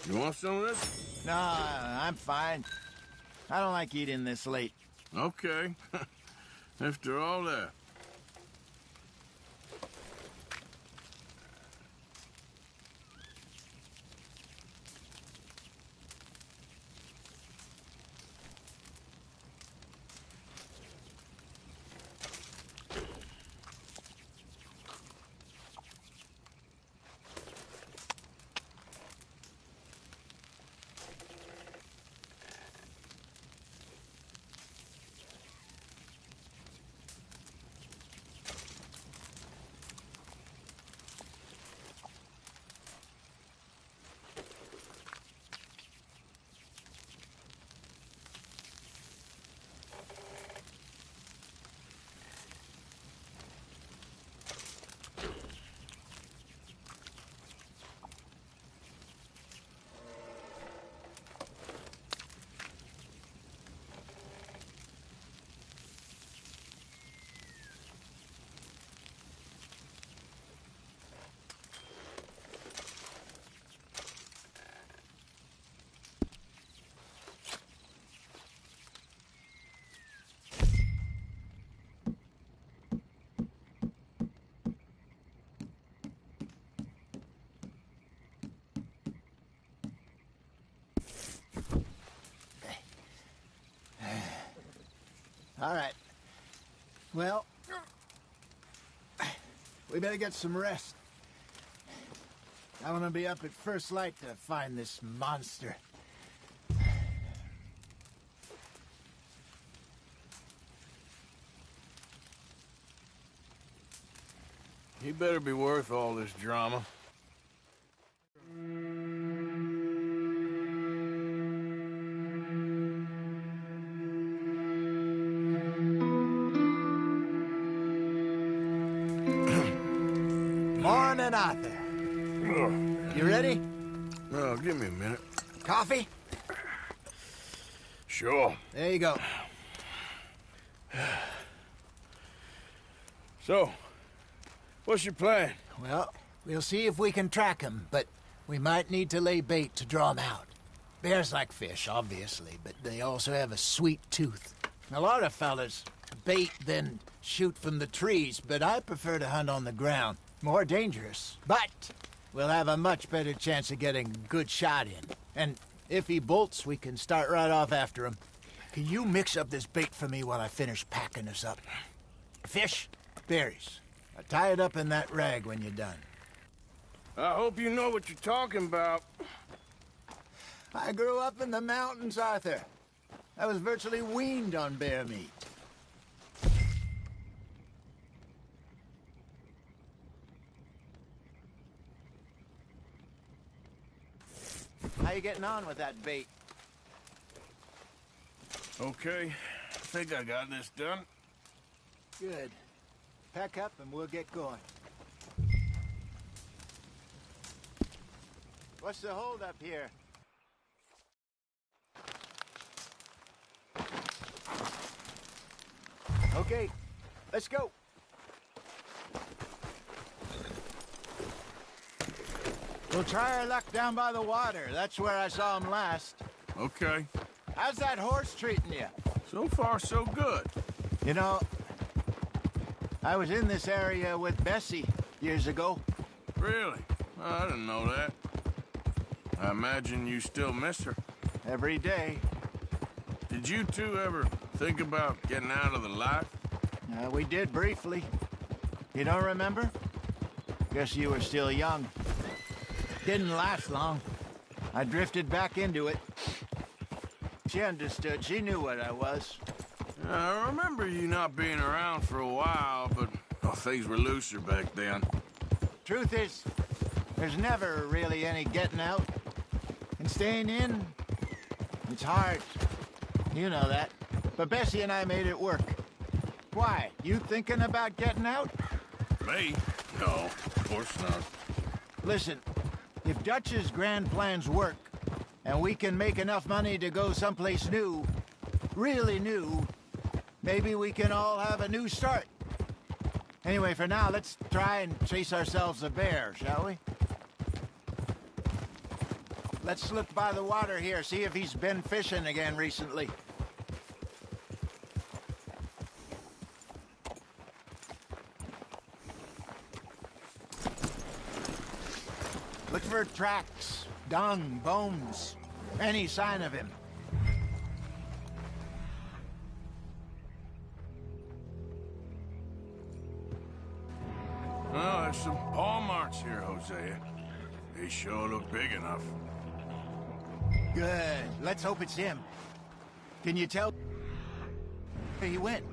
You want some of this? No, I'm fine. I don't like eating this late. Okay. After all that. All right. Well, we better get some rest. I want to be up at first light to find this monster. He better be worth all this drama. Morning, Arthur. You ready? No, give me a minute. Coffee? Sure. There you go. So, what's your plan? Well, we'll see if we can track him, but we might need to lay bait to draw him out. Bears like fish, obviously, but they also have a sweet tooth. A lot of fellas bait, then shoot from the trees, but I prefer to hunt on the ground. More dangerous, but we'll have a much better chance of getting a good shot in. And if he bolts, we can start right off after him. Can you mix up this bait for me while I finish packing this up? Fish, berries. I'll tie it up in that rag when you're done. I hope you know what you're talking about. I grew up in the mountains, Arthur. I was virtually weaned on bear meat. How you getting on with that bait? Okay. I think I got this done. Good. Pack up and we'll get going. What's the hold up here? Okay, let's go. We'll try our luck down by the water. That's where I saw him last. Okay. How's that horse treating you? So far, so good. You know, I was in this area with Bessie years ago. Really? Oh, I didn't know that. I imagine you still miss her. Every day. Did you two ever think about getting out of the life? We did briefly. You don't remember? Guess you were still young. Didn't last long. I drifted back into it. She understood. She knew what I was. I remember you not being around for a while, but things were looser back then. Truth is, There's never really any getting out. And staying in, it's hard. You know that. But Bessie and I made it work. Why? You thinking about getting out? Me? No, of course not. Listen, if Dutch's grand plans work, and we can make enough money to go someplace new, really new, maybe we can all have a new start. Anyway, for now, let's try and chase ourselves a bear, shall we? Let's look by the water here, see if he's been fishing again recently. Look for tracks, dung, bones, any sign of him. Oh, there's some paw marks here, Hosea. They sure look big enough. Good. Let's hope it's him. Can you tell where he went?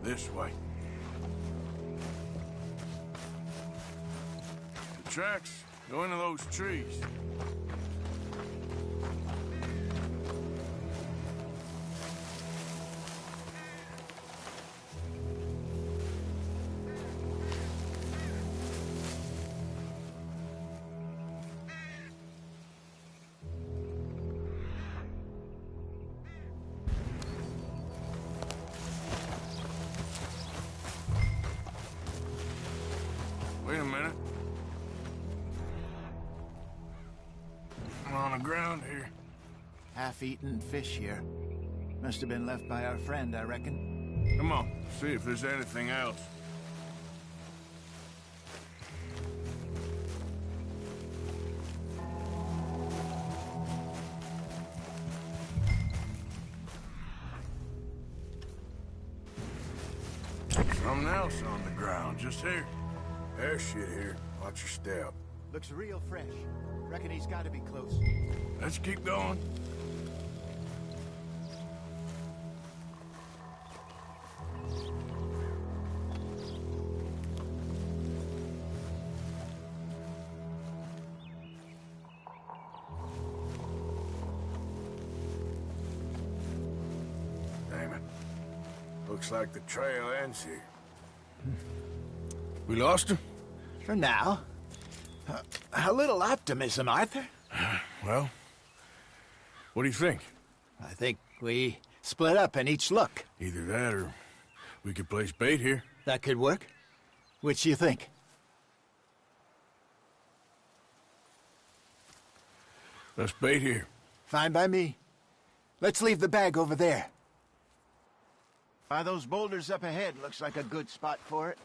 This way. The tracks go into those trees. Wait a minute. I'm on the ground here. Half-eaten fish here. Must have been left by our friend, I reckon. Come on, see if there's anything else. Something else on the ground, just here. There's shit here. Watch your step. Looks real fresh. Reckon he's got to be close. Let's keep going. Damn it. Looks like the trail ends here. We lost him? For now. A little optimism, Arthur. Well, what do you think? I think we split up and each look. Either that or we could place bait here. That could work. Which do you think? Let's bait here. Fine by me. Let's leave the bag over there. By those boulders up ahead, looks like a good spot for it.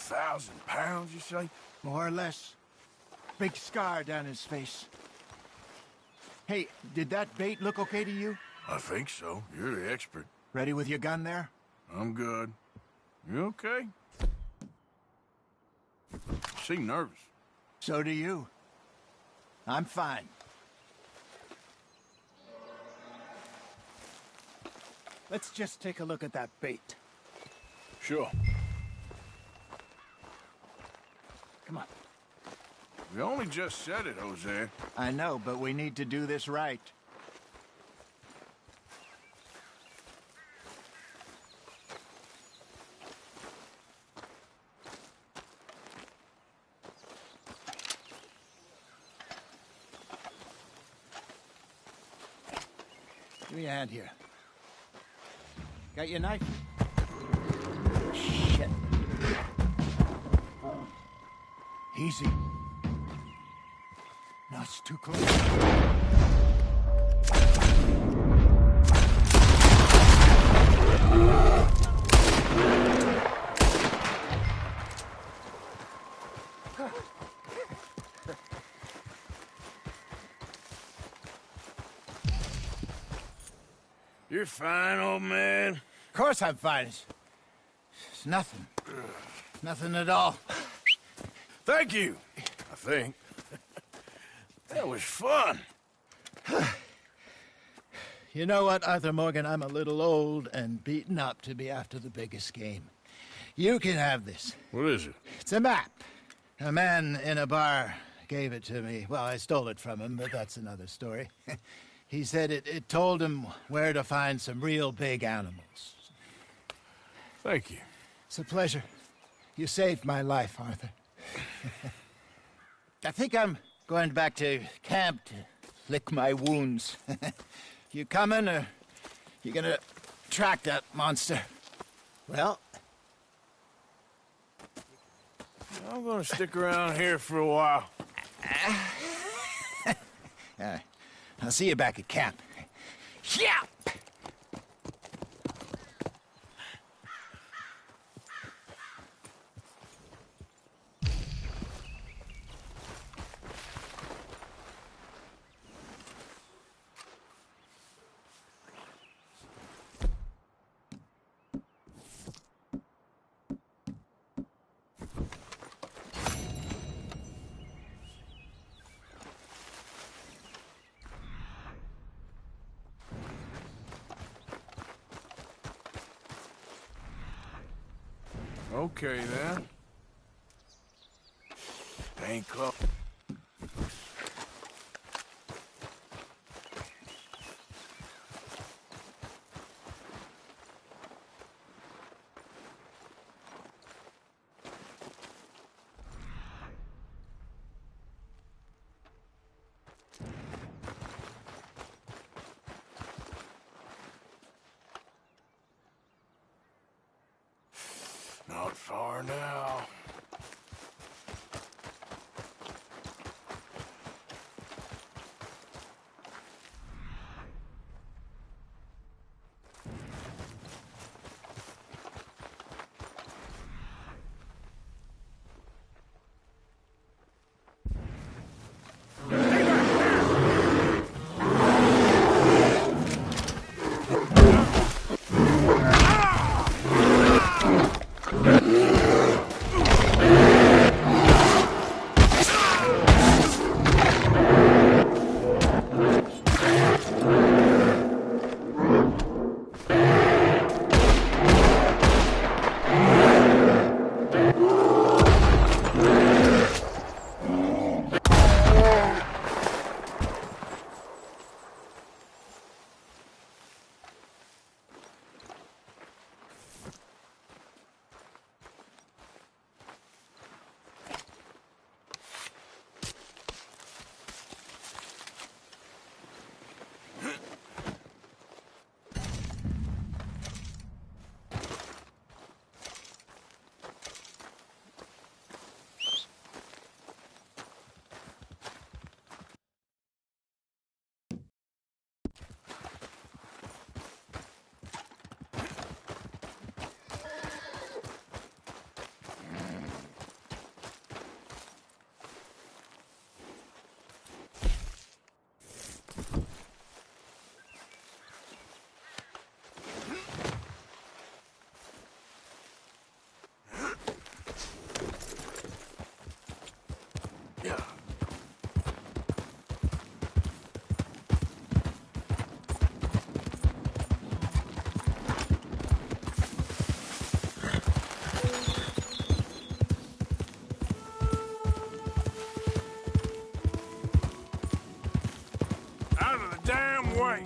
£1,000, you say? More or less. Big scar down his face. Hey, did that bait look okay to you? I think so. You're the expert. Ready with your gun there? I'm good. You okay? You seem nervous. So do you. I'm fine. Let's just take a look at that bait. Sure. Come on. We only just said it, Jose. I know, but we need to do this right. Give me a hand here. Got your knife? Shit. Easy. No, it's too close. You're fine, old man. Of course I'm fine. It's nothing. Nothing at all. Thank you, I think. That was fun. You know what, Arthur Morgan? I'm a little old and beaten up to be after the biggest game. You can have this. What is it? It's a map. A man in a bar gave it to me. Well, I stole it from him, but that's another story. He said it told him where to find some real big animals. Thank you. It's a pleasure. You saved my life, Arthur. I think I'm going back to camp to lick my wounds. You coming, or you gonna track that monster? Well, I'm gonna stick around here for a while. All right. I'll see you back at camp. Yeah! Okay, then. Ain't close. Not far now. Damn way!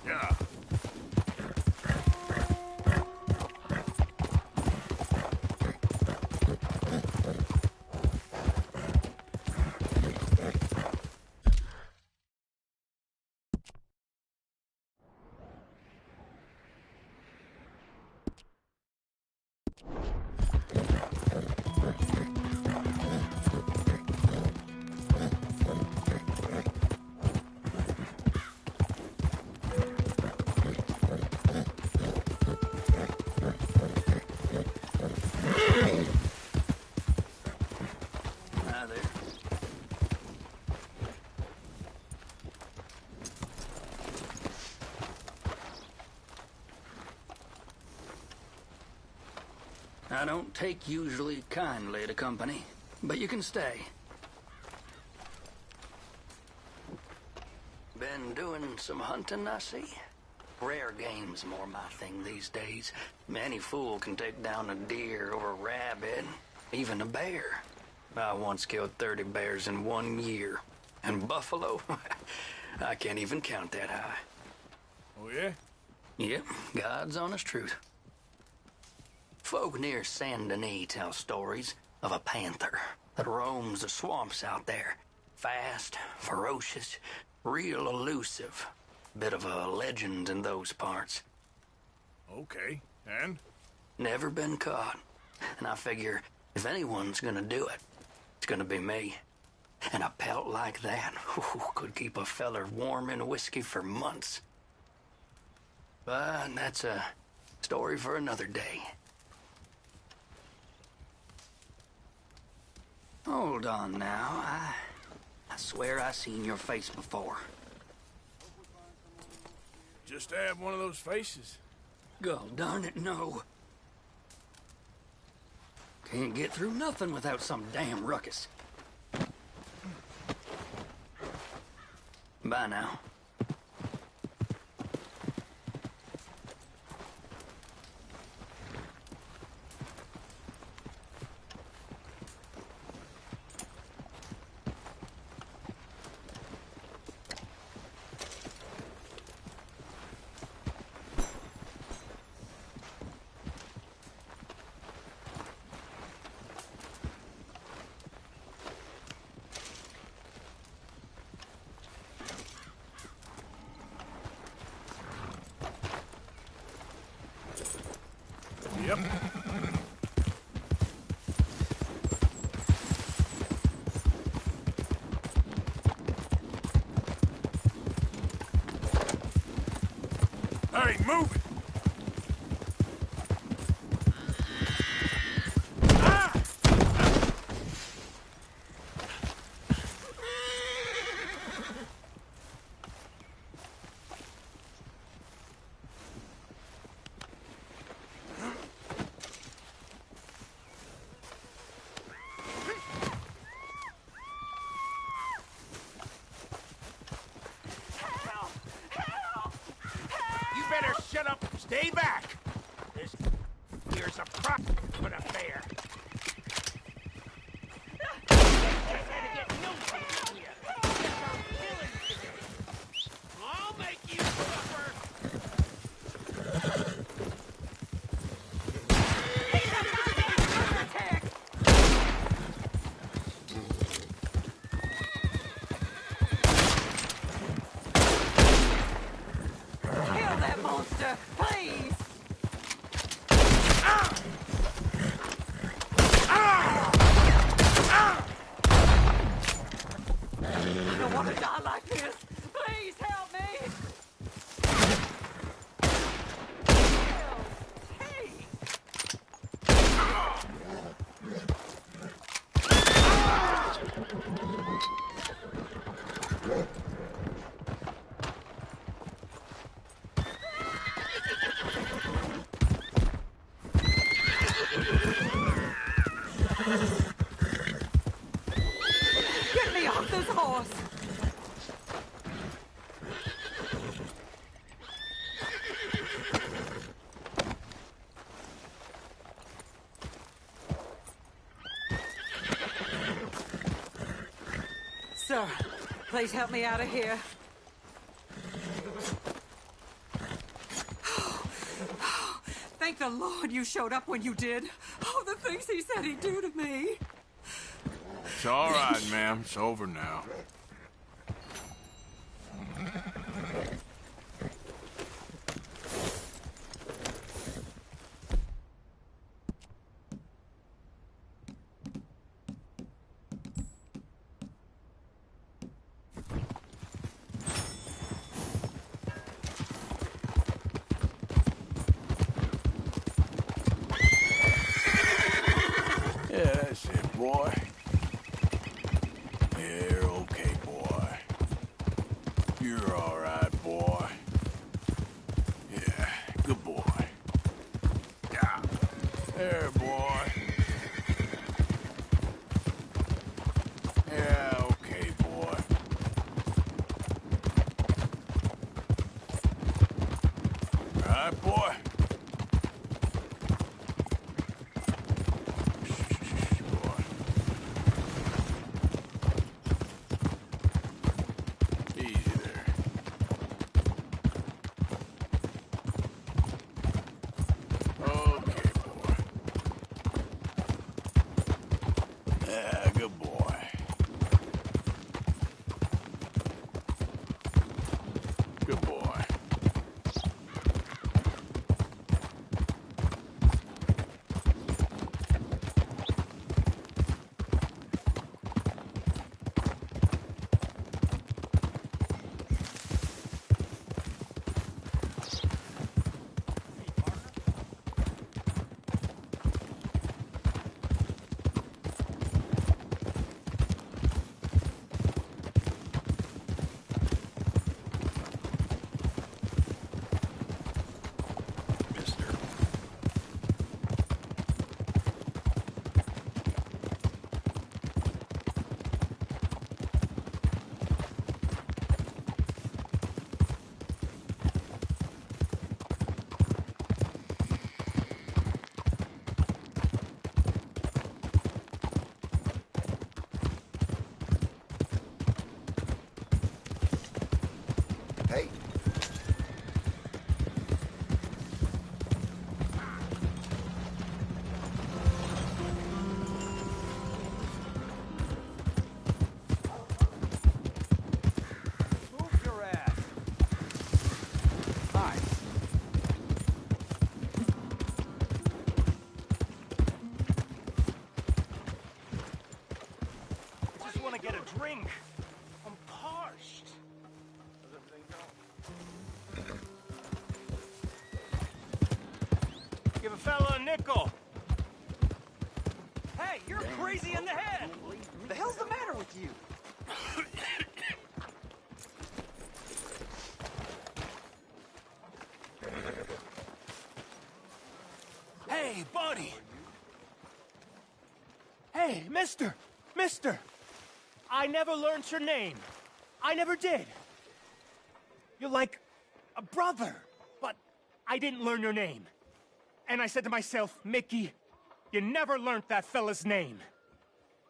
Yeah. Hi there. I don't take usually kindly to company, but you can stay. Been doing some hunting, I see. Rare game's more my thing these days. Any fool can take down a deer or a rabbit, even a bear. I once killed 30 bears in 1 year. And buffalo, I can't even count that high. Oh, yeah? Yep, God's honest truth. Folk near Saint Denis tell stories of a panther that roams the swamps out there. Fast, ferocious, real elusive. Bit of a legend in those parts. Okay, and? Never been caught. And I figure if anyone's gonna do it, it's gonna be me. And a pelt like that could keep a feller warm in whiskey for months. But that's a story for another day. Hold on now. I swear I seen your face before. Just have one of those faces. God darn it, no. Can't get through nothing without some damn ruckus. Bye now. Yep. Hey, move it! Shut up! Stay back! This here's a prop for the fair. I'll make you suffer! Kill that monster, please! I don't want to die like this. Please help me! Get me off this horse! Sir, please help me out of here. Thank the Lord you showed up when you did. Oh, the things he said he'd do to me. It's all right, ma'am. It's over now. Yeah, that's it, boy. You're okay, boy. You're all right, boy. Yeah, good boy. Yeah. There, boy. Yeah, okay, boy. All right, boy. Easy there. Okay, boy. Yeah, good boy. Good boy. Hey. Move your ass. Hi. Just want to get a drink. I'm parched. Give a fella a nickel. Hey, you're crazy in the head. The hell's the matter with you? Hey, buddy. Hey, mister. Mister. I never learned your name. I never did. You're like a brother, but I didn't learn your name. And I said to myself, Mickey, you never learned that fella's name.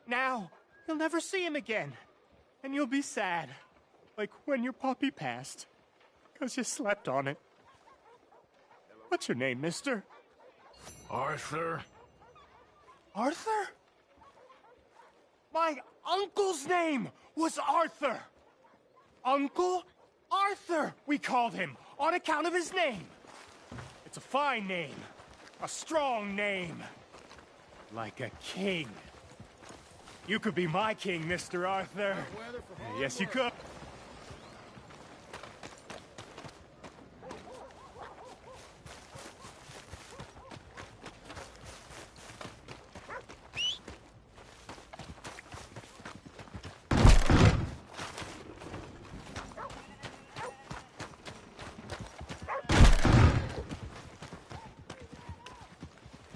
Now, you'll never see him again. And you'll be sad. Like when your puppy passed. 'Cause you slept on it. What's your name, mister? Arthur? Arthur? My uncle's name was Arthur. Uncle Arthur, we called him, on account of his name. It's a fine name. A strong name. Like a king. You could be my king, Mr. Arthur. Yes, you could.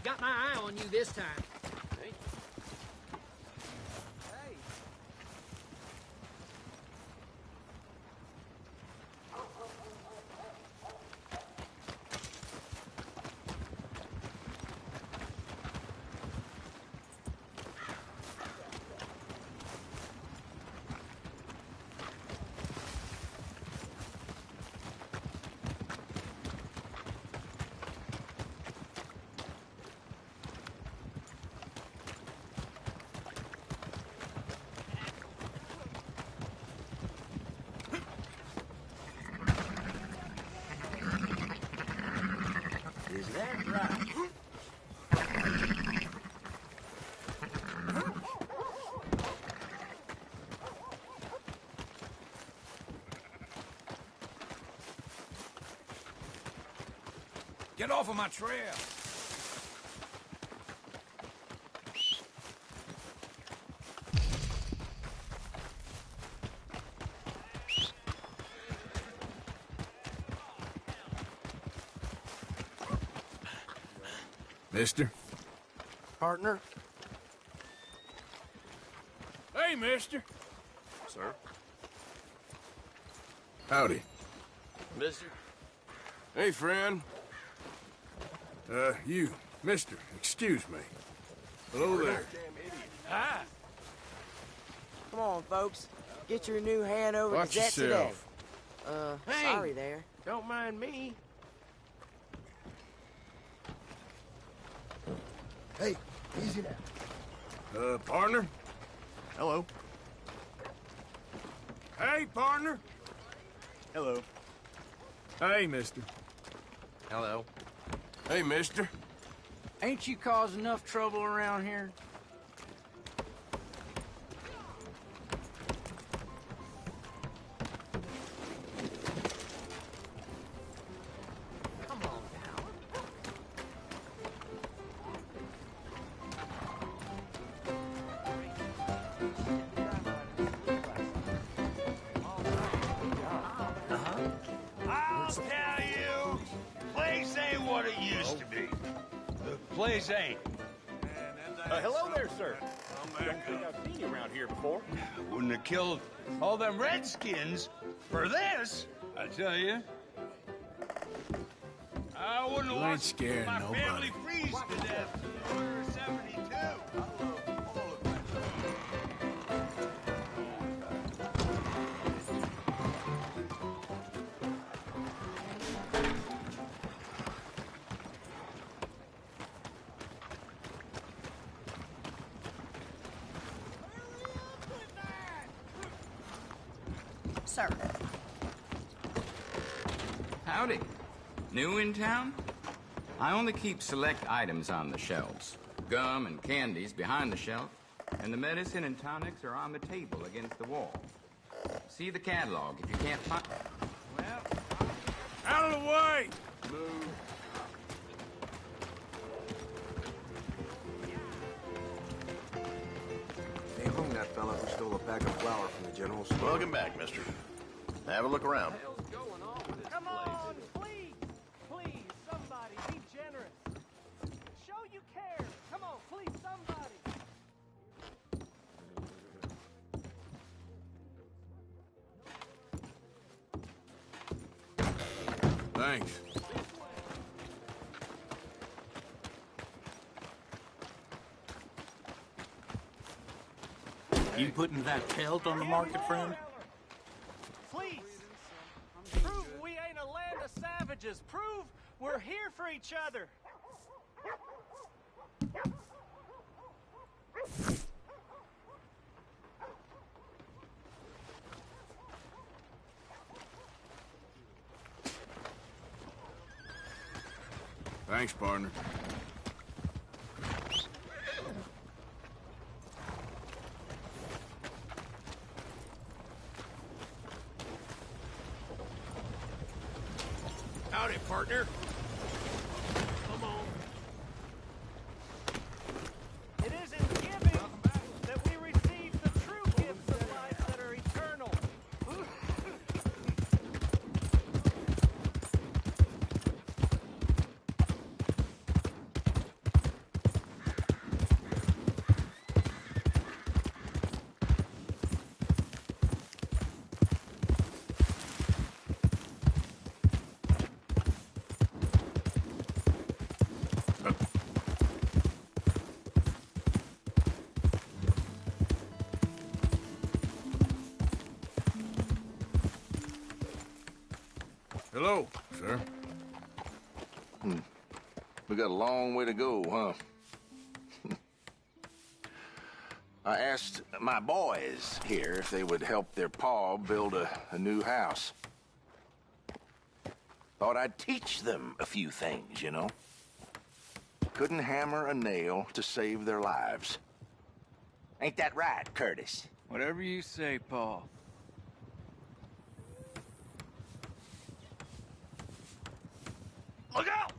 Got my eye on you this time. Is that right? Get off of my trail! Mister? Partner? Hey, mister. Sir? Howdy. Mister? Hey, friend. You, mister, excuse me. Hello there. Hi. Come on, folks. Get your new hand over Watch to Zet today. yourself. Hey. Sorry there. Don't mind me. Hey, easy now. Partner? Hello. Hey, partner. Hello. Hey, mister. Hello. Hey, mister. Ain't you caused enough trouble around here? I'll tell you, place ain't what it used to be. The place ain't. Hello there, sir. Don't think I've seen you around here before. Wouldn't have killed all them redskins for this, I tell you. I wouldn't You have ain't watched scaring my nobody. family freeze to death in Order 72. Sir. Howdy. New in town? I only keep select items on the shelves. Gum and candies behind the shelf, and the medicine and tonics are on the table against the wall. See the catalog if you can't find... Out of the way! Move. They hung that fella who stole a bag of flour from the general store. Welcome back, mister. Have a look around. Come on, please! Please, somebody, be generous. Show you care. Come on, please, somebody. Thanks. You putting that pelt on the market, friend? Please! Prove we ain't a land of savages. Prove we're here for each other. Thanks, partner. Howdy, partner. Come on. It is in giving that we receive the true gifts of life that are eternal. Hello, sir. We got a long way to go, huh? I asked my boys here if they would help their pa build a new house. Thought I'd teach them a few things, you know? Couldn't hammer a nail to save their lives. Ain't that right, Curtis? Whatever you say, Paul. Look out!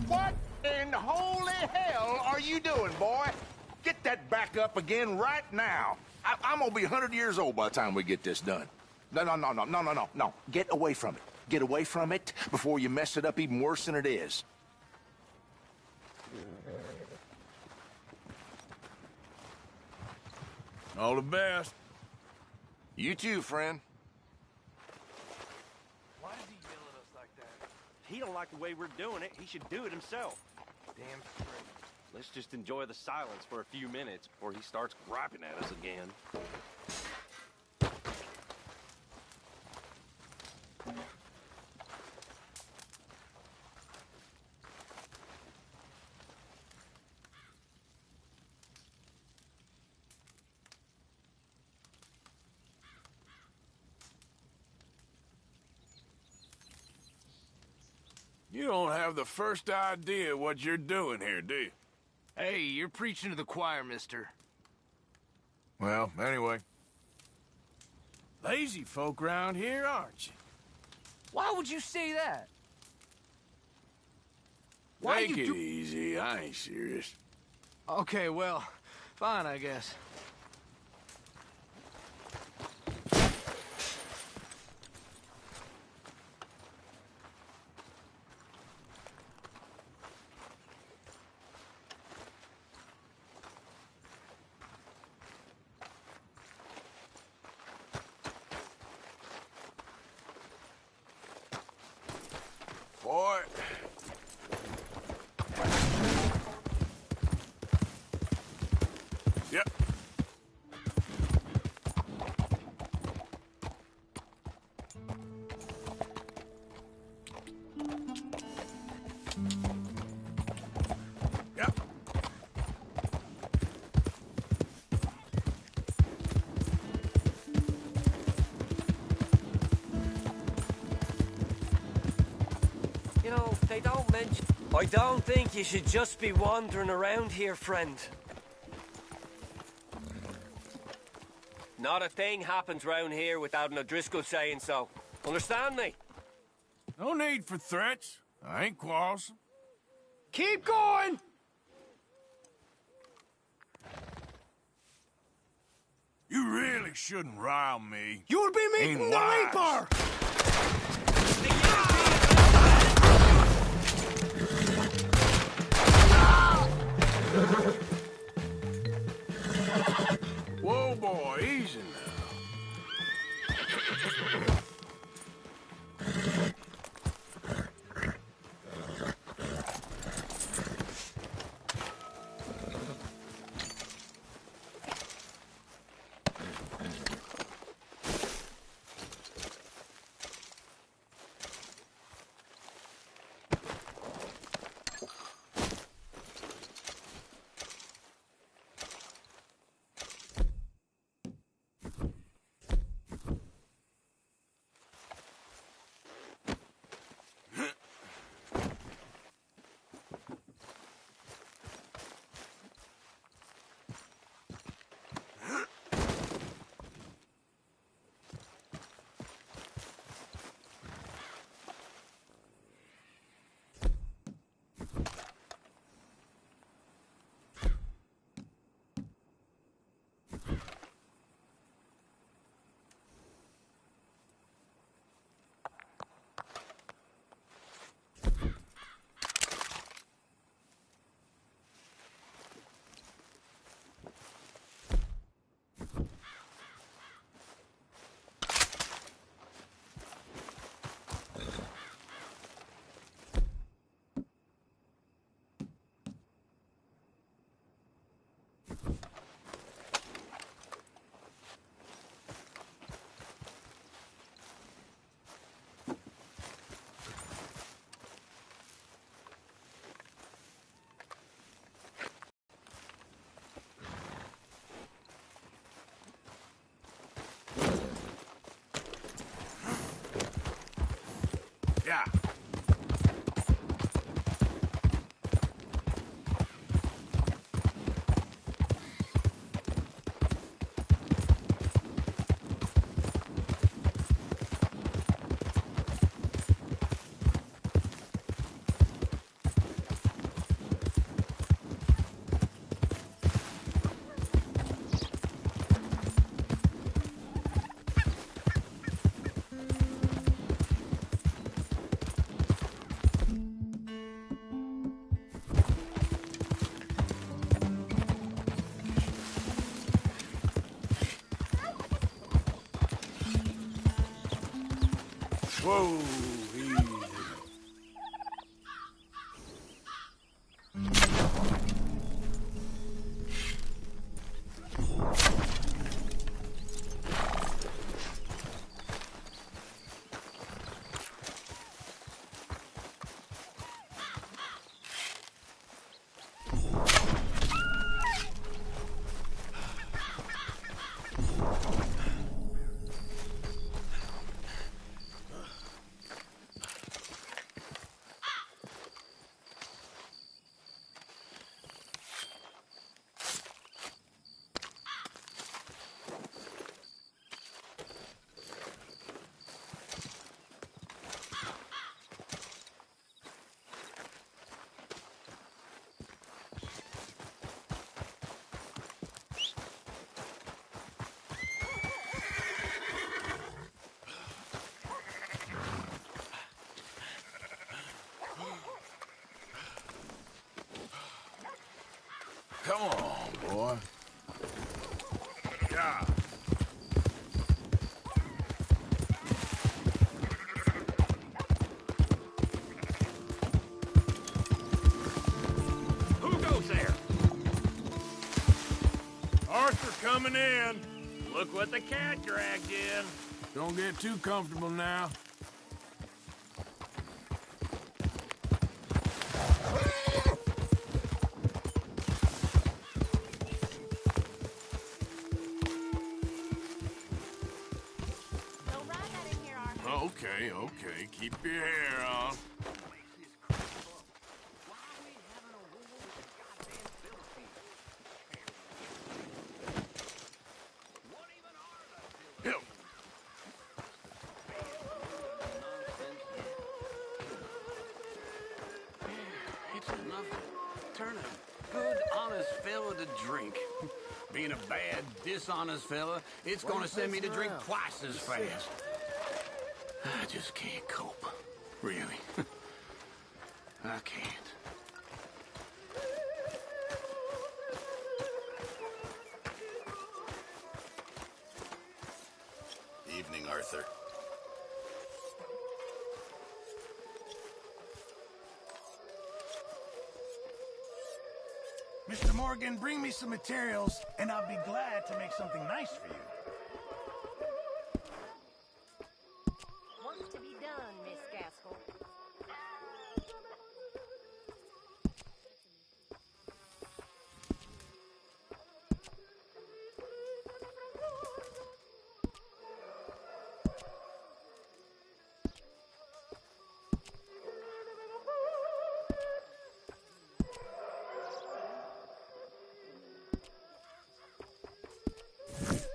What in holy hell are you doing, boy? Get that back up again right now. I'm gonna be 100 years old by the time we get this done. No. Get away from it. Get away from it before you mess it up even worse than it is. All the best. You too, friend. Why is he yelling at us like that? He don't like the way we're doing it. He should do it himself. Damn straight. Let's just enjoy the silence for a few minutes before he starts griping at us again. You don't have the first idea what you're doing here, do you? Hey, you're preaching to the choir, mister. Well, anyway. Lazy folk round here, aren't you? Why would you say that? Take it easy. I ain't serious. Okay, well, fine, I guess. Boy. Yep. Yep. You know, they don't mention... I don't think you should just be wandering around here, friend. Not a thing happens round here without an O'Driscoll saying so. Understand me? No need for threats. I ain't quarrelsome. Keep going! You really shouldn't rile me. You would be meeting the Reaper! Whoa, boy, easy now. Yeah. Whoa, easy. Come on, boy. Yeah. Who goes there? Arthur coming in. Look what the cat dragged in. Don't get too comfortable now. Okay. Keep your hair on. It's enough to turn a good, honest fella to drink. Being a bad, dishonest fella, it's gonna send me to drink twice as fast. I just can't cope. Really. I can't. Evening, Arthur. Mr. Morgan, bring me some materials, and I'll be glad to make something nice for you. What's to be done, Miss Gaskell?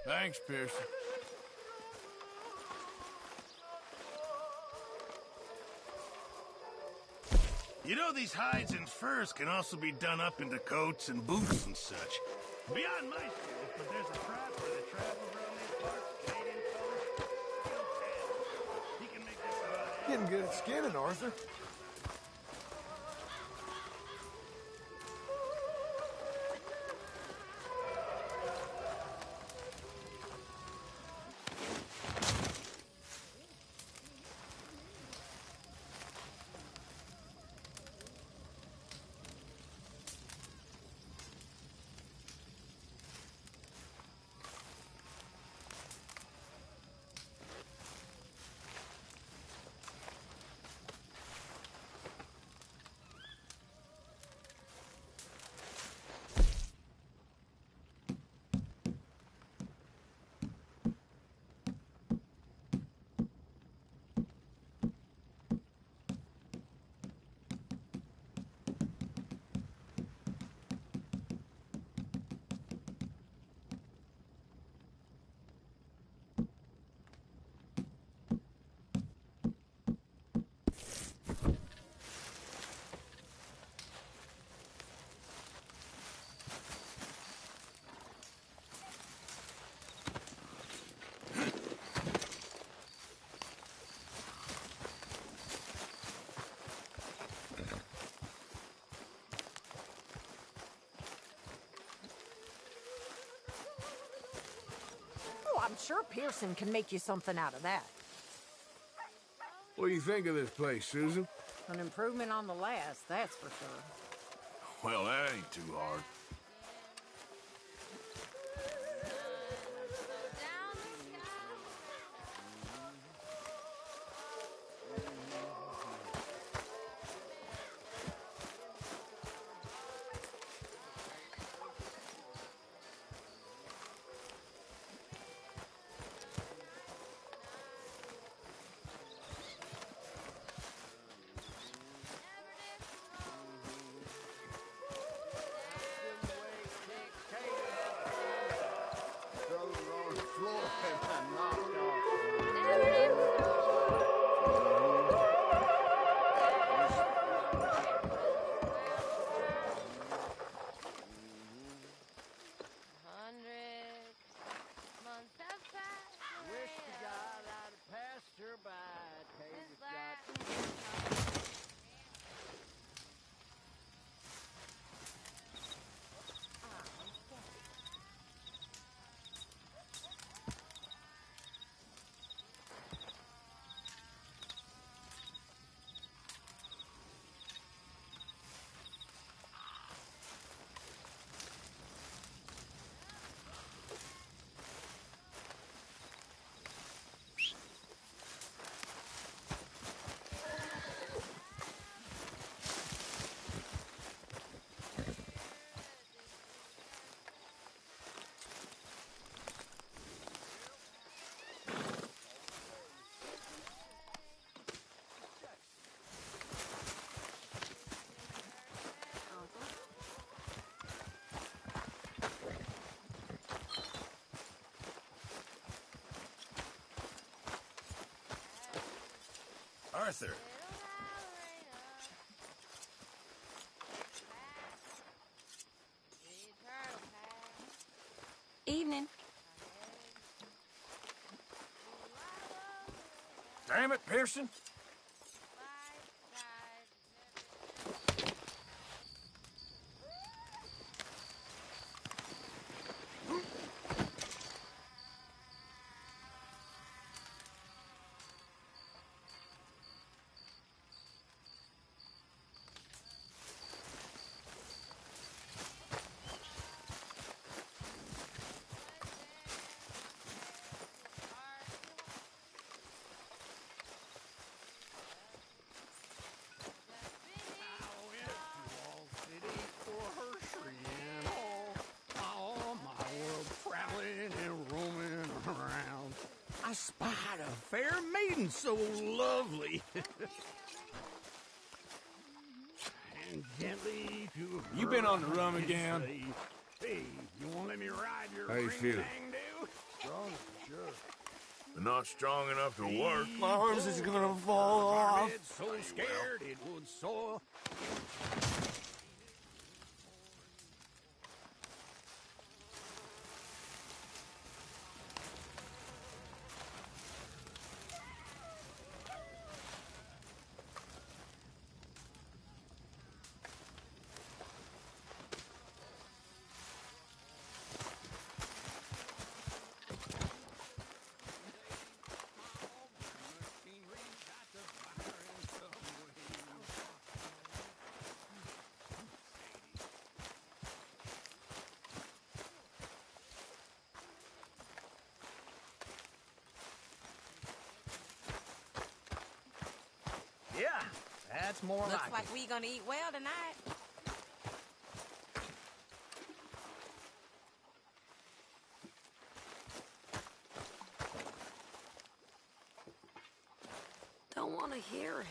Thanks, Pearson. You know, these hides and furs can also be done up into coats and boots and such. Beyond my skills, but there's a craft that travels around these parts, Canadian fellas. He can make this about Getting good at skinning, Arthur. I'm sure Pearson can make you something out of that. What do you think of this place, Susan? An improvement on the last, that's for sure. Well, that ain't too hard. Arthur. Evening. Damn it, Pearson. I spied a fair maiden so lovely. And gently to You been on the run again? Hey, you won't let me ride your How you feeling? ring-dang-do? Strong, sure. But not strong enough to work. My arms is gonna fall off. So scared it would soil. Yeah, that's more Looks like like we gonna eat well tonight. Don't want to hear it.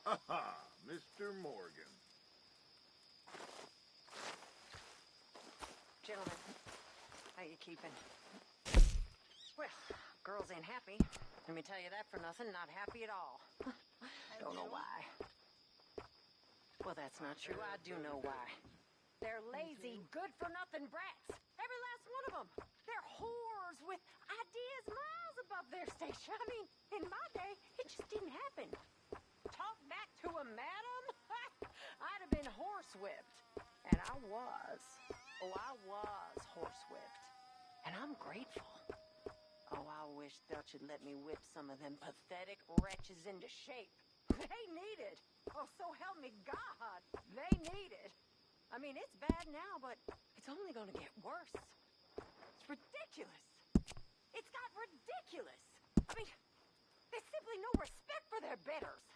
Aha, Mr. Morgan. Gentlemen, how you keeping? Well, girls ain't happy. Let me tell you that for nothing. Not happy at all. Don't know why. Well, that's not true. I do know why. They're lazy, good-for-nothing brats. Every last one of them. They're whores with ideas miles above their station. I mean, in my day, it just didn't happen. Talk back to a madam? I'd have been horsewhipped. And I was. Oh, I was horsewhipped. And I'm grateful. Oh, I wish Dutch had let me whip some of them pathetic wretches into shape. They need it. Oh, so help me God. They need it. I mean, it's bad now, but it's only gonna get worse. It's ridiculous. It's got ridiculous. I mean, there's simply no respect for their betters.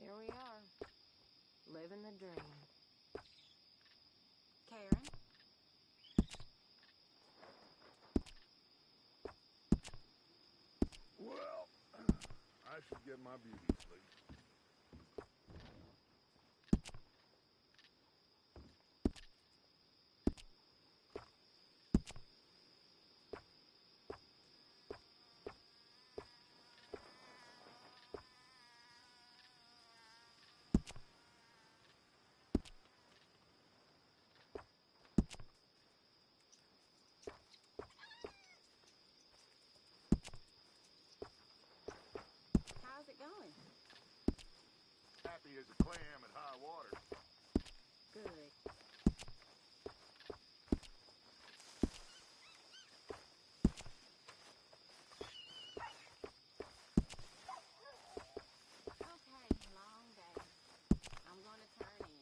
Here we are, living the dream. Karen? Well, I should get my beauty sleep. How's it going? Happy as a clam at high water. Good. Okay, long day. I'm gonna turn in.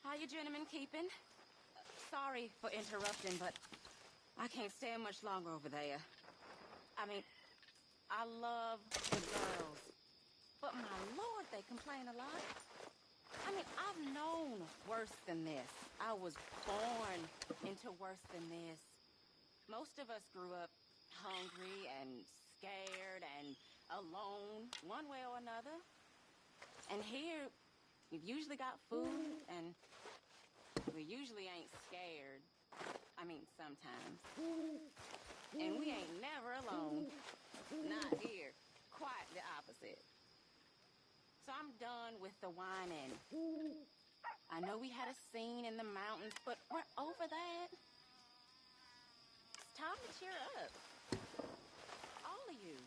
How you gentlemen keeping? Sorry for interrupting, but I can't stand much longer over there. I mean, I love the girls, but my lord, they complain a lot. I mean, I've known worse than this. I was born into worse than this. Most of us grew up hungry and scared and alone, one way or another. And here, we've usually got food, and we usually ain't scared. I mean, sometimes. And we ain't never alone. Not here. Quite the opposite. So I'm done with the whining. I know we had a scene in the mountains, but we're over that. It's time to cheer up. All of you.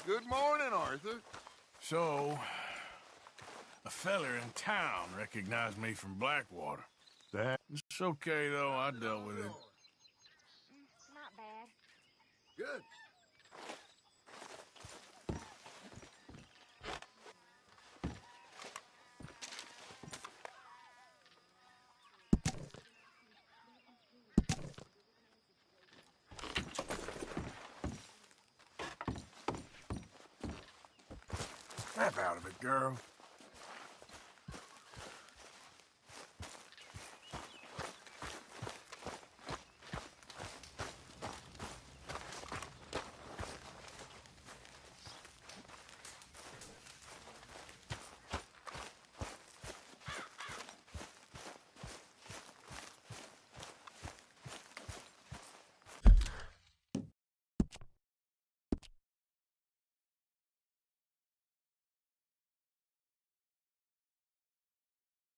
Good morning, Arthur. So, a feller in town recognized me from Blackwater. It's okay, though. I dealt with it. Not bad. Good. Snap out of it, girl.